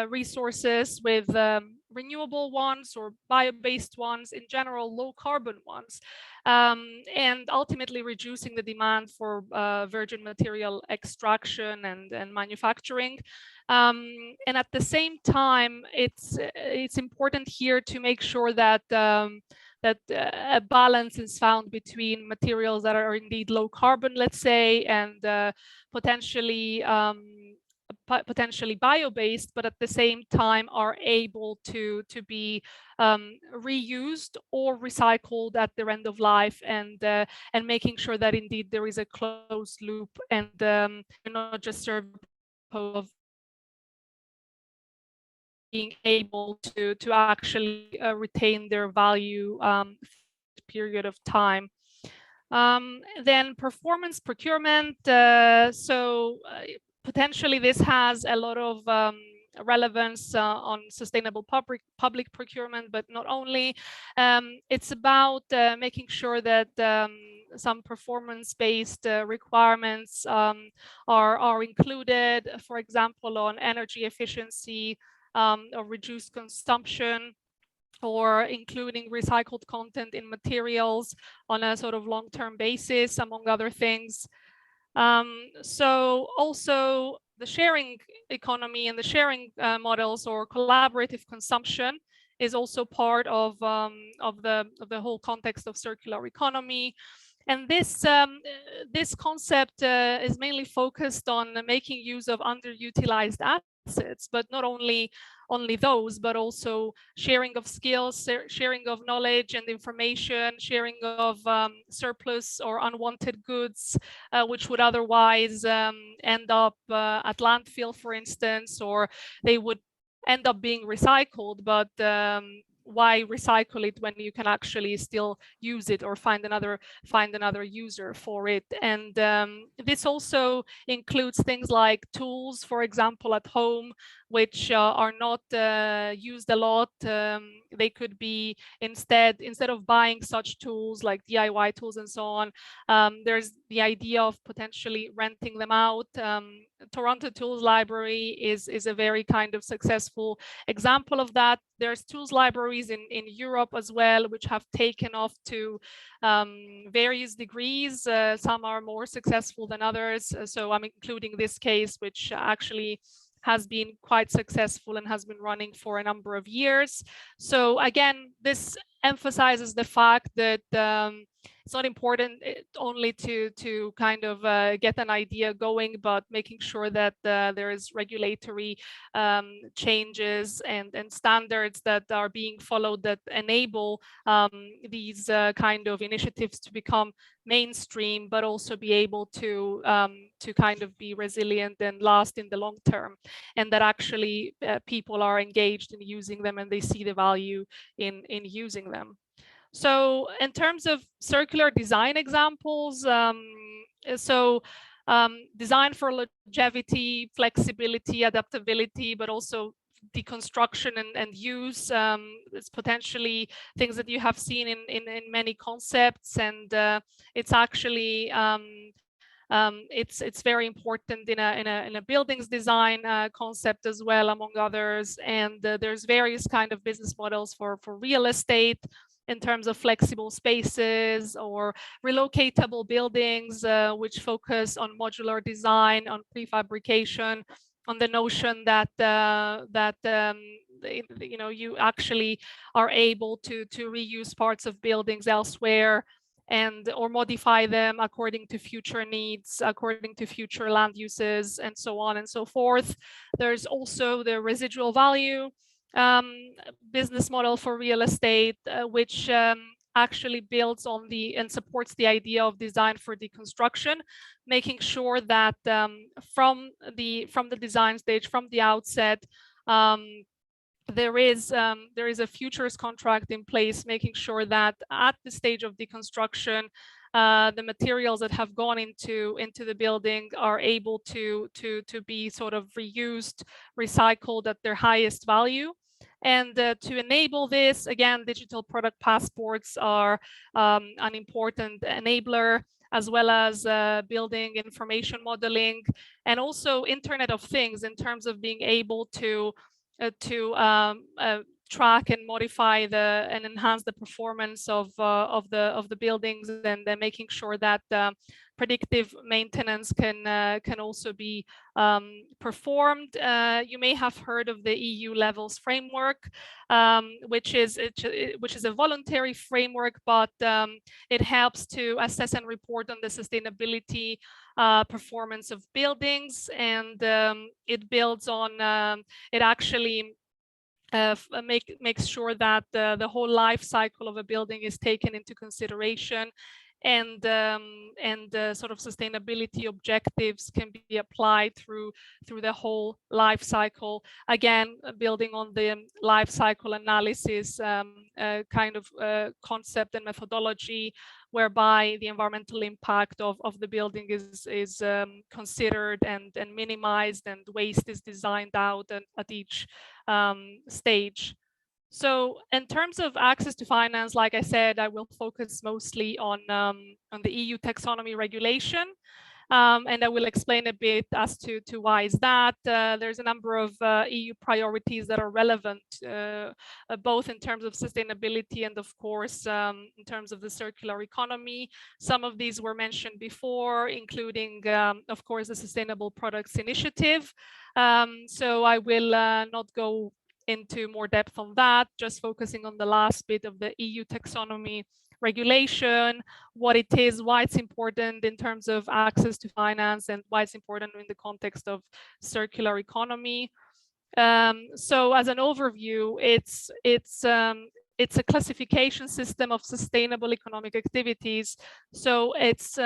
resources with renewable ones or bio-based ones, in general low carbon ones, and ultimately reducing the demand for virgin material extraction and manufacturing. And at the same time, it's important here to make sure that a balance is found between materials that are indeed low carbon, let's say, and potentially bio-based, but at the same time are able to be reused or recycled at their end of life, and making sure that indeed there is a closed loop and not just serve of being able to actually retain their value period of time. Then performance procurement. Potentially this has a lot of relevance on sustainable public procurement, but not only. It's about making sure that some performance-based requirements are included, for example, on energy efficiency or reduced consumption, or including recycled content in materials on a sort of long-term basis, among other things. So also the sharing economy and the sharing models or collaborative consumption is also part of the whole context of circular economy. And this concept is mainly focused on making use of underutilized assets, but not only those, but also sharing of skills, sharing of knowledge and information, sharing of surplus or unwanted goods, which would otherwise end up at landfill, for instance, or they would end up being recycled, but why recycle it when you can actually still use it or find another user for it? And this also includes things like tools, for example, at home, which are not used a lot. They could be instead of buying such tools like DIY tools and so on, there's the idea of potentially renting them out. Toronto Tools Library is a very kind of successful example of that. There's tools libraries in Europe as well, which have taken off to various degrees. Some are more successful than others. So I'm including this case, which actually has been quite successful and has been running for a number of years. So again, this emphasizes the fact that it's not important only to kind of get an idea going, but making sure that there is regulatory changes and standards that are being followed that enable these kind of initiatives to become mainstream, but also be able to kind of be resilient and last in the long term, and that actually people are engaged in using them and they see the value in using them. So in terms of circular design examples, design for longevity, flexibility, adaptability, but also deconstruction and use is potentially things that you have seen in many concepts, and it's actually it's very important in a buildings design concept as well, among others. And there's various kind of business models for real estate in terms of flexible spaces or relocatable buildings, which focus on modular design, on prefabrication, on the notion that you know, you actually are able to reuse parts of buildings elsewhere and or modify them according to future needs, according to future land uses, and so on and so forth. There's also the residual value business model for real estate, which actually builds on and supports the idea of design for deconstruction, making sure that from the design stage, from the outset, there is a futures contract in place, making sure that at the stage of deconstruction, the materials that have gone into the building are able to be sort of reused, recycled at their highest value. And to enable this, again, digital product passports are an important enabler, as well as building information modeling, and also Internet of Things in terms of being able to track and modify and enhance the performance of the buildings, and then making sure that predictive maintenance can also be performed. You may have heard of the EU Levels framework, which is a voluntary framework, but it helps to assess and report on the sustainability performance of buildings, and it builds on it actually makes sure that the whole life cycle of a building is taken into consideration, and sort of sustainability objectives can be applied through the whole life cycle. Again, building on the life cycle analysis kind of concept and methodology, whereby the environmental impact of the building is considered and minimized, and waste is designed out at each stage. So in terms of access to finance, like I said, I will focus mostly on the EU taxonomy regulation. And I will explain a bit as to why is that. There's a number of EU priorities that are relevant, both in terms of sustainability and, of course, in terms of the circular economy. Some of these were mentioned before, including, of course, the Sustainable Products Initiative. So I will not go into more depth on that, just focusing on the last bit of the EU taxonomy regulation, what it is, why it's important in terms of access to finance, and why it's important in the context of circular economy. So as an overview, it's a classification system of sustainable economic activities. So it's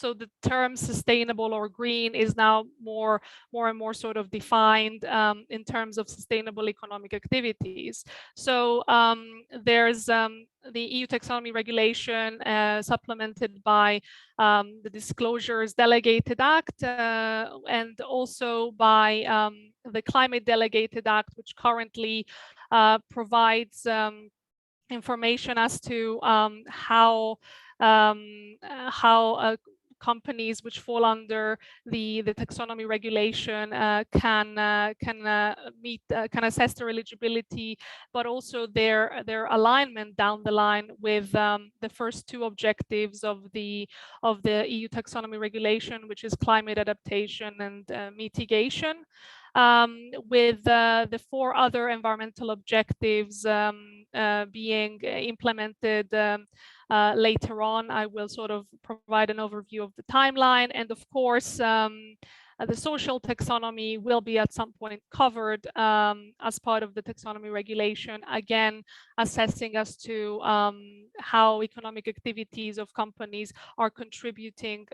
so the term sustainable or green is now more and more sort of defined in terms of sustainable economic activities. So there's the EU taxonomy regulation supplemented by the Disclosures Delegated Act and also by the Climate Delegated Act, which currently provides information as to how companies which fall under the taxonomy regulation can assess their eligibility, but also their alignment down the line with the first two objectives of the EU taxonomy regulation, which is climate adaptation and mitigation. With the four other environmental objectives being implemented later on. I will sort of provide an overview of the timeline, and of course the social taxonomy will be at some point covered as part of the taxonomy regulation, again assessing as to how economic activities of companies are contributing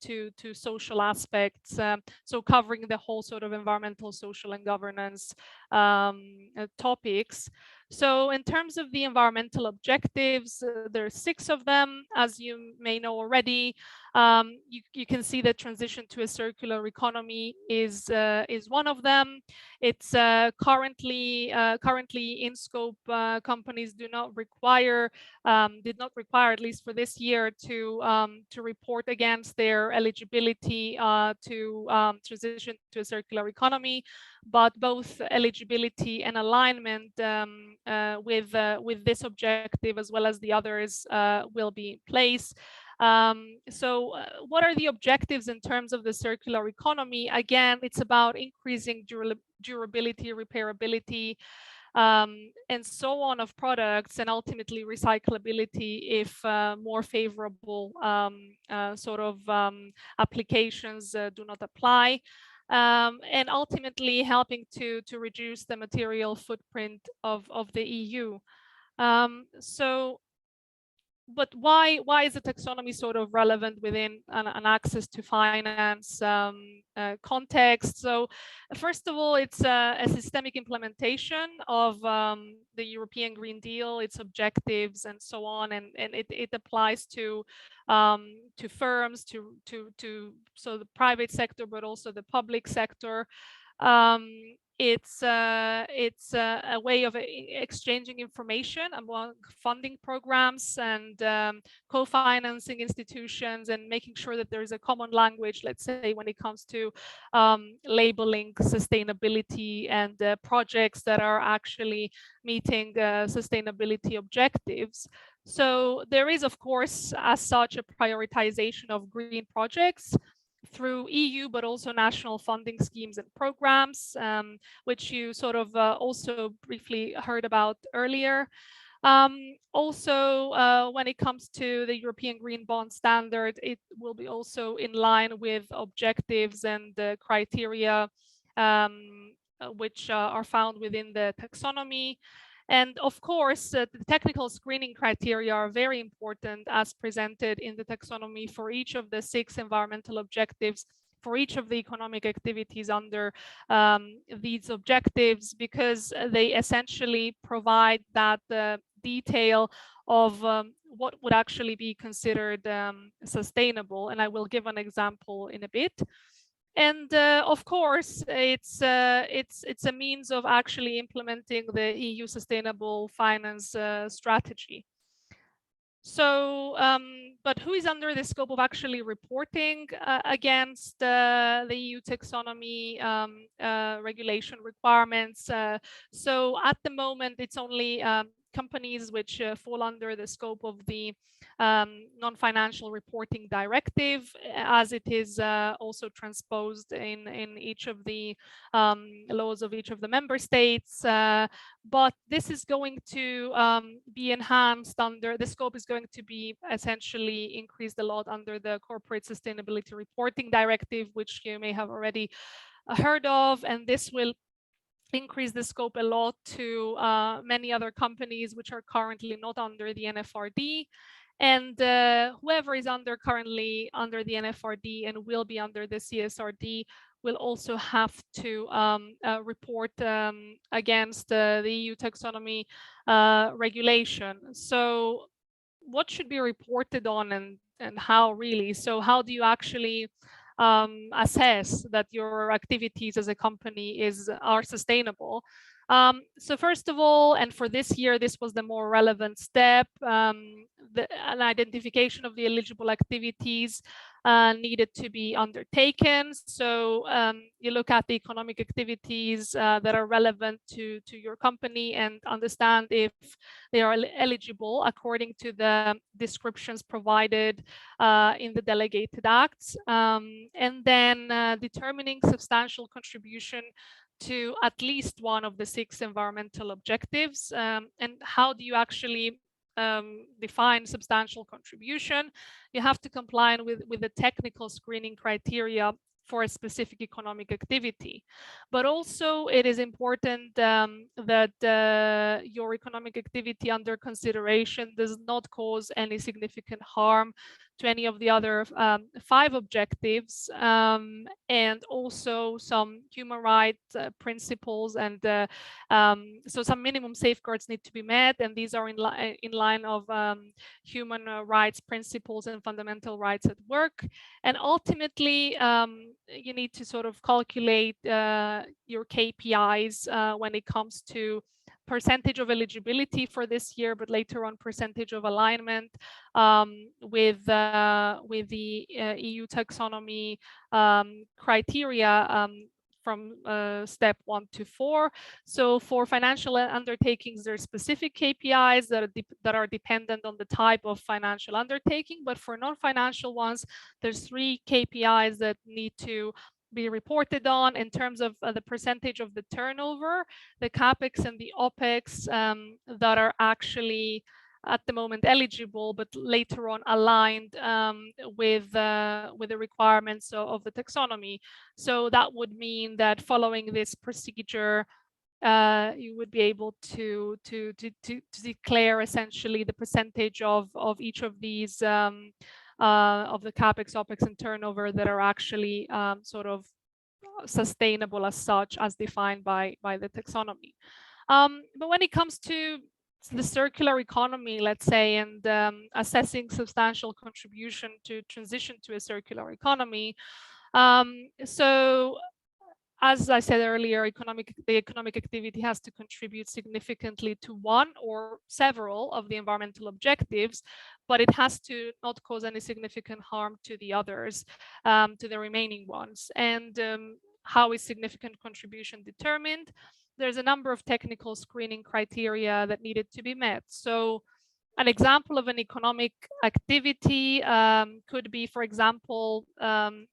to social aspects, so covering the whole sort of environmental, social and governance topics. So in terms of the environmental objectives, there are 6 of them, as you may know already. You can see that transition to a circular economy is one of them. It's currently in scope. Companies did not require, at least for this year, to report against their eligibility to transition to a circular economy, but both eligibility and alignment with this objective as well as the others will be in place. So what are the objectives in terms of the circular economy? Again, it's about increasing durability, repairability, and so on of products, and ultimately recyclability if more favorable sort of applications do not apply. And ultimately helping to reduce the material footprint of the EU. But why is the taxonomy sort of relevant within an access to finance context? So first of all, it's a systemic implementation of the European Green Deal, its objectives and so on, and it applies to firms, so the private sector, but also the public sector. It's a way of exchanging information among funding programs and co-financing institutions, and making sure that there's a common language, let's say, when it comes to labeling sustainability and projects that are actually meeting sustainability objectives. So there is, of course, as such, a prioritization of green projects through EU, but also national funding schemes and programs, which you sort of also briefly heard about earlier. Also, when it comes to the European Green Bond Standard, it will be also in line with objectives and the criteria which are found within the taxonomy. And of course, the technical screening criteria are very important as presented in the taxonomy for each of the 6 environmental objectives, for each of the economic activities under these objectives, because they essentially provide that detail of what would actually be considered sustainable. And I will give an example in a bit. And of course, it's a means of actually implementing the EU sustainable finance strategy. So, but who is under the scope of actually reporting against the EU taxonomy regulation requirements? So at the moment, it's only companies which fall under the scope of the non-financial reporting directive, as it is also transposed in each of the laws of each of the member states. But this is going to be enhanced under, the scope is going to be essentially increased a lot under the Corporate Sustainability Reporting Directive, which you may have already heard of, and this will increase the scope a lot to many other companies which are currently not under the NFRD. And whoever is currently under the NFRD and will be under the CSRD will also have to report against the EU taxonomy regulation. So what should be reported on and how really? So how do you actually assess that your activities as a company are sustainable? So first of all, and for this year, this was the more relevant step, an identification of the eligible activities needed to be undertaken. So you look at the economic activities that are relevant to your company and understand if they are eligible according to the descriptions provided in the delegated acts, and then determining substantial contribution to at least one of the 6 environmental objectives. And how do you actually define substantial contribution? You have to comply with the technical screening criteria for a specific economic activity. But also it is important that your economic activity under consideration does not cause any significant harm to any of the other 5 objectives, and also some human rights principles, and so some minimum safeguards need to be met, and these are in line of human rights principles and fundamental rights at work. And ultimately, you need to sort of calculate your KPIs when it comes to percentage of eligibility for this year, but later on percentage of alignment with the EU taxonomy criteria from step 1 to 4. So for financial undertakings, there are specific KPIs that are dependent on the type of financial undertaking, but for non-financial ones, there's 3 KPIs that need to be reported on in terms of the percentage of the turnover, the capex and the opex that are actually at the moment eligible, but later on aligned with the requirements of the taxonomy. So that would mean that following this procedure, you would be able to declare essentially the percentage of each of these of the capex, opex, and turnover that are actually sort of sustainable as such, as defined by the taxonomy. But when it comes to the circular economy, let's say, and assessing substantial contribution to transition to a circular economy, so as I said earlier, the economic activity has to contribute significantly to one or several of the environmental objectives, but it has to not cause any significant harm to the others, to the remaining ones. And how is significant contribution determined? There's a number of technical screening criteria that needed to be met. So an example of an economic activity could be, for example,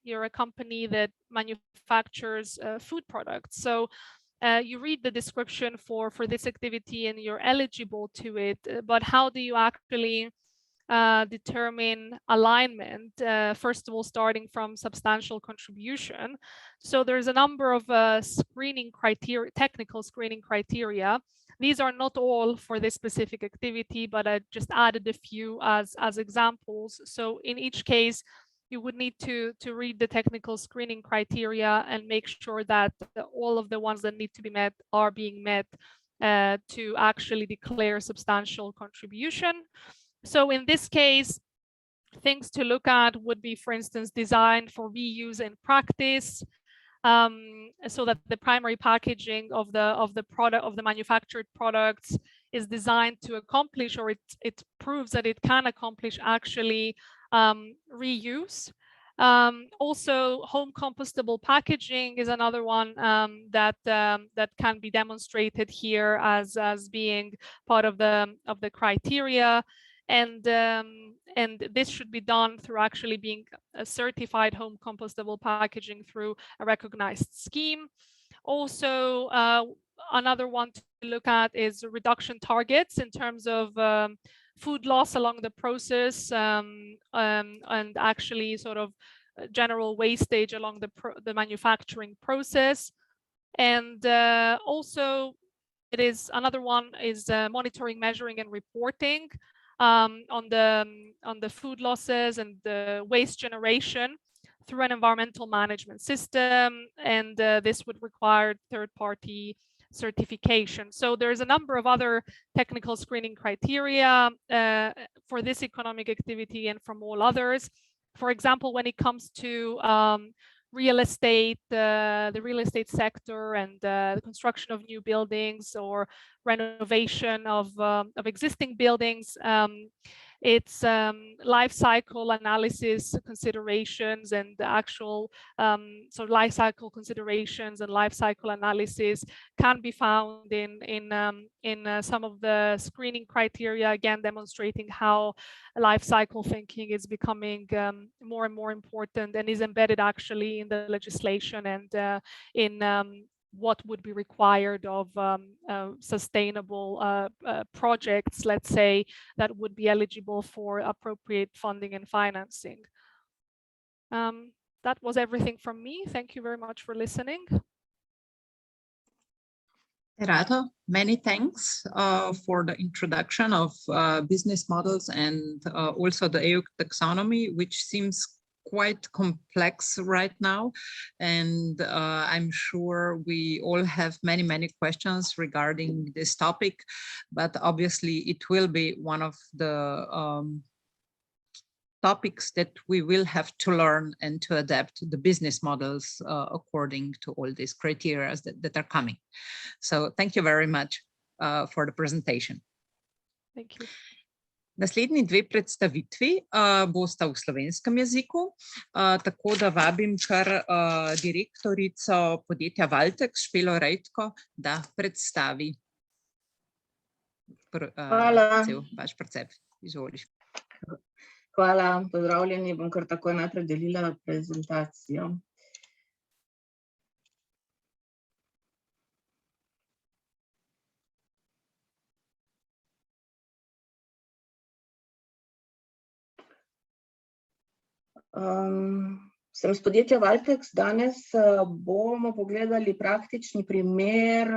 you're a company that manufactures food products. So you read the description for this activity and you're eligible to it, but how do you actually determine alignment? First of all, starting from substantial contribution. So there's a number of screening criteria, technical screening criteria. These are not all for this specific activity, but I just added a few as examples. So in each case, you would need to read the technical screening criteria and make sure that all of the ones that need to be met are being met to actually declare substantial contribution. So in this case, things to look at would be, for instance, design for reuse in practice, so that the primary packaging of the product, of the manufactured products, is designed to accomplish, or it proves that it can accomplish actually reuse. Also, home compostable packaging is another one that can be demonstrated here as being part of the criteria. And this should be done through actually being a certified home compostable packaging through a recognized scheme. Also, another one to look at is reduction targets in terms of food loss along the process, and actually sort of general wastage along the manufacturing process. And also, another one is monitoring, measuring, and reporting on the food losses and the waste generation through an environmental management system, and this would require third-party certification. So there's a number of other technical screening criteria for this economic activity and from all others. For example, when it comes to real estate, the real estate sector, and the construction of new buildings or renovation of existing buildings, it's life cycle analysis considerations and the actual so life cycle considerations and life cycle analysis can be found in some of the screening criteria, again demonstrating how life cycle thinking is becoming more and more important and is embedded actually in the legislation and in what would be required of sustainable projects, let's say, that would be eligible for appropriate funding and financing. That was everything from me. Thank you very much for listening. Rado, many thanks for the introduction of business models and also the EU taxonomy, which seems quite complex right now, and I'm sure we all have many questions regarding this topic, but obviously it will be one of the topics that we will have to learn and to adapt the business models according to all these criteria that are coming. So thank you very much for the presentation. Thank you. Naslednji dve predstavitvi bosta v slovenskem jeziku, tako da vabim kar direktorico podjetja Valtex, Špelo Rejtko, da predstavi cel vaš procep. Izvoliš. Hvala, pozdravljeni, bom kar takoj najprej delila prezentacijo. Sem s podjetja Valtex, danes bomo pogledali praktični primer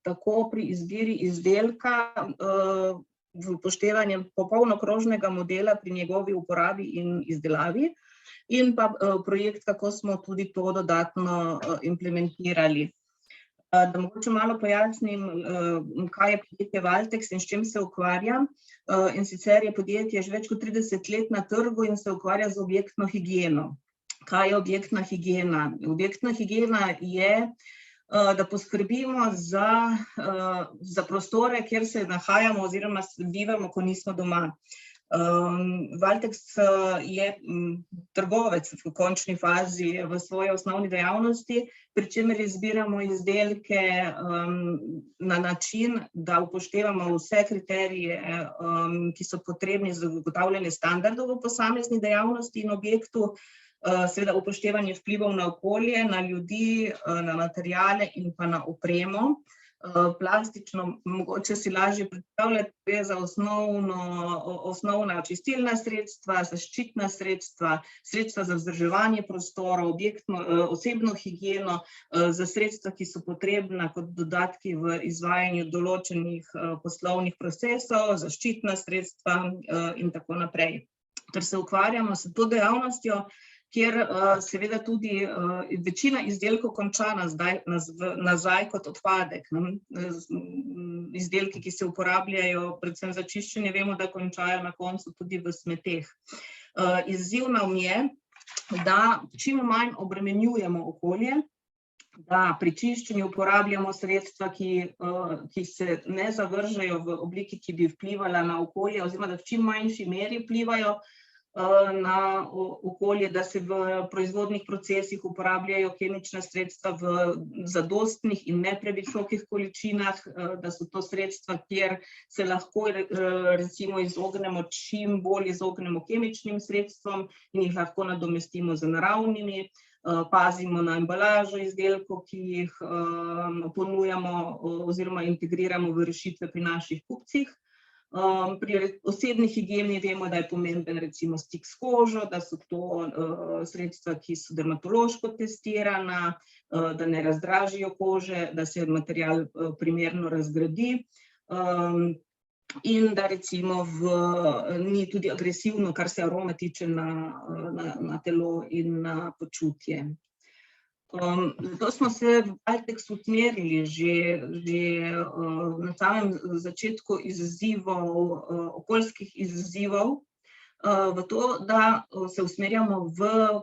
tako pri izbiri izdelka v upoštevanju popolno krožnega modela pri njegovi uporabi in izdelavi in pa projekt, kako smo tudi to dodatno implementirali. Da mogoče malo pojasnim, kaj je podjetje Valtex in s čim se ukvarja. In sicer je podjetje že več kot 30 let na trgu in se ukvarja z objektno higieno. Kaj je objektna higiena? Objektna higiena je, da poskrbimo za prostore, kjer se nahajamo oziroma bivamo, ko nismo doma. Valtex je trgovec v končni fazi v svoji osnovni dejavnosti, pri čemer izbiramo izdelke na način, da upoštevamo vse kriterije, ki so potrebni za zagotavljanje standardov v posamezni dejavnosti in objektu, seveda upoštevanje vplivov na okolje, na ljudi, na materiale in pa na opremo. Plastično mogoče si lažje predstavljati, gre za osnovna čistilna sredstva, zaščitna sredstva, sredstva za vzdrževanje prostora, osebno higieno, za sredstva, ki so potrebna kot dodatki v izvajanju določenih poslovnih procesov, zaščitna sredstva in tako naprej. Ker se ukvarjamo s to dejavnostjo, kjer seveda tudi večina izdelkov konča nazaj kot odpadek. Izdelki, ki se uporabljajo predvsem za čiščenje, vemo, da končajo na koncu tudi v smeteh. Izziv nam je, da čim manj obremenjujemo okolje, da pri čiščenju uporabljamo sredstva, ki se ne zavržejo v obliki, ki bi vplivala na okolje, oziroma da v čim manjši meri vplivajo na okolje, da se v proizvodnih procesih uporabljajo kemična sredstva v zadostnih in ne previsokih količinah, da so to sredstva, kjer se lahko recimo čim bolj izognemo kemičnim sredstvom in jih lahko nadomestimo z naravnimi. Pazimo na embalažo izdelkov, ki jih ponujamo oziroma integriramo v rešitve pri naših kupcih. Pri osebni higieni vemo, da je pomemben recimo stik s kožo, da so to sredstva, ki so dermatološko testirana, da ne razdražijo kože, da se material primerno razgradi in da recimo ni tudi agresivno, kar se aroma tiče na telo in na počutje. Zato smo se v Altex usmerili že na samem začetku okoljskih izzivov v to, da se usmerjamo v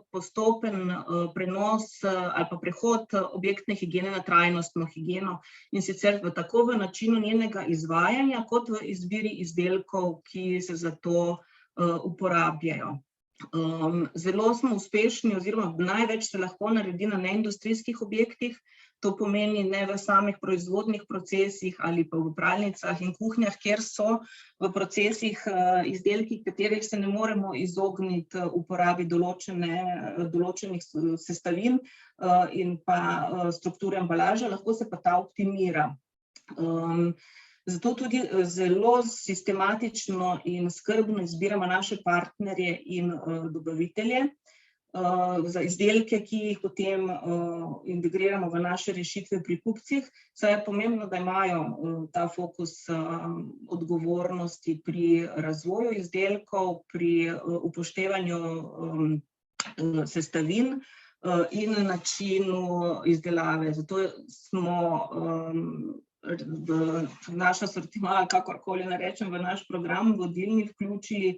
postopen prenos ali pa prehod objektne higiene na trajnostno higieno in sicer tako v načinu njenega izvajanja kot v izbiri izdelkov, ki se za to uporabljajo. Zelo smo uspešni oziroma največ se lahko naredi na neindustrijskih objektih, to pomeni ne v samih proizvodnih procesih ali pa v pralnicah in kuhinjah, kjer so v procesih izdelki, katerih se ne moremo izogniti uporabi določenih sestavin in pa strukture embalaže, lahko se pa ta optimira. Zato tudi zelo sistematično in skrbno izbiramo naše partnerje in dobavitelje za izdelke, ki jih potem integriramo v naše rešitve pri kupcih, saj je pomembno, da imajo ta fokus odgovornosti pri razvoju izdelkov, pri upoštevanju sestavin in načinu izdelave. Zato smo v naš asortiman, kakorkoli narečem, v naš program vodilni vključili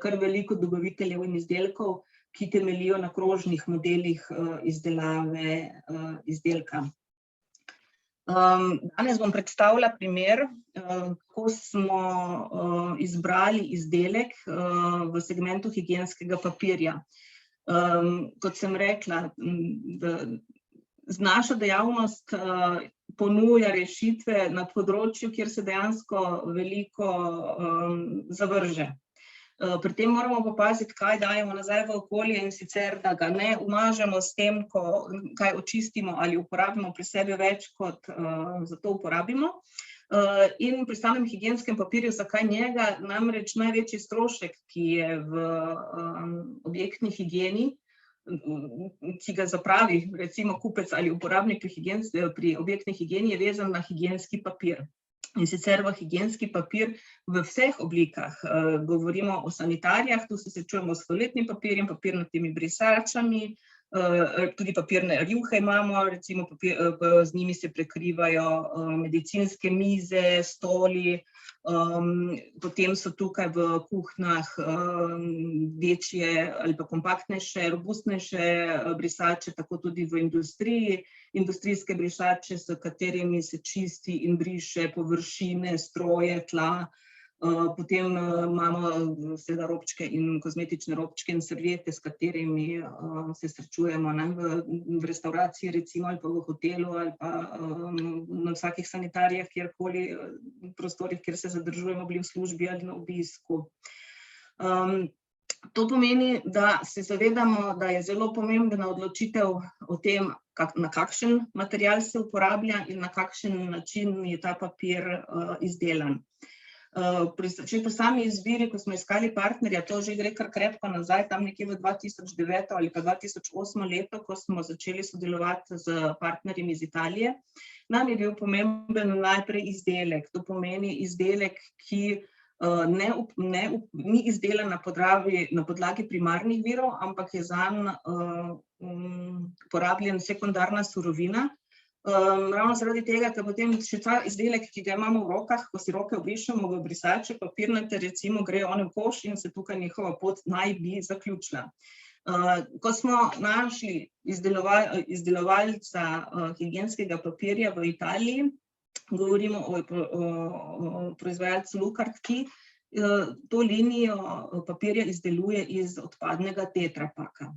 kar veliko dobaviteljev in izdelkov, ki temeljijo na krožnih modelih izdelave izdelka. Danes bom predstavila primer, kako smo izbrali izdelek v segmentu higienskega papirja. Kot sem rekla, naša dejavnost ponuja rešitve na področju, kjer se dejansko veliko zavrže. Pri tem moramo pa paziti, kaj dajemo nazaj v okolje in sicer, da ga ne umažemo s tem, ko kaj očistimo ali uporabimo pri sebi več, kot za to uporabimo. In pri samem higienskem papirju, zakaj njega, namreč največji strošek, ki je v objektni higieni, ki ga zapravi recimo kupec ali uporabnik pri objektni higieni, je vezan na higienski papir. In sicer v higienski papir v vseh oblikah. Govorimo o sanitarijah, tu se srečujemo s toaletnim papirjem, papirnatimi brisačami, tudi papirne rjuhe imamo, recimo z njimi se prekrivajo medicinske mize, stoli, potem so tukaj v kuhnjah večje ali pa kompaktnejše, robustnejše brisače, tako tudi v industriji, industrijske brisače, s katerimi se čisti in briše površine, stroje, tla. Potem imamo seveda robčke in kozmetične robčke in serviete, s katerimi se srečujemo v restavraciji recimo ali pa v hotelu ali pa na vsakih sanitarijah, kjerkoli prostorih, kjer se zadržujemo, bili v službi ali na obisku. To pomeni, da se zavedamo, da je zelo pomembna odločitev o tem, na kakšen material se uporablja in na kakšen način je ta papir izdelan. Pri sami izbiri, ko smo iskali partnerja, to že gre kar krepko nazaj, tam nekje v 2009 ali pa 2008 leto, ko smo začeli sodelovati z partnerjem iz Italije, nam je bil pomemben najprej izdelek. To pomeni izdelek, ki ni izdelan na podlagi primarnih virov, ampak je zanj porabljen sekundarna surovina. Ravno zaradi tega, ker potem še ta izdelek, ki ga imamo v rokah, ko si roke obrišemo v brisače, papirnate recimo grejo v koš in se tukaj njihova pot naj bi zaključila. Ko smo našli izdelovalca higienskega papirja v Italiji, govorimo o proizvajalcu Lukart, ki to linijo papirja izdeluje iz odpadnega tetrapaka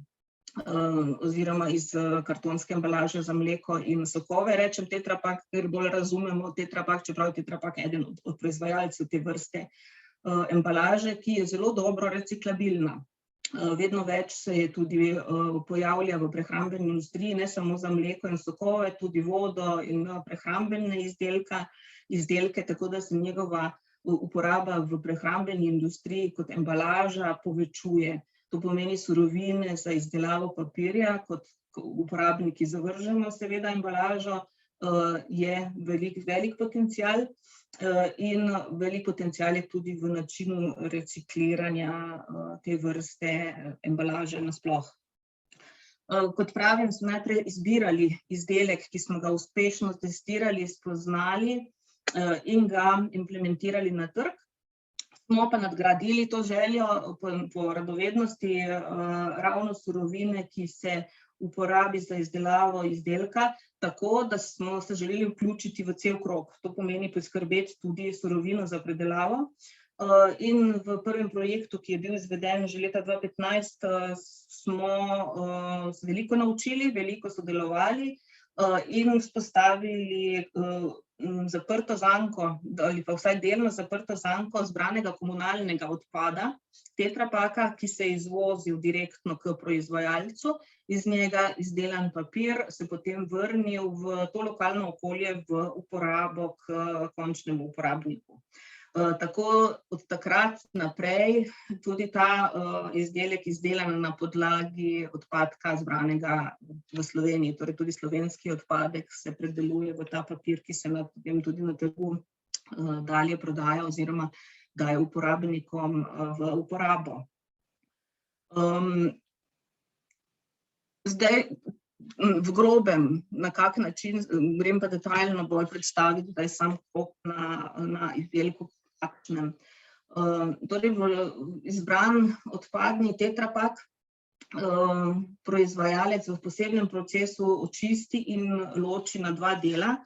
oziroma iz kartonske embalaže za mleko in sokove. Rečem tetrapak, ker bolj razumemo tetrapak, čeprav je tetrapak eden od proizvajalcev te vrste embalaže, ki je zelo dobro reciklabilna. Vedno več se je tudi pojavlja v prehrambeni industriji, ne samo za mleko in sokove, tudi vodo in prehrambene izdelke, tako da se njegova uporaba v prehrambeni industriji kot embalaža povečuje. To pomeni surovine za izdelavo papirja, kot uporabniki zavržemo seveda embalažo, je velik potencial in velik potencial je tudi v načinu recikliranja te vrste embalaže nasploh. Kot pravim, smo najprej izbirali izdelek, ki smo ga uspešno testirali, spoznali in ga implementirali na trg. Smo pa nadgradili to željo po radovednosti ravno surovine, ki se uporabi za izdelavo izdelka, tako da smo se želeli vključiti v cel krog. To pomeni poskrbeti tudi surovino za predelavo. In v prvem projektu, ki je bil izveden že leta 2015, smo se veliko naučili, veliko sodelovali in vzpostavili zaprto zanko ali pa vsaj delno zaprto zanko zbranega komunalnega odpada, tetrapaka, ki se je izvozil direktno k proizvajalcu, iz njega izdelan papir se potem vrnil v to lokalno okolje v uporabo k končnemu uporabniku. Tako od takrat naprej tudi ta izdelek izdelan na podlagi odpadka zbranega v Sloveniji, torej tudi slovenski odpadek se predeluje v ta papir, ki se potem tudi na trgu dalje prodaja oziroma daje uporabnikom v uporabo. Zdaj v grobem, na kak način, grem pa detaljno bolj predstaviti, da je sam krog na izdelku kakšnem. Torej, izbran odpadni tetrapak proizvajalec v posebnem procesu očisti in loči na dva dela,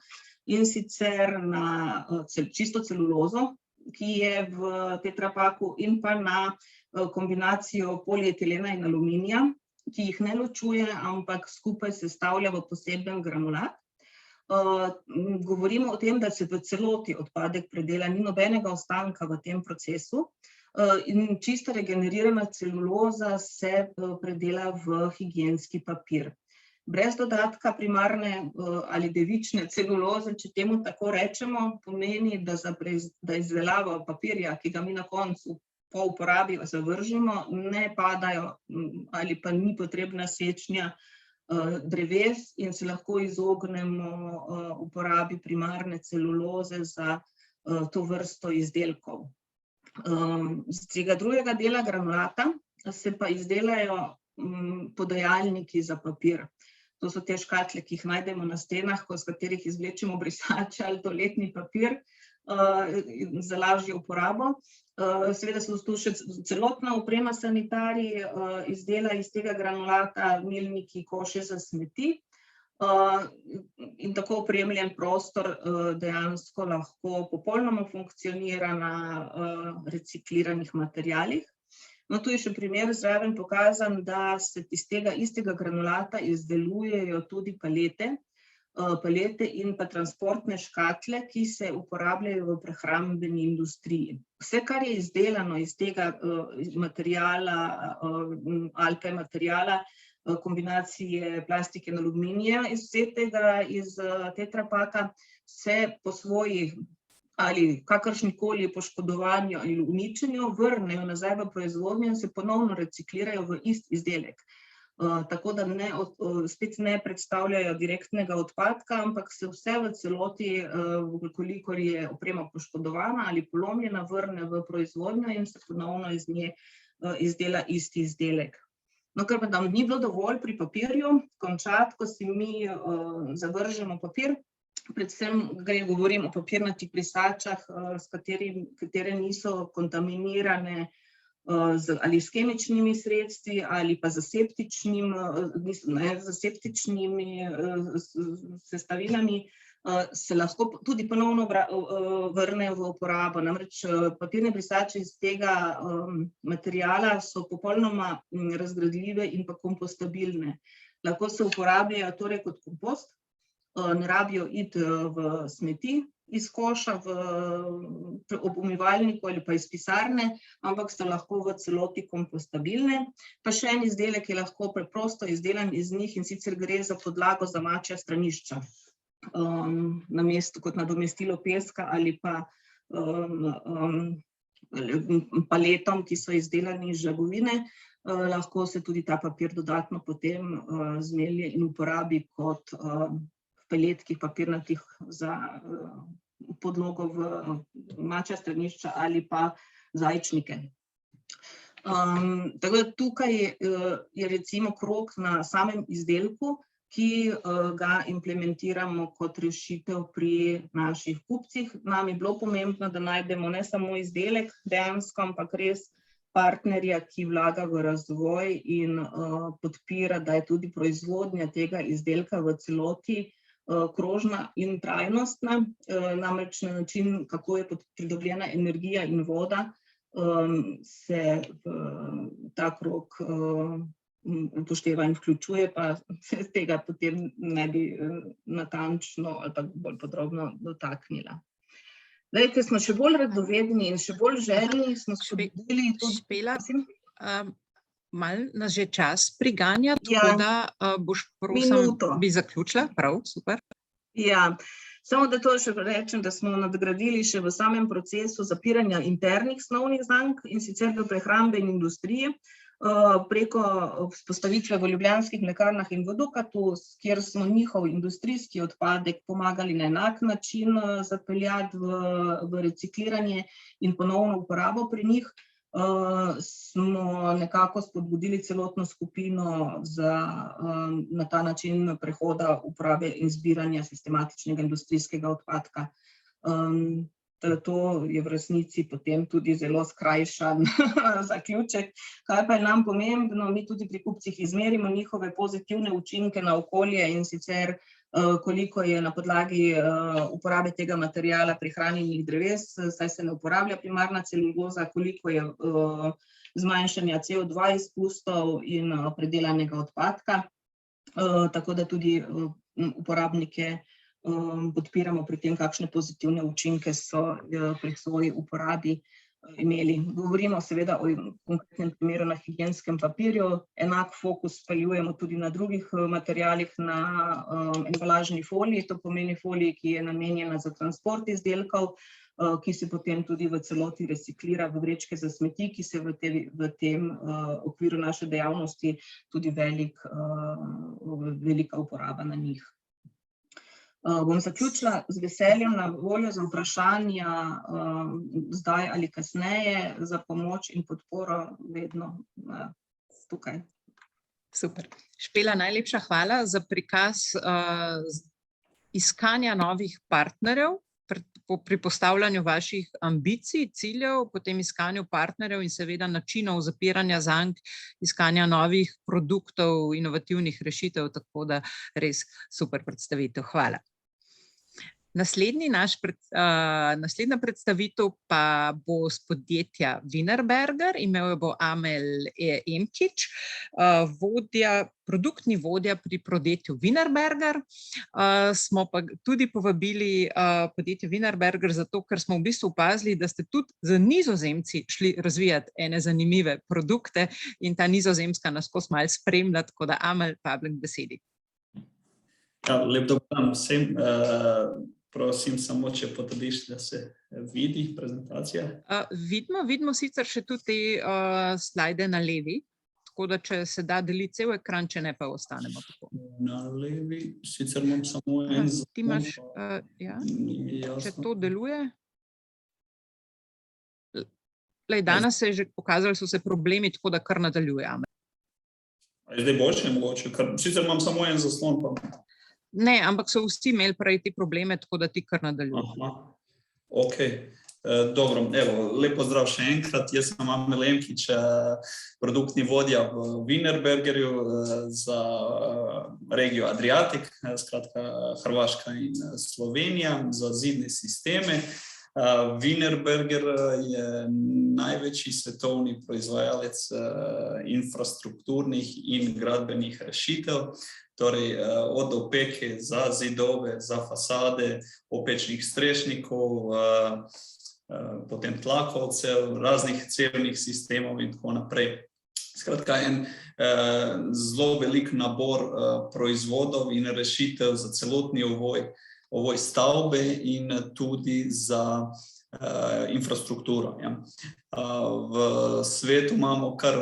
in sicer na čisto celulozo, ki je v tetrapaku, in pa na kombinacijo polietilena in aluminija, ki jih ne ločuje, ampak skupaj sestavlja v poseben granulat. Govorimo o tem, da se v celoti odpadek predela, ni nobenega ostanka v tem procesu in čista regenerirana celuloza se predela v higienski papir. Brez dodatka primarne ali devične celuloze, če temu tako rečemo, pomeni, da za izdelavo papirja, ki ga mi na koncu po uporabi zavržemo, ne padajo ali pa ni potrebna sečnja dreves in se lahko izognemo uporabi primarne celuloze za to vrsto izdelkov. Z tega drugega dela granulata se pa izdelajo podajalniki za papir. To so te škatle, ki jih najdemo na stenah, s katerih izvlečemo brisače ali toaletni papir za lažjo uporabo. Seveda so tu še celotna oprema sanitarij, izdela iz tega granulata, milniki, koše za smeti in tako opremljen prostor dejansko lahko popolnoma funkcionira na recikliranih materialih. No, tu je še primer zraven pokazan, da se iz tega istega granulata izdelujejo tudi palete in pa transportne škatle, ki se uporabljajo v prehrambeni industriji. Vse, kar je izdelano iz tega materijala, alpe materijala, kombinacije plastike in aluminija, izvzetega iz tetrapaka, se po svoji ali kakršnikoli poškodovanju ali uničenju vrnejo nazaj v proizvodnjo in se ponovno reciklirajo v isti izdelek. Tako da spet ne predstavljajo direktnega odpadka, ampak se vse v celoti, kolikor je oprema poškodovana ali polomljena, vrne v proizvodnjo in se ponovno iz nje izdela isti izdelek. No, kar pa nam ni bilo dovolj pri papirju končati, ko si mi zavržemo papir, predvsem govorim o papirnatih brisačah, katere niso kontaminirane ali s kemičnimi sredstvi ali pa z aseptičnimi sestavinami, se lahko tudi ponovno vrnejo v uporabo. Namreč papirne brisače iz tega materijala so popolnoma razgradljive in pa kompostabilne. Lahko se uporabljajo torej kot kompost, ne rabijo iti v smeti iz koša ob umivalniku ali pa iz pisarne, ampak so lahko v celoti kompostabilne. Pa še en izdelek je lahko preprosto izdelan iz njih, in sicer gre za podlago za mačja stranišča, kot nadomestilo peska ali pa paletom, ki so izdelani iz žagovine, lahko se tudi ta papir dodatno potem zmelje in uporabi kot peletki papirnatih za podlogo v mačja stranišča ali pa zajčnike. Tako da tukaj je recimo krog na samem izdelku, ki ga implementiramo kot rešitev pri naših kupcih. Nam je bilo pomembno, da najdemo ne samo izdelek dejansko, ampak res partnerja, ki vlaga v razvoj in podpira, da je tudi proizvodnja tega izdelka v celoti krožna in trajnostna, namreč na način, kako je pridobljena energija in voda, se ta krog upošteva in vključuje, pa se z tega potem ne bi natančno ali pa bolj podrobno dotaknila. Zdaj, ker smo še bolj radovedni in še bolj željni, smo spodbudili tudi... Špela, malo nas že čas priganja, tako da boš prosim, bi zaključila, prav, super. Ja, samo da to še rečem, da smo nadgradili še v samem procesu zapiranja internih snovnih znamk, in sicer v prehrambeni industriji, preko vzpostavitve v ljubljanskih mlekarnah in Vodokatu, kjer smo njihov industrijski odpadek pomagali na enak način zapeljati v recikliranje in ponovno uporabo pri njih. Smo nekako spodbudili celotno skupino za na ta način prehoda uporabe in zbiranja sistematičnega industrijskega odpadka. To je v resnici potem tudi zelo skrajšan zaključek. Kaj pa je nam pomembno, mi tudi pri kupcih izmerimo njihove pozitivne učinke na okolje, in sicer koliko je na podlagi uporabe tega materiala prihranjenih dreves, saj se ne uporablja primarna celuloza, koliko je zmanjšanja CO2 izpustov in predelanega odpadka, tako da tudi uporabnike podpiramo pri tem, kakšne pozitivne učinke so pri svoji uporabi imeli. Govorimo seveda o konkretnem primeru na higienskem papirju, enak fokus speljujemo tudi na drugih materialih, na embalažni foliji, to pomeni foliji, ki je namenjena za transport izdelkov, ki se potem tudi v celoti reciklira v vrečke za smeti, ki se v tem okviru naše dejavnosti tudi velika uporaba na njih. Bom zaključila z veseljem, na voljo za vprašanja zdaj ali kasneje, za pomoč in podporo vedno tukaj. Super. Špela, najlepša hvala za prikaz iskanja novih partnerjev pri postavljanju vaših ambicij, ciljev, potem iskanju partnerjev in seveda načinov zapiranja zank, iskanja novih produktov, inovativnih rešitev, tako da res super predstavitev. Hvala. Naslednja predstavitev pa bo z podjetja Wienerberger, imel jo bo Amel Emčič, produktni vodja pri podjetju Wienerberger. Smo pa tudi povabili podjetje Wienerberger zato, ker smo v bistvu opazili, da ste tudi z Nizozemci šli razvijati ene zanimive produkte in ta Nizozemska nas skozi malo spremlja, tako da Amel, vabim k besedi. Ja, lep dober dan vsem. Prosim, samo če potrdiš, da se vidi prezentacija. Vidimo sicer še tudi te slajde na levi, tako da če se da deliti cel ekran, če ne pa ostanemo tako. Na levi, sicer imam samo en zaslon. Ti imaš, ja, če to deluje. Danes se je že pokazali, so se problemi, tako da kar nadaljujemo. Je zdaj boljše mogoče, sicer imam samo en zaslon pa. Ne, ampak so vsi imeli prej te probleme, tako da ti kar nadaljuješ. Ok, dobro, evo, lepo zdrav še enkrat, jaz sem Amel Emčič, produktni vodja v Wienerbergerju za regijo Adriatic, skratka Hrvaška in Slovenija, za zidne sisteme. Wienerberger je največji svetovni proizvajalec infrastrukturnih in gradbenih rešitev, torej od opeke za zidove, za fasade, opečnih strešnikov, potem tlakovcev, raznih cevnih sistemov in tako naprej. Skratka, en zelo velik nabor proizvodov in rešitev za celotni ovoj stavbe in tudi za infrastrukturo. Ja. V svetu imamo kar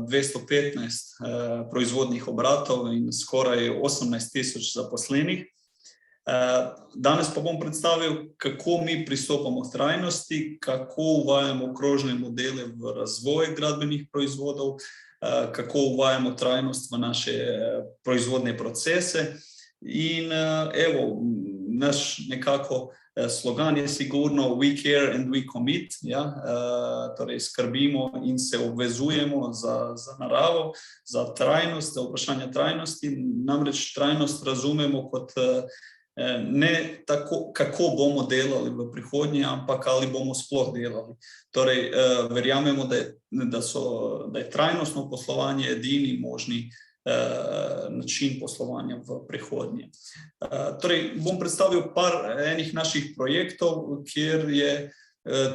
215 proizvodnih obratov in skoraj 18,000 zaposlenih. Danes pa bom predstavil, kako mi pristopamo k trajnosti, kako uvajamo krožne modele v razvoj gradbenih proizvodov, kako uvajamo trajnost v naše proizvodne procese. In evo, naš nekako slogan je sigurno we care and we commit, ja? Torej skrbimo in se obvezujemo za naravo, za trajnost, za vprašanje trajnosti. Namreč trajnost razumemo kot ne tako, kako bomo delali v prihodnje, ampak ali bomo sploh delali. Torej, verjamemo, da je trajnostno poslovanje edini možni način poslovanja v prihodnje. Torej, bom predstavil par enih naših projektov, kjer je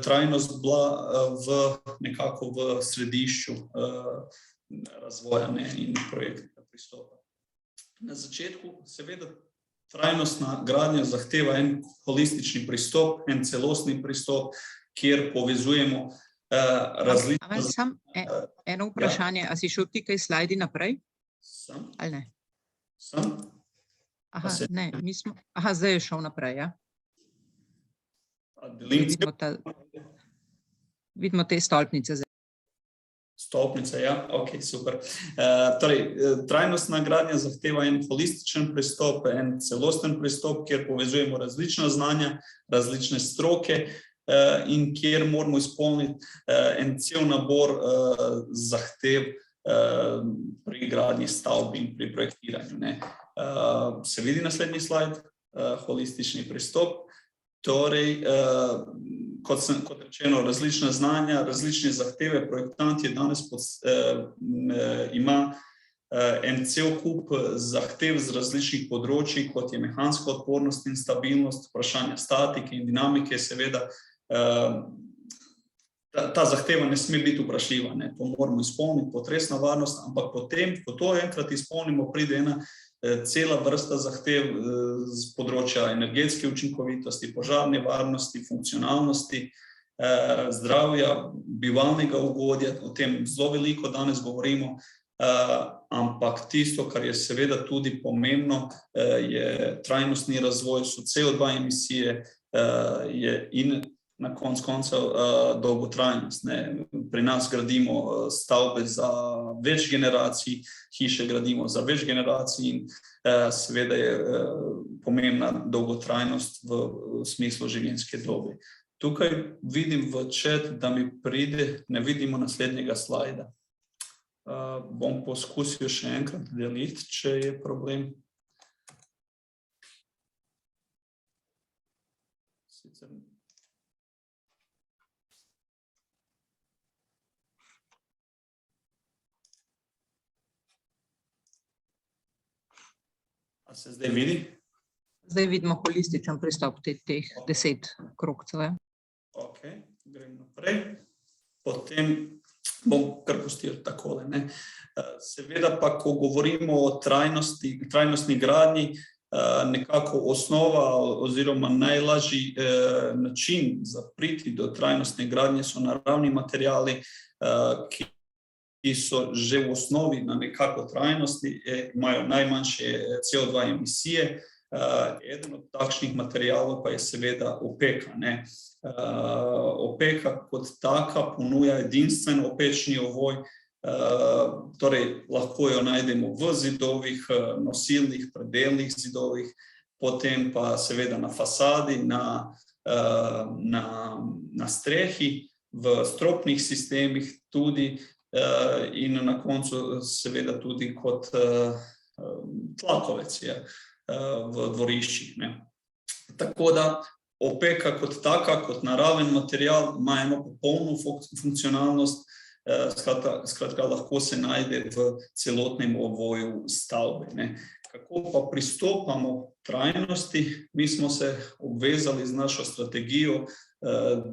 trajnost bila nekako v središču razvoja in projektnega pristopa. Na začetku, seveda, trajnostna gradnja zahteva en holistični pristop, en celostni pristop, kjer povezujemo različne... Samo eno vprašanje, a si šel ti kaj slajdi naprej? Sam? Ali ne? Sam? Aha, ne, mi smo... Aha, zdaj je šel naprej, ja? Vidimo te stolpnice zdaj. Stolpnice, ja, ok, super. Torej, trajnostna gradnja zahteva en holističen pristop, en celosten pristop, kjer povezujemo različna znanja, različne stroke in kjer moramo izpolniti en cel nabor zahtev pri gradnji stavb in pri projektiranju. Se vidi naslednji slajd, holistični pristop. Torej, kot rečeno, različna znanja, različne zahteve. Projektant je danes ima en cel kup zahtev z različnih področij, kot je mehanska odpornost in stabilnost, vprašanja statike in dinamike, seveda. Ta zahteva ne sme biti vprašljiva, to moramo izpolniti, potresna varnost, ampak potem, ko to enkrat izpolnimo, pride ena cela vrsta zahtev z področja energetske učinkovitosti, požarne varnosti, funkcionalnosti, zdravja, bivalnega ugodja, o tem zelo veliko danes govorimo, ampak tisto, kar je seveda tudi pomembno, je trajnostni razvoj, so CO2 emisije in na koncev dolgotrajnost. Pri nas gradimo stavbe za več generacij, hiše gradimo za več generacij in seveda je pomembna dolgotrajnost v smislu življenjske dobe. Tukaj vidim v chat, da mi pride, ne vidimo naslednjega slajda. Bom poskusil še enkrat deliti, če je problem. Sicer... A se zdaj vidi? Zdaj vidimo holističen pristop teh 10 krogcev. Ok, grem naprej. Potem bom kar pustil takole. Seveda pa, ko govorimo o trajnostni gradnji, nekako osnova oziroma najlažji način za priti do trajnostne gradnje so naravni materiali, ki so že v osnovi na nekako trajnosti, imajo najmanjše CO2 emisije. Eden od takšnih materialov pa je seveda opeka. Opeka kot taka ponuja edinstven opečni ovoj, torej lahko jo najdemo v zidovih, nosilnih, predelnih zidovih, potem pa seveda na fasadi, na strehi, v stropnih sistemih tudi, in na koncu seveda tudi kot tlakovec v dvoriščih. Tako da opeka kot taka, kot naraven material, ima eno popolno funkcionalnost, skratka lahko se najde v celotnem ovoju stavbe. Kako pa pristopamo trajnosti? Mi smo se obvezali z našo strategijo,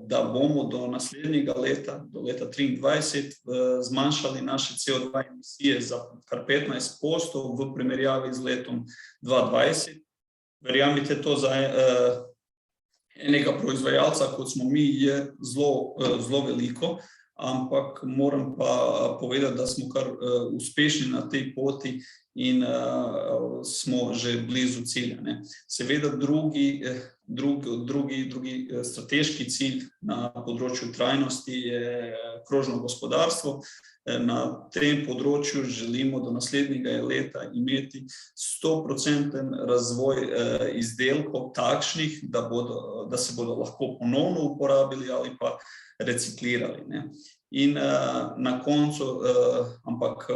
da bomo do naslednjega leta, do leta 2023, zmanjšali naše CO2 emisije za kar 15% v primerjavi z letom 2020. Verjamite, to za enega proizvajalca, kot smo mi, je zelo veliko, ampak moram pa povedati, da smo kar uspešni na tej poti in smo že blizu cilja. Seveda drugi strateški cilj na področju trajnosti je krožno gospodarstvo. Na tem področju želimo do naslednjega leta imeti 100% razvoj izdelkov takšnih, da se bodo lahko ponovno uporabili ali pa reciklirali. In na koncu, ampak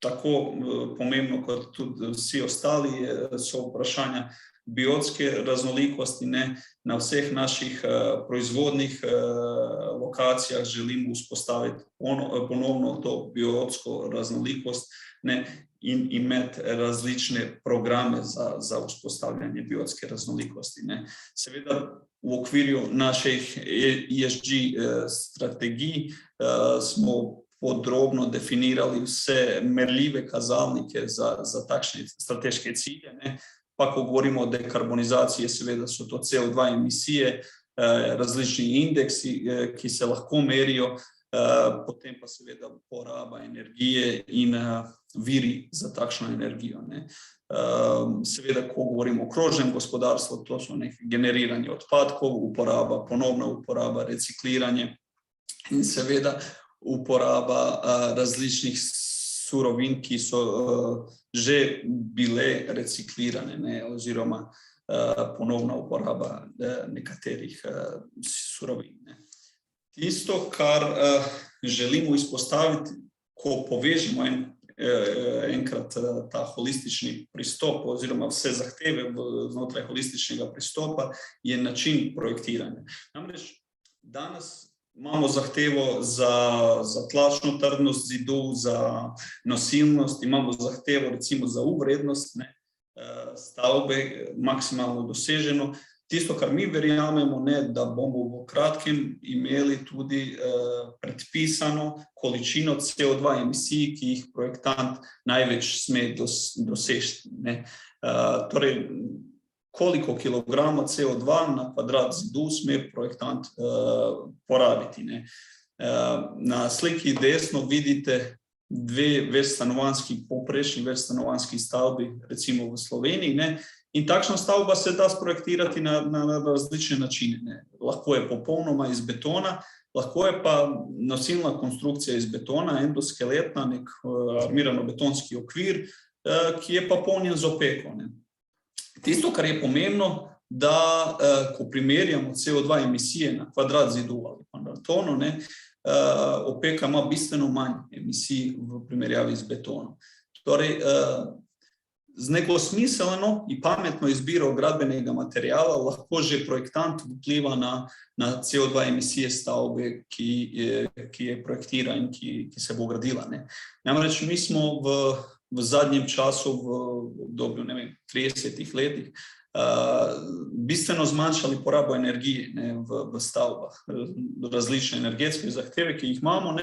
tako pomembno kot tudi vsi ostali, so vprašanja biotske raznolikosti. Na vseh naših proizvodnih lokacijah želimo vzpostaviti ponovno to biotsko raznolikost in imeti različne programe za vzpostavljanje biotske raznolikosti. Seveda v okviru naših ESG strategij smo podrobno definirali vse merljive kazalnike za takšne strateške cilje. Pa ko govorimo o dekarbonizaciji, seveda so to CO2 emisije, različni indeksi, ki se lahko merijo, potem pa seveda poraba energije in viri za takšno energijo. Seveda, ko govorimo o krožnem gospodarstvu, to so generiranje odpadkov, ponovna uporaba, recikliranje in seveda uporaba različnih surovin, ki so že bile reciklirane, oziroma ponovna uporaba nekaterih surovin. Tisto, kar želimo izpostaviti, ko povežemo enkrat ta holistični pristop oziroma vse zahteve znotraj holističnega pristopa, je način projektiranja. Namreč danes imamo zahtevo za tlačno trdnost zidov, za nosilnost, imamo zahtevo recimo za U-vrednost stavbe maksimalno doseženo. Tisto, kar mi verjamemo, da bomo v kratkem imeli tudi predpisano količino CO2 emisij, ki jih projektant največ sme doseči. Torej, koliko kilograma CO2 na kvadrat zidu sme projektant porabiti. Na sliki desno vidite dve večstanovanjski, povprečni večstanovanjski stavbi, recimo v Sloveniji. In takšna stavba se da sprojektirati na različne načine. Lahko je popolnoma iz betona, lahko je pa nosilna konstrukcija iz betona, endoskeletna, nek armirano-betonski okvir, ki je pa polnjen z opeko. Tisto, kar je pomembno, da ko primerjamo CO2 emisije na kvadrat zidu ali pa na tono, opeka ima bistveno manj emisij v primerjavi z betonom. Torej, z neko smiselno in pametno izbiro gradbenega materijala lahko že projektant vpliva na CO2 emisije stavbe, ki je projektira in ki se bo gradila. Namreč mi smo v zadnjem času, v obdobju 30 letih, bistveno zmanjšali porabo energije v stavbah. Različne energetske zahteve, ki jih imamo,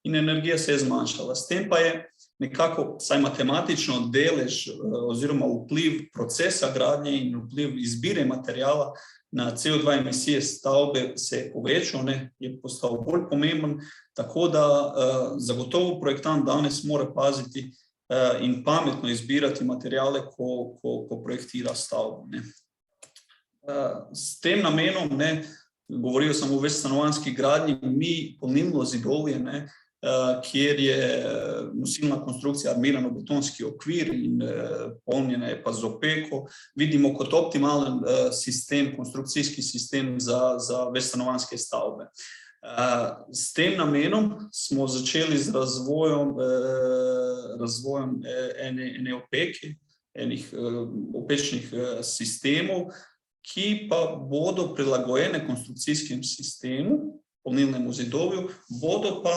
in energija se je zmanjšala. S tem pa je nekako, vsaj matematično, delež oziroma vpliv procesa gradnje in vpliv izbire materijala na CO2 emisije stavbe se je povečal, je postal bolj pomemben, tako da zagotovo projektant danes mora paziti in pametno izbirati materijale, ko projektira stavbo. S tem namenom, govoril sem o večstanovanjski gradnji, mi polnilno zidovje, kjer je nosilna konstrukcija armirano-betonski okvir in polnjena je pa z opeko, vidimo kot optimalen sistem, konstrukcijski sistem za večstanovanjske stavbe. S tem namenom smo začeli z razvojem ene opeke, enih opečnih sistemov, ki pa bodo prilagojene konstrukcijskem sistemu, polnilnemu zidovju, bodo pa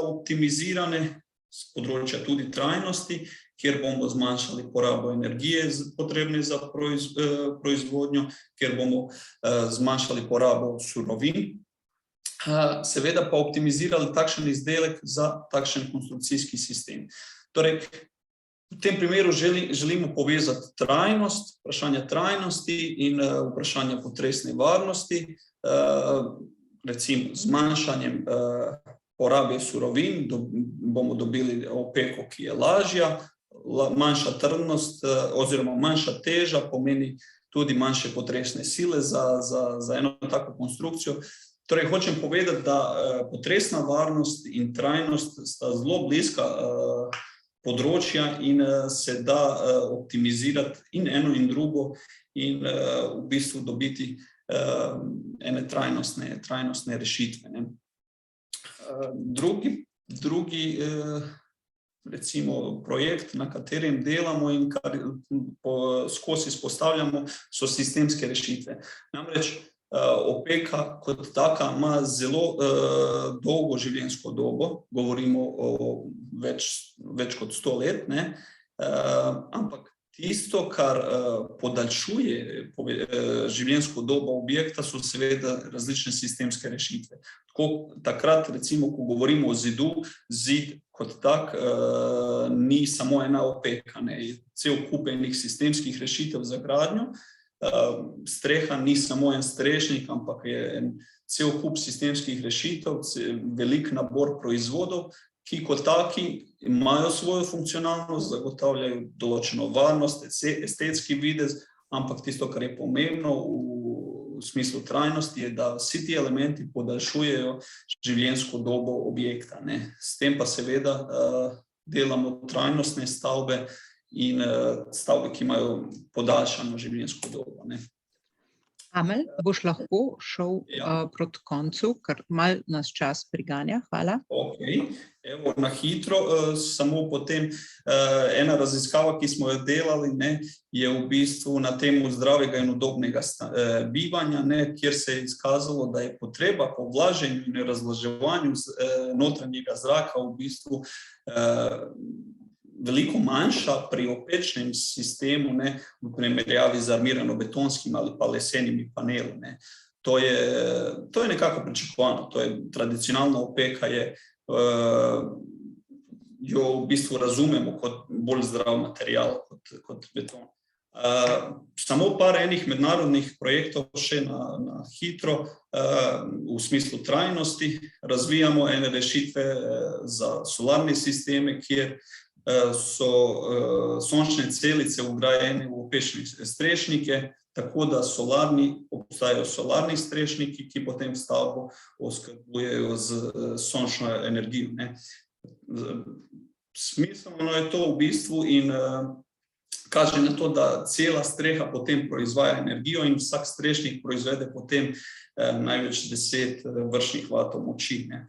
optimizirane z področja tudi trajnosti, kjer bomo zmanjšali porabo energije potrebne za proizvodnjo, kjer bomo zmanjšali porabo surovin, seveda pa optimizirali takšen izdelek za takšen konstrukcijski sistem. Torej, V tem primeru želimo povezati trajnost, vprašanja trajnosti in vprašanja potresne varnosti, recimo z zmanjšanjem porabe surovin, bomo dobili opeko, ki je lažja, manjša trdnost oziroma manjša teža pomeni tudi manjše potresne sile za eno tako konstrukcijo. Torej, hočem povedati, da potresna varnost in trajnost sta zelo bliska področja in se da optimizirati in eno in drugo in v bistvu dobiti ene trajnostne rešitve. Ne. Drugi recimo projekt, na katerem delamo in kar skozi izpostavljamo, so sistemske rešitve. Namreč opeka kot taka ima zelo dolgo življenjsko dobo, govorimo o več kot 100 let, ne? Ampak tisto, kar podaljšuje življenjsko dobo objekta, so seveda različne sistemske rešitve. Takrat, recimo, ko govorimo o zidu, zid kot tak ni samo ena opeka, ne? Je cel kup enih sistemskih rešitev za gradnjo. Streha ni samo en strešnik, ampak je cel kup sistemskih rešitev, velik nabor proizvodov, ki kot taki imajo svojo funkcionalnost, zagotavljajo določeno varnost, estetski videz, ampak tisto, kar je pomembno v smislu trajnosti, je, da vsi ti elementi podaljšujejo življenjsko dobo objekta, ne. S tem pa seveda delamo trajnostne stavbe in stavbe, ki imajo podaljšano življenjsko dobo, ne. Amel, boš lahko šel proti koncu, ker malo nas čas priganja. Hvala. Ok, evo, na hitro, samo potem ena raziskava, ki smo jo delali, ne, je v bistvu na temu zdravega in udobnega bivanja, ne, kjer se je izkazalo, da je potreba po vlaženju in razvlaževanju notranjega zraka v bistvu veliko manjša pri opečnem sistemu, ne, v primerjavi z armirano-betonskim ali pa lesenimi paneli, ne. To je nekako pričakovano, to je tradicionalna opeka, jo v bistvu razumemo kot bolj zdrav material kot beton. Samo par enih mednarodnih projektov še na hitro, v smislu trajnosti. Razvijamo ene rešitve za solarne sisteme, kjer so sončne celice vgrajene v opečne strešnike, tako da obstajajo solarni strešniki, ki potem stavbo oskrbujejo z sončno energijo, ne. Smiselno je to v bistvu in kaže na to, da cela streha potem proizvaja energijo in vsak strešnik proizvede potem največ 10 vršnih vatov moči, ne.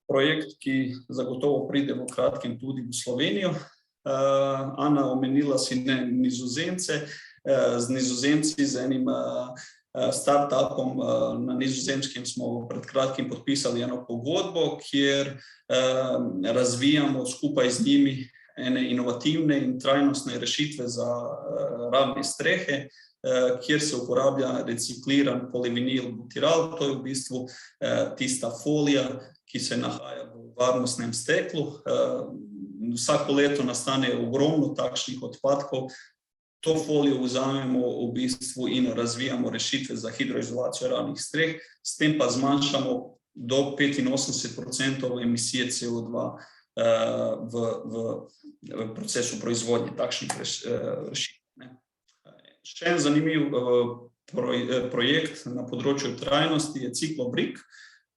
Projekt, ki zagotovo pride v kratkem tudi v Slovenijo. Ana, omenila si Nizozemce. Z Nizozemci, z enim startupom na Nizozemskem smo pred kratkim podpisali eno pogodbo, kjer razvijamo skupaj z njimi ene inovativne in trajnostne rešitve za ravne strehe, kjer se uporablja recikliran polivinil butiral. To je v bistvu tista folija, ki se nahaja v varnostnem steklu. Vsako leto nastane ogromno takšnih odpadkov. To folijo vzamemo v bistvu in razvijamo rešitve za hidroizolacijo ravnih streh, s tem pa zmanjšamo do 85% emisije CO2 v procesu proizvodnje takšnih rešitev. Še en zanimiv projekt na področju trajnosti je ciklobrik.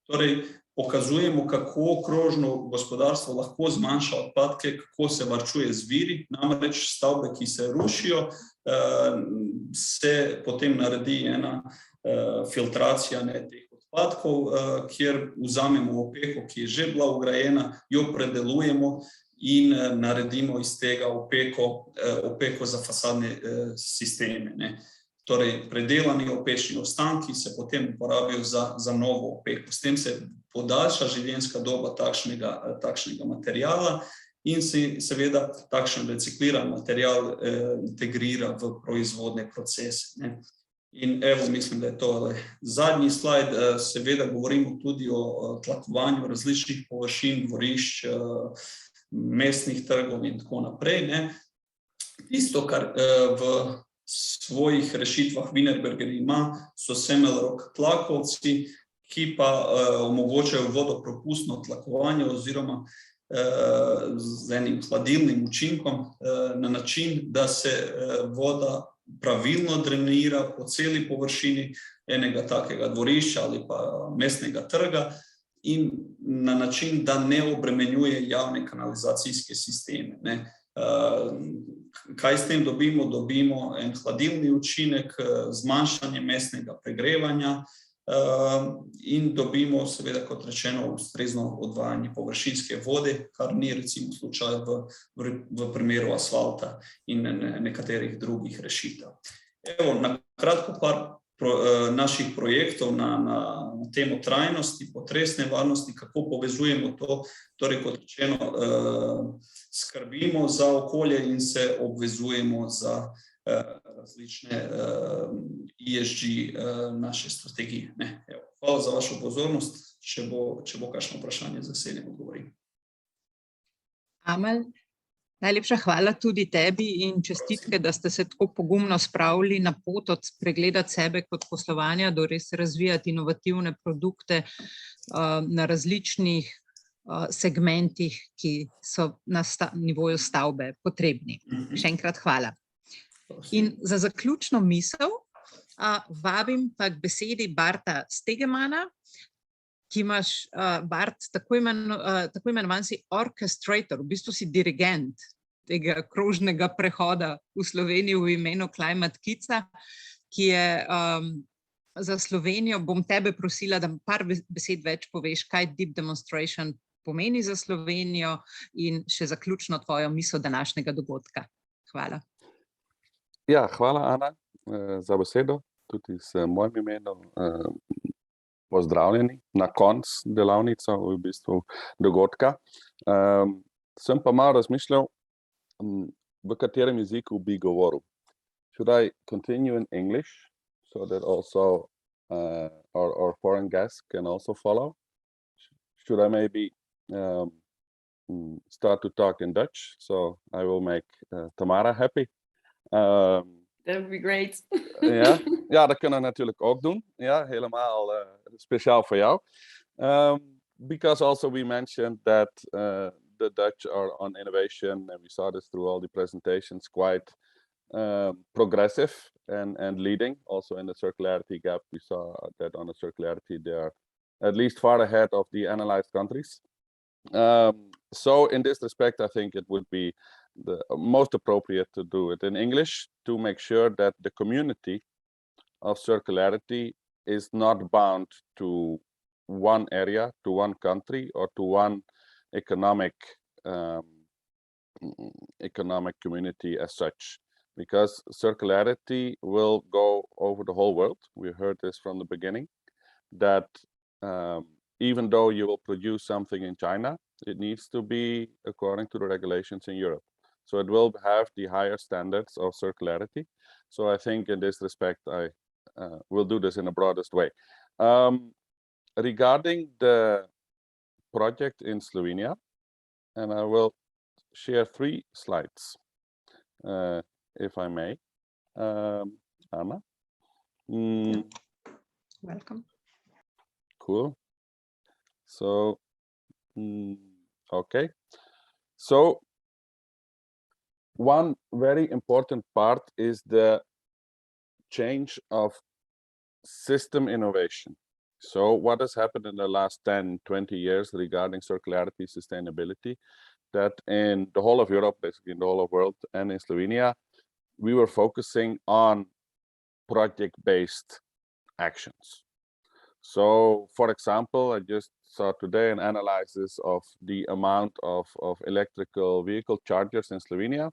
Torej, pokazujemo, kako krožno gospodarstvo lahko zmanjša odpadke, kako se varčuje z viri. Namreč stavbe, ki se rušijo, se potem naredi ena filtracija teh odpadkov, kjer vzamemo opeko, ki je že bila vgrajena, jo predelujemo in naredimo iz tega opeko za fasadne sisteme, ne. Torej, predelani opečni ostanki se potem uporabijo za novo opeko. S tem se podaljša življenjska doba takšnega materiala in se seveda takšen recikliran material integrira v proizvodne procese, ne. In evo, mislim, da je to zadnji slajd. Seveda govorimo tudi o tlakovanju različnih površin, dvorišč, mestnih trgov in tako naprej. Ne. Tisto, kar v svojih rešitvah Wienerberger ima, so semeljrok tlakovci, ki pa omogočajo vodopropustno tlakovanje oziroma z enim hladilnim učinkom na način, da se voda pravilno drenira po celi površini enega takega dvorišča ali pa mestnega trga in na način, da ne obremenjuje javne kanalizacijske sisteme. Ne. Kaj s tem dobimo? Dobimo en hladilni učinek, zmanjšanje mestnega pregrevanja in dobimo, seveda, kot rečeno, ustrezno odvajanje površinske vode, kar ni recimo slučaj v primeru asfalta in nekaterih drugih rešitev. Evo, na kratko par naših projektov na temo trajnosti, potresne varnosti, kako povezujemo to, torej kot rečeno, skrbimo za okolje in se obvezujemo za različne ESG naše strategije. Evo, hvala za vašo pozornost, če bo kakšno vprašanje, z veseljem odgovorim. Amal, najlepša hvala tudi tebi in čestitke, da ste se tako pogumno spravili na pot od pregledati sebe kot poslovanja do res razvijati inovativne produkte na različnih segmentih, ki so na nivoju stavbe potrebni. Še enkrat hvala. In za zaključno misel vabim pa k besedi Barta Stegemana, ki imaš, Bart, tako imenovan si orchestrator, v bistvu si dirigent tega krožnega prehoda v Sloveniji v imenu Climate Kitsa, ki je za Slovenijo. Bom tebe prosila, da par besed več poveš, kaj Deep Demonstration pomeni za Slovenijo in še zaključno tvojo misel današnjega dogodka. Hvala. Ja, hvala, Ana, za besedo. Tudi s mojim imenom pozdravljeni na koncu delavnice, v bistvu dogodka. Sem pa malo razmišljal, v katerem jeziku bi govoril. Should I continue in English so that also our foreign guests can also follow? Should I maybe start to talk in Dutch, so I will make Tamara happy? That would be great. Ja, dat kunnen we natuurlijk ook doen. Ja, helemaal speciaal voor jou. Because also we mentioned that the Dutch are on innovation, and we saw this through all the presentations, quite progressive and leading. Also in the circularity gap, we saw that on the circularity they are at least far ahead of the analyzed countries. So in this respect, I think it would be the most appropriate to do it in English to make sure that the community of circularity is not bound to one area, to one country, or to one economic community as such, because circularity will go over the whole world. We heard this from the beginning, that even though you will produce something in China, it needs to be according to the regulations in Europe. So it will have the higher standards of circularity. So I think in this respect, I will do this in the broadest way. Regarding the project in Slovenia, and I will share 3 slides, if I may. Anna? Welcome. Cool. So, okay. So, one very important part is the change of system innovation. So what has happened in the last 10, 20 years regarding circularity, sustainability, that in the whole of Europe, basically in the whole of the world, and in Slovenia, we were focusing on project-based actions. So, for example, I just saw today an analysis of the amount of electrical vehicle chargers in Slovenia.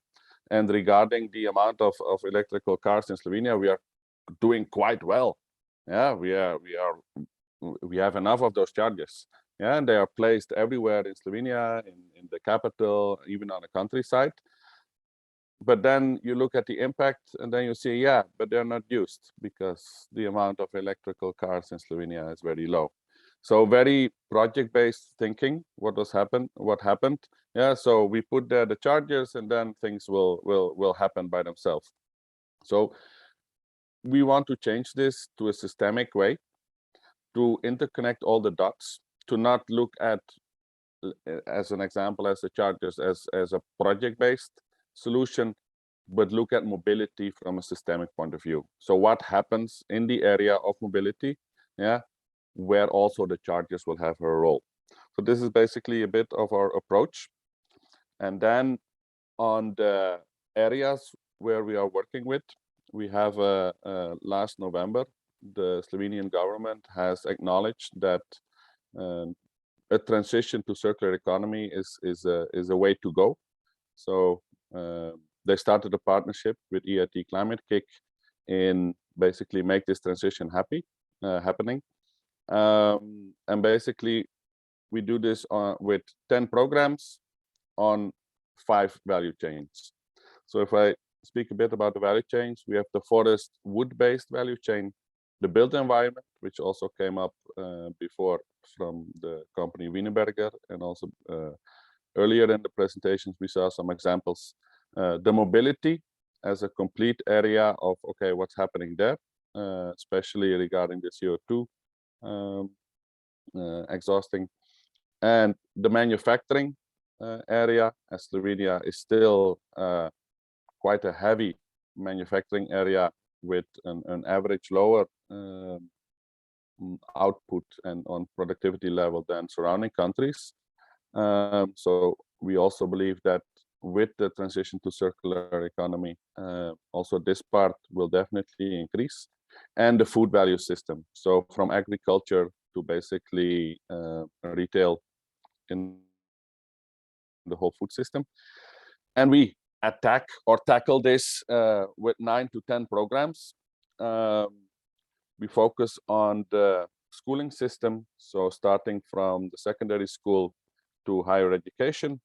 And regarding the amount of electrical cars in Slovenia, we are doing quite well. Yeah, we have enough of those chargers. Yeah, and they are placed everywhere in Slovenia, in the capital, even on the countryside. But then you look at the impact and then you see, yeah, but they're not used because the amount of electrical cars in Slovenia is very low. So very project-based thinking. What happened? Yeah. So we put there the chargers, and then things will happen by themselves. So we want to change this to a systemic way, to interconnect all the dots, to not look at, as an example, as the chargers as a project-based solution, but look at mobility from a systemic point of view. So what happens in the area of mobility, yeah, where also the chargers will have a role. So this is basically a bit of our approach. And then on the areas where we are working with, we have last November, the Slovenian government has acknowledged that a transition to circular economy is a way to go. So they started a partnership with EIT Climate Kick in basically make this transition happening. And basically, we do this with 10 programs on 5 value chains. So if I speak a bit about the value chains, we have the forest wood-based value chain, the built environment, which also came up before from the company Wienerberger, and also earlier in the presentations we saw some examples. The mobility as a complete area of, okay, what's happening there, especially regarding the CO2 exhausting, and the manufacturing area, as Slovenia is still quite a heavy manufacturing area with an average lower output and on productivity level than surrounding countries. So we also believe that with the transition to circular economy, also this part will definitely increase, and the food value system. So from agriculture to basically retail in the whole food system. And we attack or tackle this with 9 to 10 programs. We focus on the schooling system, so starting from the secondary school to higher education.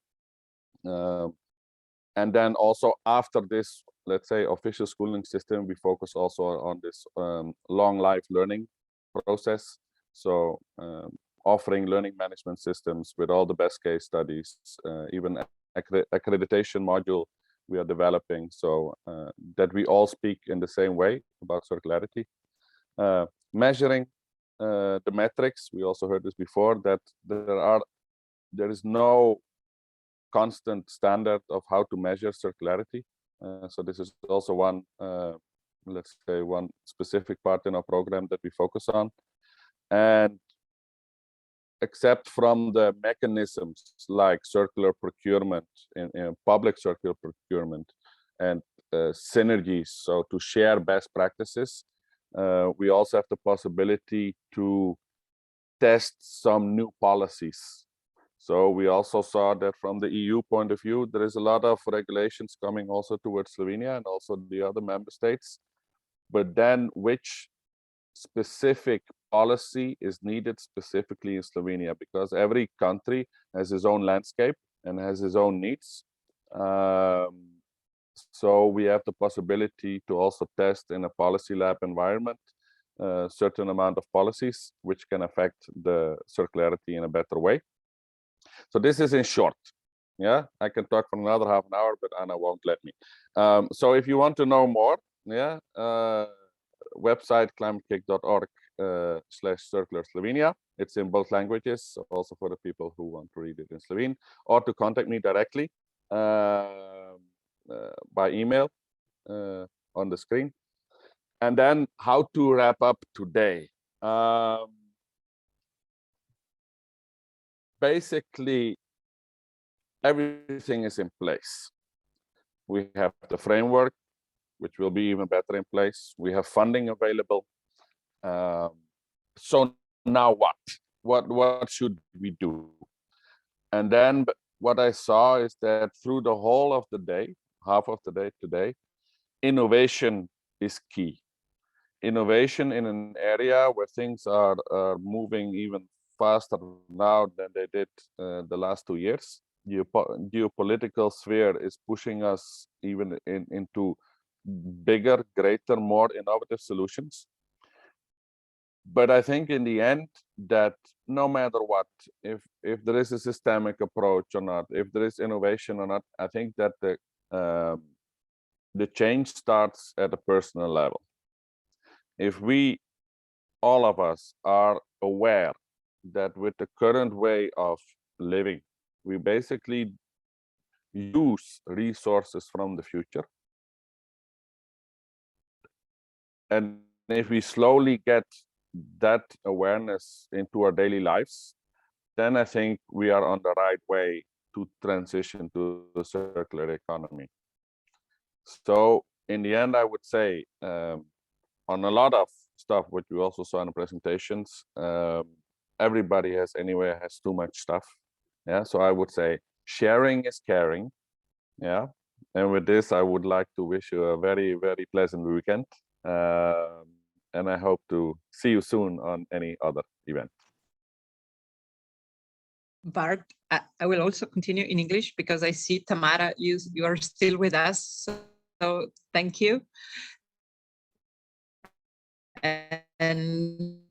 And then also after this, let's say, official schooling system, we focus also on this long life learning process. So offering learning management systems with all the best case studies, even accreditation module we are developing, so that we all speak in the same way about circularity. Measuring the metrics, we also heard this before, that there is no constant standard of how to measure circularity. So this is also one, let's say, one specific part in our program that we focus on. And except from the mechanisms like circular procurement, in public circular procurement, and synergies, so to share best practices, we also have the possibility to test some new policies. So we also saw that from the EU point of view, there is a lot of regulations coming also towards Slovenia and also the other member states. But then which specific policy is needed specifically in Slovenia? Because every country has its own landscape and has its own needs. So we have the possibility to also test in a policy lab environment a certain amount of policies which can affect the circularity in a better way. So this is in short. Yeah, I can talk for another half an hour, but Anna won't let me. So if you want to know more, yeah, website climatekick.org/circular Slovenia. It's in both languages, also for the people who want to read it in Slovene, or to contact me directly by email on the screen. And then how to wrap up today. Basically, everything is in place. We have the framework, which will be even better in place. We have funding available. So now what? What should we do? And then what I saw is that through the whole of the day, half of the day today, innovation is key. Innovation in an area where things are moving even faster now than they did the last 2 years. Geopolitical sphere is pushing us even into bigger, greater, more innovative solutions. But I think in the end that no matter what, if there is a systemic approach or not, if there is innovation or not, I think that the change starts at a personal level. If we, all of us, are aware that with the current way of living, we basically use resources from the future. And if we slowly get that awareness into our daily lives, then I think we are on the right way to transition to the circular economy. So in the end, I would say on a lot of stuff, which you also saw in the presentations, everybody has too much stuff. Yeah, so I would say sharing is caring. Yeah, and with this, I would like to wish you a very, very pleasant weekend. And I hope to see you soon on any other event. Bart, I will also continue in English because I see Tamara, you are still with us. So thank you. And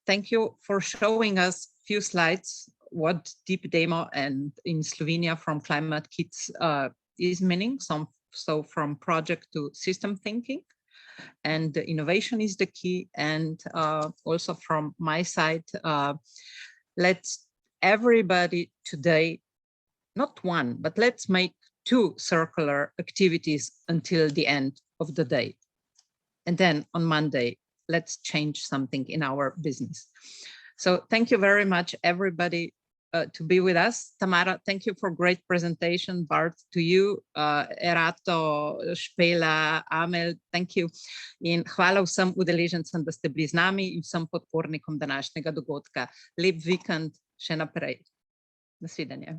thank you for showing us a few slides what deep demo and in Slovenia from Climate Kits is meaning. So from project to system thinking, and the innovation is the key. And also from my side, let's everybody today, not one, but let's make 2 circular activities until the end of the day. And then on Monday, let's change something in our business. So thank you very much, everybody, to be with us. Tamara, thank you for great presentation. Bart, to you, Erato, Špela, Amel, thank you. In hvala vsem udeležencem, da ste bili z nami in vsem podpornikom današnjega dogodka. Lep vikend še naprej. Nasvidenje.